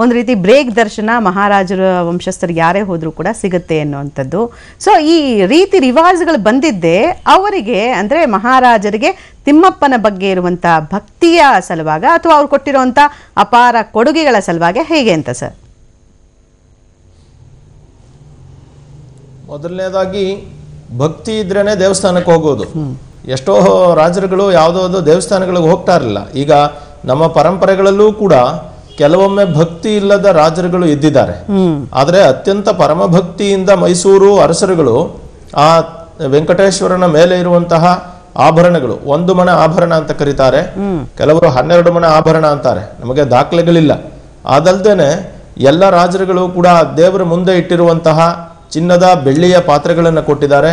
ಒಂದು ರೀತಿ ಬ್ರೇಕ್ ದರ್ಶನ ಮಹಾರಾಜರ ವಂಶಸ್ಥರಿಗೆ ಯಾರೇ ಹೋದರೂ ಕೂಡ ಸಿಗುತ್ತೆ ಅನ್ನುವಂಥದ್ದು. ಸೊ ಈ ರೀತಿ ರಿವಾಜ್ಗಳು ಬಂದಿದ್ದೇ ಅವರಿಗೆ, ಅಂದರೆ ಮಹಾರಾಜರಿಗೆ ತಿಮ್ಮಪ್ಪನ ಬಗ್ಗೆ ಇರುವಂಥ ಭಕ್ತಿಯ ಸಲುವಾಗ ಅಥವಾ ಅವ್ರು ಕೊಟ್ಟಿರುವಂಥ ಅಪಾರ ಕೊಡುಗೆಗಳ ಸಲುವಾಗಿ, ಹೇಗೆ ಅಂತ ಸರ್? ಮೊದಲನೇದಾಗಿ ಭಕ್ತಿ ಇದ್ರೇನೆ ದೇವಸ್ಥಾನಕ್ಕೆ ಹೋಗೋದು. ಎಷ್ಟೋ ರಾಜರುಗಳು ಯಾವುದೋ ದೇವಸ್ಥಾನಗಳಿಗೆ ಹೋಗ್ತಾ ಇರಲಿಲ್ಲ. ಈಗ ನಮ್ಮ ಪರಂಪರೆಗಳಲ್ಲೂ ಕೂಡ ಕೆಲವೊಮ್ಮೆ ಭಕ್ತಿ ಇಲ್ಲದ ರಾಜರುಗಳು ಇದ್ದಿದ್ದಾರೆ. ಆದರೆ ಅತ್ಯಂತ ಪರಮಭಕ್ತಿಯಿಂದ ಮೈಸೂರು ಅರಸರುಗಳು ಆ ವೆಂಕಟೇಶ್ವರನ ಮೇಲೆ ಇರುವಂತಹ ಆಭರಣಗಳು, 1 ಮಣ ಆಭರಣ ಅಂತ ಕರೀತಾರೆ, ಕೆಲವರು 12 ಮಣ ಆಭರಣ ಅಂತಾರೆ, ನಮಗೆ ದಾಖಲೆಗಳಿಲ್ಲ. ಅದಲ್ದೇನೆ ಎಲ್ಲ ರಾಜರುಗಳು ಕೂಡ ದೇವರ ಮುಂದೆ ಇಟ್ಟಿರುವಂತಹ ಚಿನ್ನದ ಬೆಳ್ಳಿಯ ಪಾತ್ರೆಗಳನ್ನು ಕೊಟ್ಟಿದ್ದಾರೆ,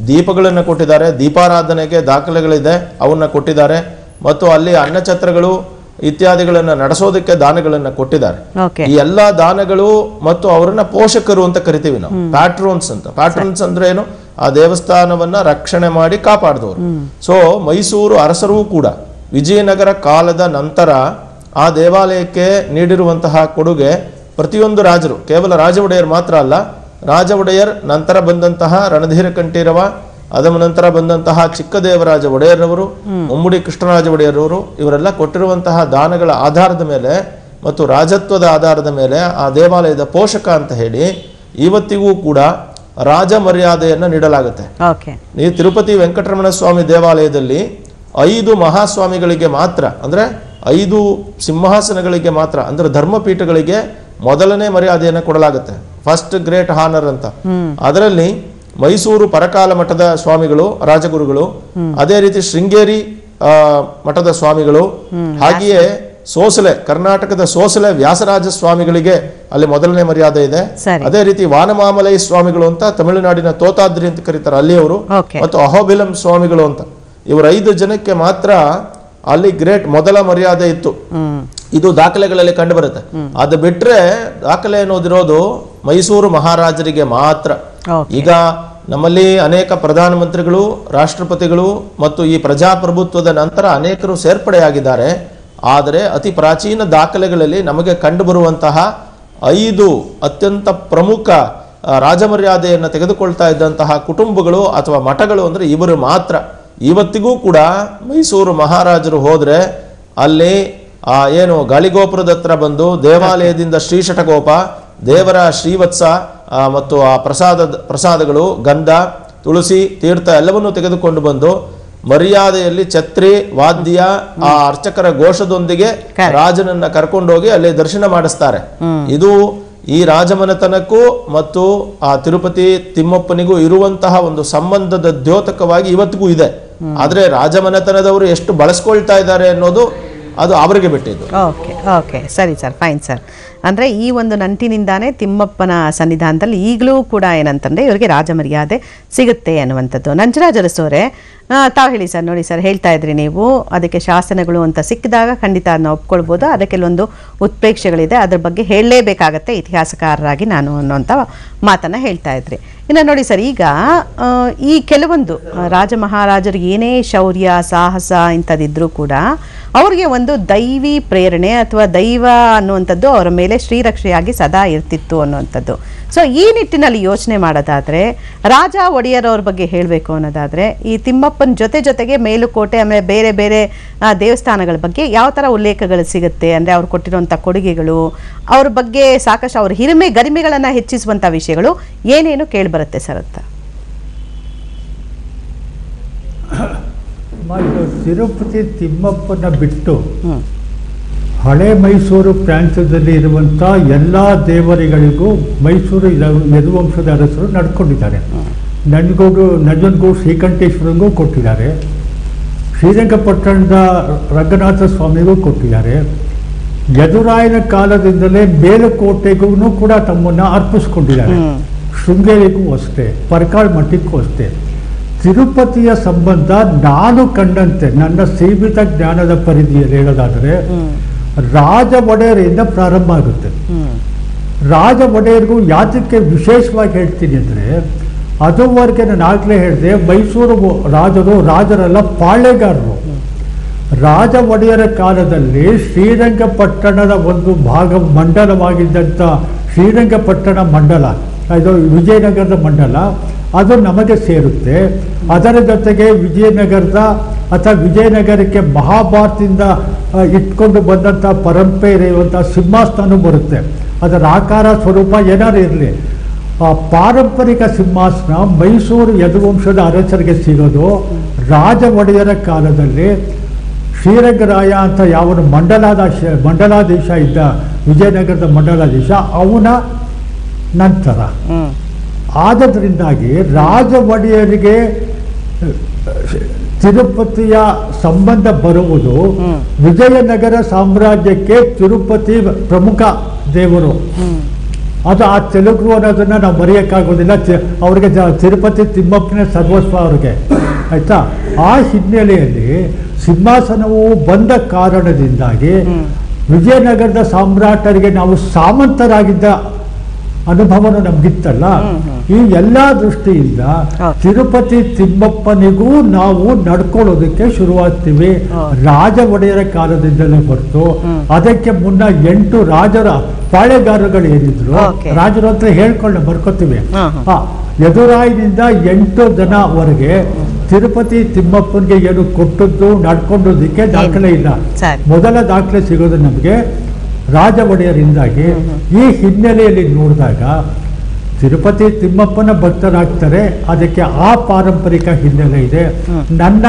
ದೀಪಗಳನ್ನು ಕೊಟ್ಟಿದ್ದಾರೆ, ದೀಪಾರಾಧನೆಗೆ ದಾಖಲೆಗಳಿದೆ, ಅವನ್ನ ಕೊಟ್ಟಿದ್ದಾರೆ, ಮತ್ತು ಅಲ್ಲಿ ಅನ್ನಛತ್ರಗಳು ಇತ್ಯಾದಿಗಳನ್ನು ನಡೆಸೋದಕ್ಕೆ ದಾನಗಳನ್ನು ಕೊಟ್ಟಿದ್ದಾರೆ. ಈ ಎಲ್ಲಾ ದಾನಗಳು ಮತ್ತು ಅವರನ್ನ ಪೋಷಕರು ಅಂತ ಕರಿತೀವಿ ನಾವು, ಪ್ಯಾಟ್ರೋನ್ಸ್ ಅಂತ. ಪ್ಯಾಟ್ರೋನ್ಸ್ ಅಂದ್ರೆ ಏನು? ಆ ದೇವಸ್ಥಾನವನ್ನ ರಕ್ಷಣೆ ಮಾಡಿ ಕಾಪಾಡಿದವರು. ಸೊ ಮೈಸೂರು ಅರಸರೂ ಕೂಡ ವಿಜಯನಗರ ಕಾಲದ ನಂತರ ಆ ದೇವಾಲಯಕ್ಕೆ ನೀಡಿರುವಂತಹ ಕೊಡುಗೆ ಪ್ರತಿಯೊಂದು ರಾಜರು, ಕೇವಲ ರಾಜ ಒಡೆಯರ್ ಮಾತ್ರ ಅಲ್ಲ, ರಾಜ ಒಡೆಯರ್ ನಂತರ ಬಂದಂತಹ ರಣಧೀರ ಕಂಠೀರವ, ಅದರ ನಂತರ ಬಂದಂತಹ ಚಿಕ್ಕದೇವರಾಜ ಒಡೆಯರ್ರವರು, ಮುಮ್ಮಡಿ ಕೃಷ್ಣರಾಜ ಒಡೆಯರ್ರವರು, ಇವರೆಲ್ಲ ಕೊಟ್ಟಿರುವಂತಹ ದಾನಗಳ ಆಧಾರದ ಮೇಲೆ ಮತ್ತು ರಾಜತ್ವದ ಆಧಾರದ ಮೇಲೆ ಆ ದೇವಾಲಯದ ಪೋಷಕ ಅಂತ ಹೇಳಿ ಇವತ್ತಿಗೂ ಕೂಡ ರಾಜ ಮರ್ಯಾದೆಯನ್ನು ನೀಡಲಾಗುತ್ತೆ. ಈ ತಿರುಪತಿ ವೆಂಕಟರಮಣ ಸ್ವಾಮಿ ದೇವಾಲಯದಲ್ಲಿ 5 ಮಹಾಸ್ವಾಮಿಗಳಿಗೆ ಮಾತ್ರ, ಅಂದ್ರೆ 5 ಸಿಂಹಾಸನಗಳಿಗೆ ಮಾತ್ರ, ಅಂದ್ರೆ ಧರ್ಮಪೀಠಗಳಿಗೆ ಮೊದಲನೇ ಮರ್ಯಾದೆಯನ್ನು ಕೊಡಲಾಗುತ್ತೆ, ಫಸ್ಟ್ ಗ್ರೇಟ್ ಹಾನರ್ ಅಂತ. ಅದರಲ್ಲಿ ಮೈಸೂರು ಪರಕಾಲ ಮಠದ ಸ್ವಾಮಿಗಳು, ರಾಜಗುರುಗಳು, ಅದೇ ರೀತಿ ಶೃಂಗೇರಿ ಮಠದ ಸ್ವಾಮಿಗಳು, ಹಾಗೆಯೇ ಸೋಸಲೆ, ಕರ್ನಾಟಕದ ಸೋಸಲೆ ವ್ಯಾಸರಾಜ ಸ್ವಾಮಿಗಳಿಗೆ ಅಲ್ಲಿ ಮೊದಲನೇ ಮರ್ಯಾದೆ ಇದೆ. ಸರಿ. ಅದೇ ರೀತಿ ವಾನಮಾಮಲೈ ಸ್ವಾಮಿಗಳು ಅಂತ ತಮಿಳುನಾಡಿನ ತೋತಾದ್ರಿ ಅಂತ ಕರೀತಾರೆ ಅಲ್ಲಿಯವರು, Okay. ಮತ್ತು ಅಹೋಬಿಲಂ ಸ್ವಾಮಿಗಳು ಅಂತ ಇವರು 5 ಜನಕ್ಕೆ ಮಾತ್ರ ಅಲ್ಲಿ ಗ್ರೇಟ್ ಮೊದಲ ಮರ್ಯಾದೆ ಇತ್ತು. ಇದು ದಾಖಲೆಗಳಲ್ಲಿ ಕಂಡು ಬರುತ್ತೆ. ಅದು ಬಿಟ್ರೆ ದಾಖಲೆ ಅನ್ನೋದಿರೋದು ಮೈಸೂರು ಮಹಾರಾಜರಿಗೆ ಮಾತ್ರ. Okay. ಈಗ ನಮ್ಮಲ್ಲಿ ಅನೇಕ ಪ್ರಧಾನಮಂತ್ರಿಗಳು, ರಾಷ್ಟ್ರಪತಿಗಳು ಮತ್ತು ಈ ಪ್ರಜಾಪ್ರಭುತ್ವದ ನಂತರ ಅನೇಕರು ಸೇರ್ಪಡೆಯಾಗಿದ್ದಾರೆ. ಆದರೆ ಅತಿ ಪ್ರಾಚೀನ ದಾಖಲೆಗಳಲ್ಲಿ ನಮಗೆ ಕಂಡುಬರುವಂತಹ 5 ಅತ್ಯಂತ ಪ್ರಮುಖ ರಾಜಮರ್ಯಾದೆಯನ್ನು ತೆಗೆದುಕೊಳ್ತಾ ಇದ್ದಂತಹ ಕುಟುಂಬಗಳು ಅಥವಾ ಮಠಗಳು ಅಂದರೆ ಇವರು ಮಾತ್ರ. ಇವತ್ತಿಗೂ ಕೂಡ ಮೈಸೂರು ಮಹಾರಾಜರು ಹೋದರೆ ಅಲ್ಲಿ ಏನು ಗಾಳಿಗೋಪುರದ ಹತ್ರ ಬಂದು ದೇವಾಲಯದಿಂದ ಶ್ರೀಶಟಗೋಪ, ದೇವರ ಶ್ರೀವತ್ಸ ಮತ್ತು ಆ ಪ್ರಸಾದಗಳು, ಗಂಧ, ತುಳಸಿ, ತೀರ್ಥ ಎಲ್ಲವನ್ನೂ ತೆಗೆದುಕೊಂಡು ಬಂದು ಮರ್ಯಾದೆಯಲ್ಲಿ ಛತ್ರಿ, ವಾದ್ಯ, ಆ ಅರ್ಚಕರ ಘೋಷದೊಂದಿಗೆ ರಾಜನನ್ನ ಕರ್ಕೊಂಡೋಗಿ ಅಲ್ಲಿ ದರ್ಶನ ಮಾಡಿಸ್ತಾರೆ. ಇದು ಈ ರಾಜಮನೆತನಕ್ಕೂ ಮತ್ತು ಆ ತಿರುಪತಿ ತಿಮ್ಮಪ್ಪನಿಗೂ ಇರುವಂತಹ ಒಂದು ಸಂಬಂಧದ ದ್ಯೋತಕವಾಗಿ ಇವತ್ತಿಗೂ ಇದೆ. ಆದ್ರೆ ರಾಜಮನೆತನದವರು ಎಷ್ಟು ಬಳಸ್ಕೊಳ್ತಾ ಇದ್ದಾರೆ ಅನ್ನೋದು ಅದು ಅವರಿಗೆ ಬಿಟ್ಟಿದ್ದು. ಓಕೆ ಓಕೆ, ಸರಿ ಸರ್, ಫೈನ್ ಸರ್. ಅಂದರೆ ಈ ಒಂದು ನಂಟಿನಿಂದಾನೇ ತಿಮ್ಮಪ್ಪನ ಸನ್ನಿಧಾನದಲ್ಲಿ ಈಗಲೂ ಕೂಡ ಏನಂತಂದರೆ ಇವರಿಗೆ ರಾಜಮರ್ಯಾದೆ ಸಿಗುತ್ತೆ ಅನ್ನುವಂಥದ್ದು. ನಂಜರಾಜ್ ಅರಸೋರೆ, ತಾವು ಹೇಳಿ ಸರ್. ನೋಡಿ ಸರ್, ಹೇಳ್ತಾ ಇದ್ರಿ ನೀವು ಅದಕ್ಕೆ ಶಾಸನಗಳು ಅಂತ ಸಿಕ್ಕಿದಾಗ ಖಂಡಿತ ಅದನ್ನ ಒಪ್ಕೊಳ್ಬೋದು. ಅದಕ್ಕೆ ಕೆಲವೊಂದು ಉತ್ಪ್ರೇಕ್ಷೆಗಳಿದೆ, ಅದ್ರ ಬಗ್ಗೆ ಹೇಳಲೇಬೇಕಾಗತ್ತೆ ಇತಿಹಾಸಕಾರರಾಗಿ ನಾನು ಅನ್ನೋಂಥ ಮಾತನ್ನು ಹೇಳ್ತಾ ಇದ್ರಿ. ಇನ್ನು ನೋಡಿ ಸರ್, ಈಗ ಈ ಕೆಲವೊಂದು ರಾಜ ಮಹಾರಾಜರು ಏನೇ ಶೌರ್ಯ ಸಾಹಸ ಇಂಥದ್ದಿದ್ರೂ ಕೂಡ ಅವ್ರಿಗೆ ಒಂದು ದೈವಿ ಪ್ರೇರಣೆ ಅಥವಾ ದೈವ ಅನ್ನುವಂಥದ್ದು ಅವರ ಮೇಲೆ ಶ್ರೀರಕ್ಷೆಯಾಗಿ ಸದಾ ಇರ್ತಿತ್ತು ಅನ್ನುವಂಥದ್ದು. ಸೊ ಈ ನಿಟ್ಟಿನಲ್ಲಿ ಯೋಚನೆ ಮಾಡೋದಾದರೆ, ರಾಜ ಒಡೆಯರ್ ಅವ್ರ ಬಗ್ಗೆ ಹೇಳಬೇಕು ಅನ್ನೋದಾದರೆ, ಈ ತಿಮ್ಮಪ್ಪನ ಜೊತೆಗೆ ಮೇಲುಕೋಟೆ ಆಮೇಲೆ ಬೇರೆ ಬೇರೆ ದೇವಸ್ಥಾನಗಳ ಬಗ್ಗೆ ಯಾವ ಥರ ಉಲ್ಲೇಖಗಳು ಸಿಗುತ್ತೆ ಅಂದರೆ ಅವ್ರು ಕೊಟ್ಟಿರುವಂಥ ಕೊಡುಗೆಗಳು, ಅವ್ರ ಬಗ್ಗೆ ಸಾಕಷ್ಟು ಅವ್ರ ಹಿರಿಮೆ ಗರಿಮೆಗಳನ್ನು ಹೆಚ್ಚಿಸುವಂಥ ವಿಷಯಗಳು ಏನೇನು ಕೇಳಿಬರುತ್ತೆ ಸರ್ ಅಂತ? ತಿರುಪತಿ ತಿಮ್ಮಪ್ಪನ ಬಿಟ್ಟು ಹಳೆ ಮೈಸೂರು ಪ್ರಾಂತ್ಯದಲ್ಲಿ ಇರುವಂಥ ಎಲ್ಲ ದೇವರುಗಳಿಗೂ ಮೈಸೂರು ಯದುವಂಶದ ಅರಸರು ನಡ್ಕೊಂಡಿದ್ದಾರೆ. ನಂಜನಗೂಡು ಶ್ರೀಕಂಠೇಶ್ವರಂಗೂ ಕೊಟ್ಟಿದ್ದಾರೆ, ಶ್ರೀರಂಗಪಟ್ಟಣದ ರಂಗನಾಥ ಸ್ವಾಮಿಗೂ ಕೊಟ್ಟಿದ್ದಾರೆ. ಯದುರಾಯನ ಕಾಲದಿಂದಲೇ ಮೇಲುಕೋಟೆಗೂ ಕೂಡ ತಮ್ಮನ್ನು ಅರ್ಪಿಸ್ಕೊಂಡಿದ್ದಾರೆ. ಶೃಂಗೇರಿಗೂ ಅಷ್ಟೇ, ಪರ್ಕಾಳ್ ಮಠಕ್ಕೂ ಅಷ್ಟೇ. ತಿರುಪತಿಯ ಸಂಬಂಧ ನಾನು ಕಂಡಂತೆ ನನ್ನ ಸೀಮಿತ ಜ್ಞಾನದ ಪರಿಧಿಯಲ್ಲಿ ಹೇಳೋದಾದರೆ ರಾಜ ಒಡೆಯರಿಂದ ಪ್ರಾರಂಭ ಆಗುತ್ತೆ. ರಾಜ ಒಡೆಯರಿಗೂ ಯಾತಕ್ಕೆ ವಿಶೇಷವಾಗಿ ಹೇಳ್ತೀನಿ ಅಂದರೆ, ಅದುವರೆಗೆ ನಾನು ಆಗಲೇ ಹೇಳಿದೆ, ಮೈಸೂರು ರಾಜರೆಲ್ಲ ಪಾಳೆಗಾರರು. ರಾಜ ಒಡೆಯರ ಕಾಲದಲ್ಲಿ ಶ್ರೀರಂಗಪಟ್ಟಣದ ಒಂದು ಮಂಡಲವಾಗಿದ್ದಂಥ ಶ್ರೀರಂಗಪಟ್ಟಣ ಮಂಡಲ, ಇದು ವಿಜಯನಗರದ ಮಂಡಲ, ಅದು ನಮಗೆ ಸೇರುತ್ತೆ. ಅದರ ಜೊತೆಗೆ ವಿಜಯನಗರಕ್ಕೆ ಮಹಾಭಾರತದಿಂದ ಇಟ್ಕೊಂಡು ಬಂದಂಥ ಪರಂಪರೆ ಇರುವಂಥ ಸಿಂಹಾಸನ ಬರುತ್ತೆ. ಅದರ ಆಕಾರ ಸ್ವರೂಪ ಏನಾರು ಇರಲಿ, ಆ ಪಾರಂಪರಿಕ ಸಿಂಹಾಸನ ಮೈಸೂರು ಯದುವಂಶದ ಅರಸರಿಗೆ ಸಿಗೋದು ರಾಜ ಒಡೆಯರ ಕಾಲದಲ್ಲಿ. ಶ್ರೀರಂಗರಾಯ ಅಂತ ಯಾವನು ಮಂಡಲಾಧೀಶ ಇದ್ದ, ವಿಜಯನಗರದ ಮಂಡಲಾಧೀಶ, ಅವನ ನಂತರ. ಆದ್ದರಿಂದಾಗಿ ರಾಜ ಒಡೆಯರಿಗೆ ತಿರುಪತಿಯ ಸಂಬಂಧ ಬರುವುದು, ವಿಜಯನಗರ ಸಾಮ್ರಾಜ್ಯಕ್ಕೆ ತಿರುಪತಿ ಪ್ರಮುಖ ದೇವರು. ಅದು ಆ ತೆಲುಗು ಅನ್ನೋದನ್ನ ನಾವು ಮರೆಯೋಕ್ಕಾಗೋದಿಲ್ಲ. ಅವ್ರಿಗೆ ತಿರುಪತಿ ತಿಮ್ಮಪ್ಪನೇ ಸರ್ವಸ್ವ ಅವ್ರಿಗೆ, ಆಯ್ತಾ. ಆ ಹಿನ್ನೆಲೆಯಲ್ಲಿ ಸಿಂಹಾಸನವು ಬಂದ ಕಾರಣದಿಂದಾಗಿ ವಿಜಯನಗರದ ಸಾಮ್ರಾಟರಿಗೆ ನಾವು ಸಾಮಂತರಾಗಿದ್ದ ಅನುಭವನೂ ನಮ್ಗಿತ್ತಲ್ಲ. ಈ ಎಲ್ಲ ದೃಷ್ಟಿಯಿಂದ ತಿರುಪತಿ ತಿಮ್ಮಪ್ಪನಿಗೂ ನಾವು ನಡ್ಕೊಳ್ಳೋದಕ್ಕೆ ಶುರುವಾಗ್ತೀವಿ. ರಾಜ ಒಡೆಯರ ಕಾಲದಿಂದಲೇ ಹೊರತು ಅದಕ್ಕೆ ಮುನ್ನ 8 ರಾಜರ ಪಾಳೆಗಾರಗಳು ಏನಿದ್ರು, ರಾಜರು ಅಂತ ಹೇಳ್ಕೊಂಡು ಬರ್ಕೋತೀವಿ. ಯದುರಾಯನಿಂದ 8 ಜನವರೆಗೆ ತಿರುಪತಿ ತಿಮ್ಮಪ್ಪನಿಗೆ ಏನು ಕೊಟ್ಟದ್ದು ನಡ್ಕೊಂಡೋದಕ್ಕೆ ದಾಖಲೆ ಇಲ್ಲ. ಮೊದಲ ದಾಖಲೆ ಸಿಗೋದು ನಮಗೆ ರಾಜ ಒಡೆಯರಿಂದಾಗಿ. ಈ ಹಿನ್ನೆಲೆಯಲ್ಲಿ ನೋಡಿದಾಗ ತಿರುಪತಿ ತಿಮ್ಮಪ್ಪನ ಭಕ್ತರಾಗ್ತಾರೆ, ಅದಕ್ಕೆ ಆ ಪಾರಂಪರಿಕ ಹಿನ್ನೆಲೆ ಇದೆ. ನನ್ನ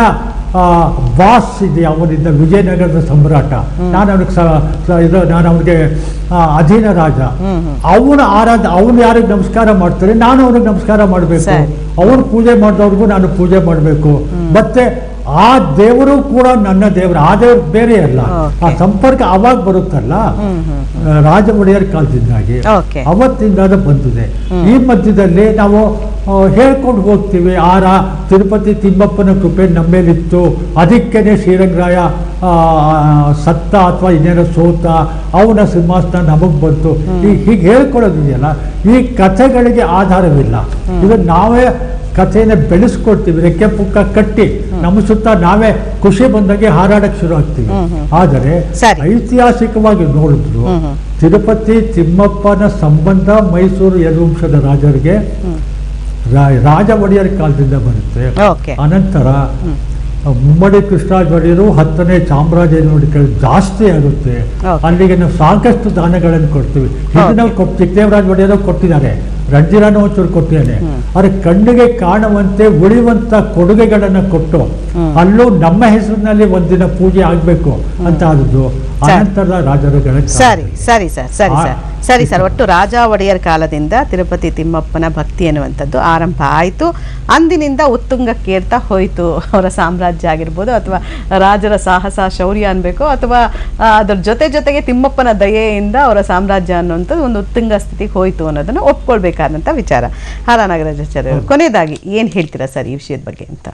ಬಾಸ್ ಇದೆ, ಅವನಿಂದ ವಿಜಯನಗರದ ಸಮ್ರಾಟ, ನಾನು ಅವನಿಗೆ ಅಧೀನ ರಾಜ. ಅವನು ಯಾರಿಗೆ ನಮಸ್ಕಾರ ಮಾಡ್ತಾರೆ, ನಾನು ಅವ್ರಿಗೆ ನಮಸ್ಕಾರ ಮಾಡಬೇಕು. ಅವ್ರು ಪೂಜೆ ಮಾಡಿದವ್ರಿಗೂ ನಾನು ಪೂಜೆ ಮಾಡಬೇಕು. ಮತ್ತೆ ಆ ದೇವರು ಕೂಡ ನನ್ನ ದೇವರು, ಆ ದೇವರು ಬೇರೆ ಅಲ್ಲ. Okay. ಆ ಸಂಪರ್ಕ ಅವಾಗ ಬರುತ್ತಲ್ಲ, ರಾಜ ಒಡೆಯರ್ ಕಾಲದಿಂದಾಗಿ Okay. ಅವತ್ತಿಂದ ಅದು ಬಂದಿದೆ. ಈ ಮಧ್ಯದಲ್ಲಿ ನಾವು ಹೇಳ್ಕೊಂಡು ಹೋಗ್ತೀವಿ, ತಿರುಪತಿ ತಿಮ್ಮಪ್ಪನ ಕೃಪೆ ನಮ್ಮೇಲಿತ್ತು, ಅದಕ್ಕೇನೆ ಶ್ರೀರಂಗರಾಯ ಸತ್ತ ಅಥವಾ ಇನ್ನೇನೋ ಸೋತ, ಅವನ ಸಿಂಹಾಸನ ನಮಗ್ ಬಂತು, ಹೀಗೆ ಹೇಳ್ಕೊಳ್ಳೋದಿದೆಯಲ್ಲ, ಈ ಕಥೆಗಳಿಗೆ ಆಧಾರವಿಲ್ಲ. ಇದು ನಾವೇ ಕಥೆಯನ್ನು ಬೆಳೆಸ್ಕೊಡ್ತೀವಿ, ರೆಕ್ಕೆ ಪುಕ್ಕ ಕಟ್ಟಿ ನಮ್ಮ ಸುತ್ತ ನಾವೇ ಖುಷಿ ಬಂದಾಗೆ ಹಾರಾಡಕ್ಕೆ ಶುರು ಆಗ್ತೀವಿ. ಆದರೆ ಐತಿಹಾಸಿಕವಾಗಿ ನೋಡಿದ್ರು ತಿರುಪತಿ ತಿಮ್ಮಪ್ಪನ ಸಂಬಂಧ ಮೈಸೂರು ಯದುವಂಶದ ರಾಜರಿಗೆ ರಾಜ ಒಡೆಯರ್ ಕಾಲದಿಂದ ಬರುತ್ತೆ. ಅನಂತರ ಮುಮ್ಮಡಿ ಕೃಷ್ಣರಾಜ ಒಡೆಯರು 10ನೇ ಚಾಮರಾಜೇಶ್ವರಿ ಜಾಸ್ತಿ ಆಗುತ್ತೆ. ಅಲ್ಲಿಗೆ ನಾವು ಸಾಕಷ್ಟು ದಾನಗಳನ್ನು ಕೊಡ್ತೀವಿ. ಇದು ನಾವು ಚಿಕ್ಕದೇವರಾಜ ಒಡೆಯರು ಕೊಟ್ಟಿದ್ದಾರೆ, ರಂಜಿರಾನು ಒಂಚೂರು ಕೊಟ್ಟಿದ್ದಾನೆ. ಆದರೆ ಕಣ್ಣಿಗೆ ಕಾಣುವಂತೆ ಉಳಿಯುವಂತ ಕೊಡುಗೆಗಳನ್ನು ಕೊಟ್ಟು ಅಲ್ಲೂ ನಮ್ಮ ಹೆಸರಿನಲ್ಲಿ ಒಂದಿನ ಪೂಜೆ ಆಗ್ಬೇಕು ಅಂತ ಆದದ್ದು ಅನಂತರದ ರಾಜರುಗಳ. ಸರಿ ಸರಿ ಸರ್, ಸರಿ ಸರ್, ಸರಿ ಸರ್. ಒಟ್ಟು ರಾಜ ಒಡೆಯರ್ ಕಾಲದಿಂದ ತಿರುಪತಿ ತಿಮ್ಮಪ್ಪನ ಭಕ್ತಿ ಎನ್ನುವಂಥದ್ದು ಆರಂಭ ಆಯಿತು. ಅಂದಿನಿಂದ ಉತ್ತುಂಗಕ್ಕೇರ್ತಾ ಹೋಯಿತು ಅವರ ಸಾಮ್ರಾಜ್ಯ ಆಗಿರ್ಬೋದು, ಅಥವಾ ರಾಜರ ಸಾಹಸ ಶೌರ್ಯ ಅನ್ಬೇಕು, ಅಥವಾ ಅದರ ಜೊತೆಗೆ ತಿಮ್ಮಪ್ಪನ ದಯೆಯಿಂದ ಅವರ ಸಾಮ್ರಾಜ್ಯ ಅನ್ನುವಂಥದ್ದು ಒಂದು ಉತ್ತುಂಗ ಸ್ಥಿತಿಗೆ ಹೋಯಿತು ಅನ್ನೋದನ್ನು ಒಪ್ಕೊಳ್ಬೇಕಾದಂಥ ವಿಚಾರ. ಹಾಲ ನಾಗರಾಜಾಚಾರ್ಯ, ಕೊನೆಯದಾಗಿ ಏನು ಹೇಳ್ತೀರಾ ಸರ್ ಈ ವಿಷಯದ ಬಗ್ಗೆ ಅಂತ?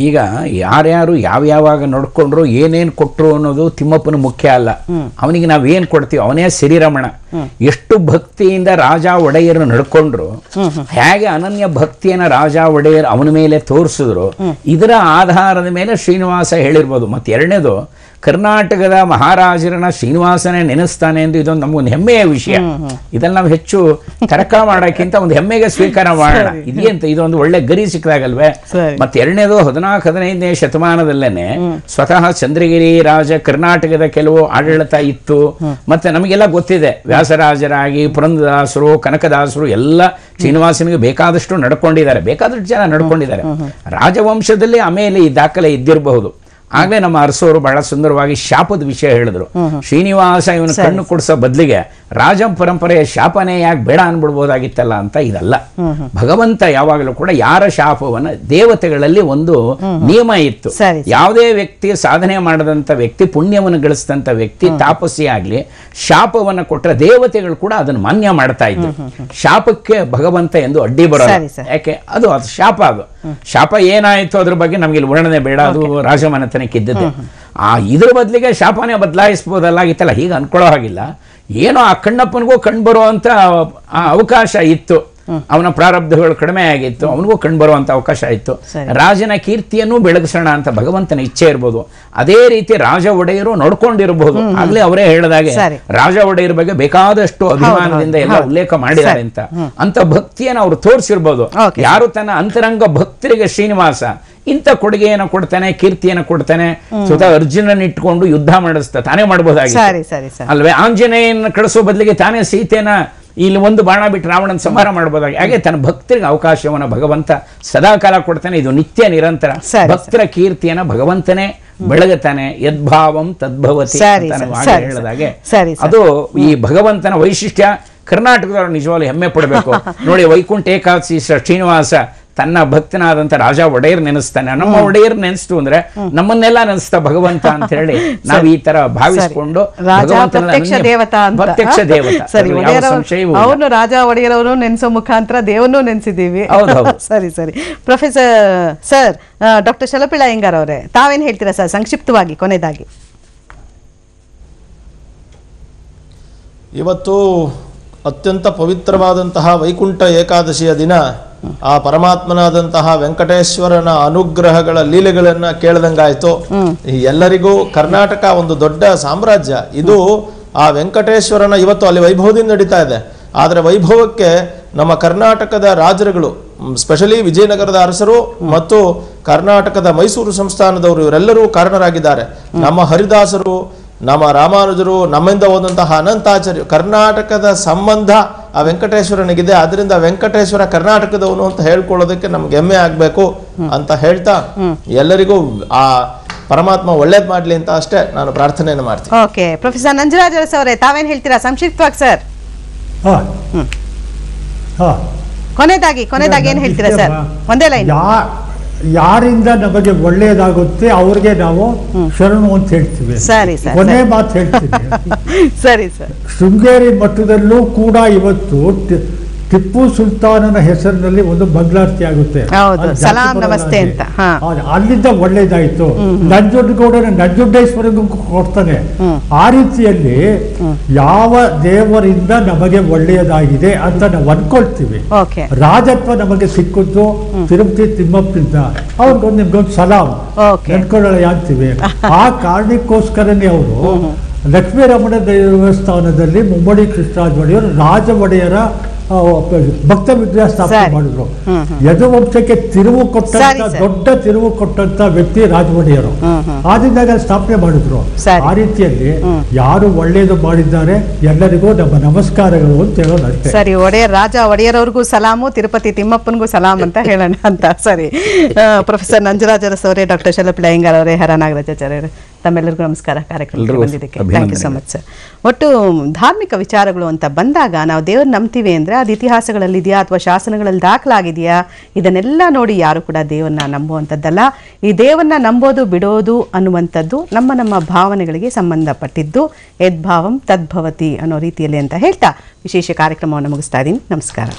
ಈಗ ಯಾರ್ಯಾರು ಯಾವ್ಯಾವಾಗ ನಡ್ಕೊಂಡ್ರು ಏನೇನು ಕೊಟ್ಟರು ಅನ್ನೋದು ತಿಮ್ಮಪ್ಪನ ಮುಖ್ಯ ಅಲ್ಲ. ಅವನಿಗೆ ನಾವೇನು ಕೊಡ್ತೀವಿ ಅವನೇ ಶ್ರೀರಮಣ. ಎಷ್ಟು ಭಕ್ತಿಯಿಂದ ರಾಜ ಒಡೆಯರು ನಡ್ಕೊಂಡ್ರು, ಹೇಗೆ ಅನನ್ಯ ಭಕ್ತಿಯನ್ನ ರಾಜ ಒಡೆಯರ್ ಅವನ ಮೇಲೆ ತೋರಿಸಿದ್ರು, ಇದರ ಆಧಾರದ ಮೇಲೆ ಶ್ರೀನಿವಾಸ ಹೇಳಿರ್ಬೋದು. ಮತ್ತೆ ಎರಡನೇದು, ಕರ್ನಾಟಕದ ಮಹಾರಾಜರನ್ನ ಶ್ರೀನಿವಾಸನೇ ನೆನೆಸ್ತಾನೆ ಎಂದು ಇದೊಂದು ನಮಗೊಂದು ಹೆಮ್ಮೆಯ ವಿಷಯ. ಇದನ್ನ ನಾವು ಹೆಚ್ಚು ತರಕ ಮಾಡೋಕ್ಕಿಂತ ಒಂದು ಹೆಮ್ಮೆಗೆ ಸ್ವೀಕಾರ ಮಾಡೋಣ. ಇದೇಂತ ಇದೊಂದು ಒಳ್ಳೆ ಗರಿ ಸಿಕ್ಕದಾಗಲ್ವೇ? ಮತ್ತೆ ಎರಡನೇದು, 14-15ನೇ ಶತಮಾನದಲ್ಲೇನೆ ಸ್ವತಃ ಚಂದ್ರಗಿರಿ ರಾಜ ಕರ್ನಾಟಕದ ಕೆಲವು ಆಡಳಿತ ಇತ್ತು. ಮತ್ತೆ ನಮಗೆಲ್ಲ ಗೊತ್ತಿದೆ, ವ್ಯಾಸರಾಜರಾಗಿ ಪುರಂದರದಾಸರು ಕನಕದಾಸರು ಎಲ್ಲ ಶ್ರೀನಿವಾಸನಿಗೆ ಬೇಕಾದಷ್ಟು ನಡ್ಕೊಂಡಿದ್ದಾರೆ, ಬೇಕಾದಷ್ಟು ಜನ ನಡ್ಕೊಂಡಿದ್ದಾರೆ. ರಾಜವಂಶದಲ್ಲಿ ಆಮೇಲೆ ಈ ದಾಖಲೆ ಇದ್ದಿರಬಹುದು. ಆಗ್ಲೇ ನಮ್ಮ ಅರಸವರು ಬಹಳ ಸುಂದರವಾಗಿ ಶಾಪದ ವಿಷಯ ಹೇಳಿದ್ರು. ಶ್ರೀನಿವಾಸ ಇವನು ಕಣ್ಣು ಕೊಡಿಸೋ ಬದಲಿಗೆ ರಾಜ ಪರಂಪರೆಯ ಶಾಪನೇ ಯಾಕೆ ಬೇಡ ಅನ್ಬಿಡ್ಬೋದಾಗಿತ್ತಲ್ಲ ಅಂತ. ಇದಲ್ಲ, ಭಗವಂತ ಯಾವಾಗಲೂ ಕೂಡ ಯಾರ ಶಾಪವನ್ನ, ದೇವತೆಗಳಲ್ಲಿ ಒಂದು ನಿಯಮ ಇತ್ತು. ಯಾವುದೇ ವ್ಯಕ್ತಿ ಸಾಧನೆ ಮಾಡದಂತ ವ್ಯಕ್ತಿ, ಪುಣ್ಯವನ್ನು ಗಳಿಸಿದಂತ ವ್ಯಕ್ತಿ, ತಾಪಸ್ಸಿ ಆಗ್ಲಿ ಶಾಪವನ್ನು ಕೊಟ್ಟರೆ ದೇವತೆಗಳು ಕೂಡ ಅದನ್ನು ಮಾನ್ಯ ಮಾಡ್ತಾ ಇದ್ರು. ಶಾಪಕ್ಕೆ ಭಗವಂತ ಎಂದು ಅಡ್ಡಿ ಬರೋಲ್ಲ. ಯಾಕೆ? ಅದು ಶಾಪ. ಅದು ಶಾಪ ಏನಾಯ್ತು ಅದ್ರ ಬಗ್ಗೆ ನಮ್ಗೆ ಇಲ್ಲಿ ವರ್ಣನೆ ಬೇಡ, ಅದು ರಾಜಮನೆತನಕ್ಕೆ ಇದ್ದದ್ದೇ. ಇದ್ರ ಬದಲಿಗೆ ಶಾಪನೇ ಬದಲಾಯಿಸ್ಬೋದಲ್ಲಾಗಿತ್ತಲ್ಲ, ಹೀಗೆ ಅನ್ಕೊಳ್ಳೋ ಹಾಗಿಲ್ಲ. ಏನೋ ಆ ಕಣ್ಣಪ್ಪನಿಗೂ ಕಣ್ ಬರುವಂತ ಅವಕಾಶ ಇತ್ತು, ಅವನ ಪ್ರಾರಬ್ಧಗಳು ಕಡಿಮೆ ಆಗಿತ್ತು, ಅವನಿಗೂ ಕಂಡು ಬರುವಂತ ಅವಕಾಶ ಇತ್ತು. ರಾಜನ ಕೀರ್ತಿಯನ್ನು ಬೆಳಗಿಸೋಣ ಅಂತ ಭಗವಂತನ ಇಚ್ಛೆ ಇರ್ಬೋದು. ಅದೇ ರೀತಿ ರಾಜ ಒಡೆಯರು ನೋಡ್ಕೊಂಡಿರಬಹುದು. ಆಗ್ಲೇ ಅವರೇ ಹೇಳಿದಾಗೆ ರಾಜ ಒಡೆಯರ ಬಗ್ಗೆ ಬೇಕಾದಷ್ಟು ಅಭಿಮಾನದಿಂದ ಎಲ್ಲ ಉಲ್ಲೇಖ ಮಾಡಿದ್ದಾರೆ ಅಂತ ಭಕ್ತಿಯನ್ನು ಅವರು ತೋರಿಸಿರ್ಬೋದು. ಯಾರು ತನ್ನ ಅಂತರಂಗ ಭಕ್ತರಿಗೆ ಶ್ರೀನಿವಾಸ ಇಂಥ ಕೊಡುಗೆಯನ್ನು ಕೊಡ್ತಾನೆ, ಕೀರ್ತಿಯನ್ನು ಕೊಡ್ತಾನೆ, ಸ್ವತಃ ಅರ್ಜುನನ್ ಇಟ್ಕೊಂಡು ಯುದ್ಧ ಮಾಡಿಸ್ತಾ ತಾನೇ ಮಾಡಬಹುದಾಗಿತ್ತು ಅಲ್ವೇ? ಆಂಜನೇಯನ ಕಳಿಸೋ ಬದಲಿಗೆ ತಾನೇ ಸೀತೆನ ಇಲ್ಲಿ ಒಂದು ಬಾಣ ಬಿಟ್ಟು ರಾವಣನ ಸಂಹಾರ ಮಾಡಬಹುದಾಗಿ. ಹಾಗೆ ತನ್ನ ಭಕ್ತರಿಗೆ ಅವಕಾಶವನ್ನು ಭಗವಂತ ಸದಾಕಾಲ ಕೊಡ್ತಾನೆ. ಇದು ನಿತ್ಯ ನಿರಂತರ. ಭಕ್ತರ ಕೀರ್ತಿಯನ್ನ ಭಗವಂತನೇ ಬೆಳಗುತ್ತಾನೆ. ಯದ್ಭಾವಂ ತದ್ಭವತಿ ಹೇಳಿದಾಗೆ ಅದು ಈ ಭಗವಂತನ ವೈಶಿಷ್ಟ್ಯ. ಕರ್ನಾಟಕದವರು ನಿಜವಾಗ್ಲೂ ಹೆಮ್ಮೆ ಪಡಬೇಕು. ನೋಡಿ, ವೈಕುಂಠ ಏಕಾದಶಿ ಶ್ರೀನಿವಾಸ ತನ್ನ ಭಕ್ತನಾದಂತ ರಾಜ ಒಡೆಯರ್ ನೆನೆಸ್ತಾನೆ. ನಮ್ಮ ಒಡೆಯರ್ ನೆನೆಸ್ತು ಅಂದ್ರೆ ನಮ್ಮನ್ನೆಲ್ಲ ನೆನೆಸ್ತಾ ಭಗವಂತ ಅಂತ ಹೇಳಿ ನಾವು ಈ ತರ ಭಾವಿಸಿಕೊಂಡು ಪ್ರತ್ಯಕ್ಷ ದೇವತಾ ಅವನು ರಾಜ ಒಡೆಯರವರು ನೆನೆಸೋ ಮುಖಾಂತರ ದೇವನೂ ನೆನೆಸಿದೀವಿ. ಸರಿ ಸರಿ. ಪ್ರೊಫೆಸರ್ ಸರ್, ಡಾಕ್ಟರ್ ಶಲಪಿಳ ಅಯ್ಯಂಗಾರ್ ಅವರೇ, ತಾವೇನ್ ಹೇಳ್ತೀರಾ ಸರ್ ಸಂಕ್ಷಿಪ್ತವಾಗಿ ಕೊನೆಯದಾಗಿ? ಇವತ್ತು ಅತ್ಯಂತ ಪವಿತ್ರವಾದಂತಹ ವೈಕುಂಠ ಏಕಾದಶಿಯ ದಿನ ಆ ಪರಮಾತ್ಮನಾದಂತಹ ವೆಂಕಟೇಶ್ವರನ ಅನುಗ್ರಹಗಳ ಲೀಲೆಗಳನ್ನ ಕೇಳದಂಗಾಯ್ತು. ಎಲ್ಲರಿಗೂ ಕರ್ನಾಟಕ ಒಂದು ದೊಡ್ಡ ಸಾಮ್ರಾಜ್ಯ. ಇದು ಆ ವೆಂಕಟೇಶ್ವರನ ಇವತ್ತು ಅಲ್ಲಿ ವೈಭವದಿಂದ ನಡೀತಾ ಇದೆ. ಆದರೆ ವೈಭವಕ್ಕೆ ನಮ್ಮ ಕರ್ನಾಟಕದ ರಾಜರುಗಳು, ಸ್ಪೆಷಲಿ ವಿಜಯನಗರದ ಅರಸರು ಮತ್ತು ಕರ್ನಾಟಕದ ಮೈಸೂರು ಸಂಸ್ಥಾನದವರು, ಇವರೆಲ್ಲರೂ ಕಾರಣರಾಗಿದ್ದಾರೆ. ನಮ್ಮ ಹರಿದಾಸರು, ನಮ್ಮ ರಾಮಾನುಜರು, ನಮ್ಮಿಂದ ಹೋದಂತಹ ಅನಂತಾಚಾರ್ಯ, ಕರ್ನಾಟಕದ ಸಂಬಂಧ ಆ ವೆಂಕಟೇಶ್ವರನಿಗಿದೆ. ಅದರಿಂದ ವೆಂಕಟೇಶ್ವರ ಕರ್ನಾಟಕದವನು ಅಂತ ಹೇಳ್ಕೊಳ್ಳೋದಕ್ಕೆ ನಮ್ಗೆ ಹೆಮ್ಮೆ ಆಗ್ಬೇಕು ಅಂತ ಹೇಳ್ತಾ ಎಲ್ಲರಿಗೂ ಆ ಪರಮಾತ್ಮ ಒಳ್ಳೇದ್ ಮಾಡ್ಲಿ ಅಂತ ಅಷ್ಟೇ ನಾನು ಪ್ರಾರ್ಥನೆಯನ್ನು ಮಾಡ್ತೀನಿ. ಓಕೆ, ಪ್ರೊಫೆಸರ್ ನಂಜರಾಜ್ ಅರಸ್ ಅವರೇ, ತಾವೇನ್ ಹೇಳ್ತೀರಾ ಸಂಕ್ಷಿಪ್ತವಾಗಿ ಸರ್? ಕೊನೆದಾಗಿ ಏನ್ ಹೇಳ್ತೀರಾ ಸರ್? ಒಂದೇ ಲೈನ್. ಯಾರಿಂದ ನಮಗೆ ಒಳ್ಳೆಯದಾಗುತ್ತೆ ಅವ್ರಿಗೆ ನಾವು ಶರಣು ಅಂತ ಹೇಳ್ತೀವಿ. ಸರಿ ಸರ್, ಕೊನೆ ಮಾತು ಹೇಳ್ತೀನಿ. ಸರಿ ಸರ್. ಶೃಂಗೇರಿ ಮಠದಲ್ಲೂ ಕೂಡ ಇವತ್ತು ಟಿಪ್ಪು ಸುಲ್ತಾನನ ಹೆಸರಿನಲ್ಲಿ ಒಂದು ಮಂಗಳಾರತಿ ಆಗುತ್ತೆ. ಹೌದು, ಅದು ಸಲಾಂ ಜಾತಿ ನಮಸ್ತೆ ಅಂತ. ಹಾ. ಅಲ್ಲಿಂದ ಒಳ್ಳೇದಾಯ್ತು. ನಂಜುಂಡಗೌಡನ ನಂಜುಂಡೇಶ್ವರಿಗೂ ಕೊಡ್ತಾನೆ. ಆ ರೀತಿಯಲ್ಲಿ ಯಾವ ದೇವರಿಂದ ನಮಗೆ ಒಳ್ಳೆಯದಾಗಿದೆ ಅಂತ ನಾವು ಅನ್ಕೊಳ್ತೀವಿ. ರಾಜತ್ವ ನಮಗೆ ಸಿಕ್ಕುದು ತಿರುಪತಿ ತಿಮ್ಮಪ್ಪನಿಂದ, ಅವ್ರಿಗೊಂದು ನಿಮ್ಗೊಂದು ಸಲಾಂ ಅನ್ಕೊಳ್ಳೋಣ ಅಂತೀವಿ. ಆ ಕಾರಣಕ್ಕೋಸ್ಕರನೇ ಅವರು ಲಕ್ಷ್ಮೀರಮಣ ದೇವಸ್ಥಾನದಲ್ಲಿ ಮುಮ್ಮಡಿ ಕೃಷ್ಣರಾಜ ಒಡೆಯರು ರಾಜ ಒಡೆಯರ ಭಕ್ತ ವಿಗ್ರಹ ಸ್ಥಾಪನೆ ಮಾಡಿದ್ರು. ಯದುವಂಶಕ್ಕೆ ತಿರುವು ಕೊಟ್ಟಂತ ದೊಡ್ಡ ತಿರುವು ಕೊಟ್ಟಂತ ವ್ಯಕ್ತಿ ರಾಜ ಒಡೆಯರು. ಆದ್ರಿಂದ ಸ್ಥಾಪನೆ ಮಾಡಿದ್ರು. ಆ ರೀತಿಯಲ್ಲಿ ಯಾರು ಒಳ್ಳೆಯದು ಮಾಡಿದ್ದಾರೆ ಎಲ್ಲರಿಗೂ ನಮ್ಮ ನಮಸ್ಕಾರಗಳು ಅಂತ ಹೇಳೋದು ಅಷ್ಟೇ. ಸರಿ, ರಾಜ ಒಡೆಯರವ್ರಿಗೂ ಸಲಾಮು, ತಿರುಪತಿ ತಿಮ್ಮಪ್ಪನಿಗೂ ಸಲಾಂ ಅಂತ ಹೇಳೋಣ ಅಂತ. ಸರಿ, ಪ್ರೊಫೆಸರ್ ನಂಜರಾಜ ಅರಸು ಅವರೇ, ಡಾಕ್ಟರ್ ಶಲಪಿ ಅಯ್ಯಂಗಾರ್ ಅವರೇ, ಹರ ನಾಗರಾಜಾಚಾರ್ಯ, ತಮ್ಮೆಲ್ಲರಿಗೂ ನಮಸ್ಕಾರ. ಕಾರ್ಯಕ್ರಮಕ್ಕೆ ಬಂದಿದ್ದಕ್ಕೆ thank you so much sir. ಒಟ್ಟು ಧಾರ್ಮಿಕ ವಿಚಾರಗಳು ಅಂತ ಬಂದಾಗ ನಾವು ದೇವ್ರು ನಂಬ್ತೀವಿ ಅಂದರೆ ಅದು ಇತಿಹಾಸಗಳಲ್ಲಿ ಇದೆಯಾ ಅಥವಾ ಶಾಸನಗಳಲ್ಲಿ ದಾಖಲಾಗಿದೆಯಾ, ಇದನ್ನೆಲ್ಲ ನೋಡಿ ಯಾರು ಕೂಡ ದೇವರನ್ನ ನಂಬುವಂಥದ್ದಲ್ಲ. ಈ ದೇವರನ್ನ ನಂಬೋದು ಬಿಡೋದು ಅನ್ನುವಂಥದ್ದು ನಮ್ಮ ಭಾವನೆಗಳಿಗೆ ಸಂಬಂಧಪಟ್ಟಿದ್ದು. ಯದ್ಭಾವಂ ತದ್ಭವತಿ ಅನ್ನೋ ರೀತಿಯಲ್ಲಿ ಅಂತ ಹೇಳ್ತಾ ವಿಶೇಷ ಕಾರ್ಯಕ್ರಮವನ್ನು ಮುಗಿಸ್ತಾ ಇದ್ದೀನಿ. ನಮಸ್ಕಾರ.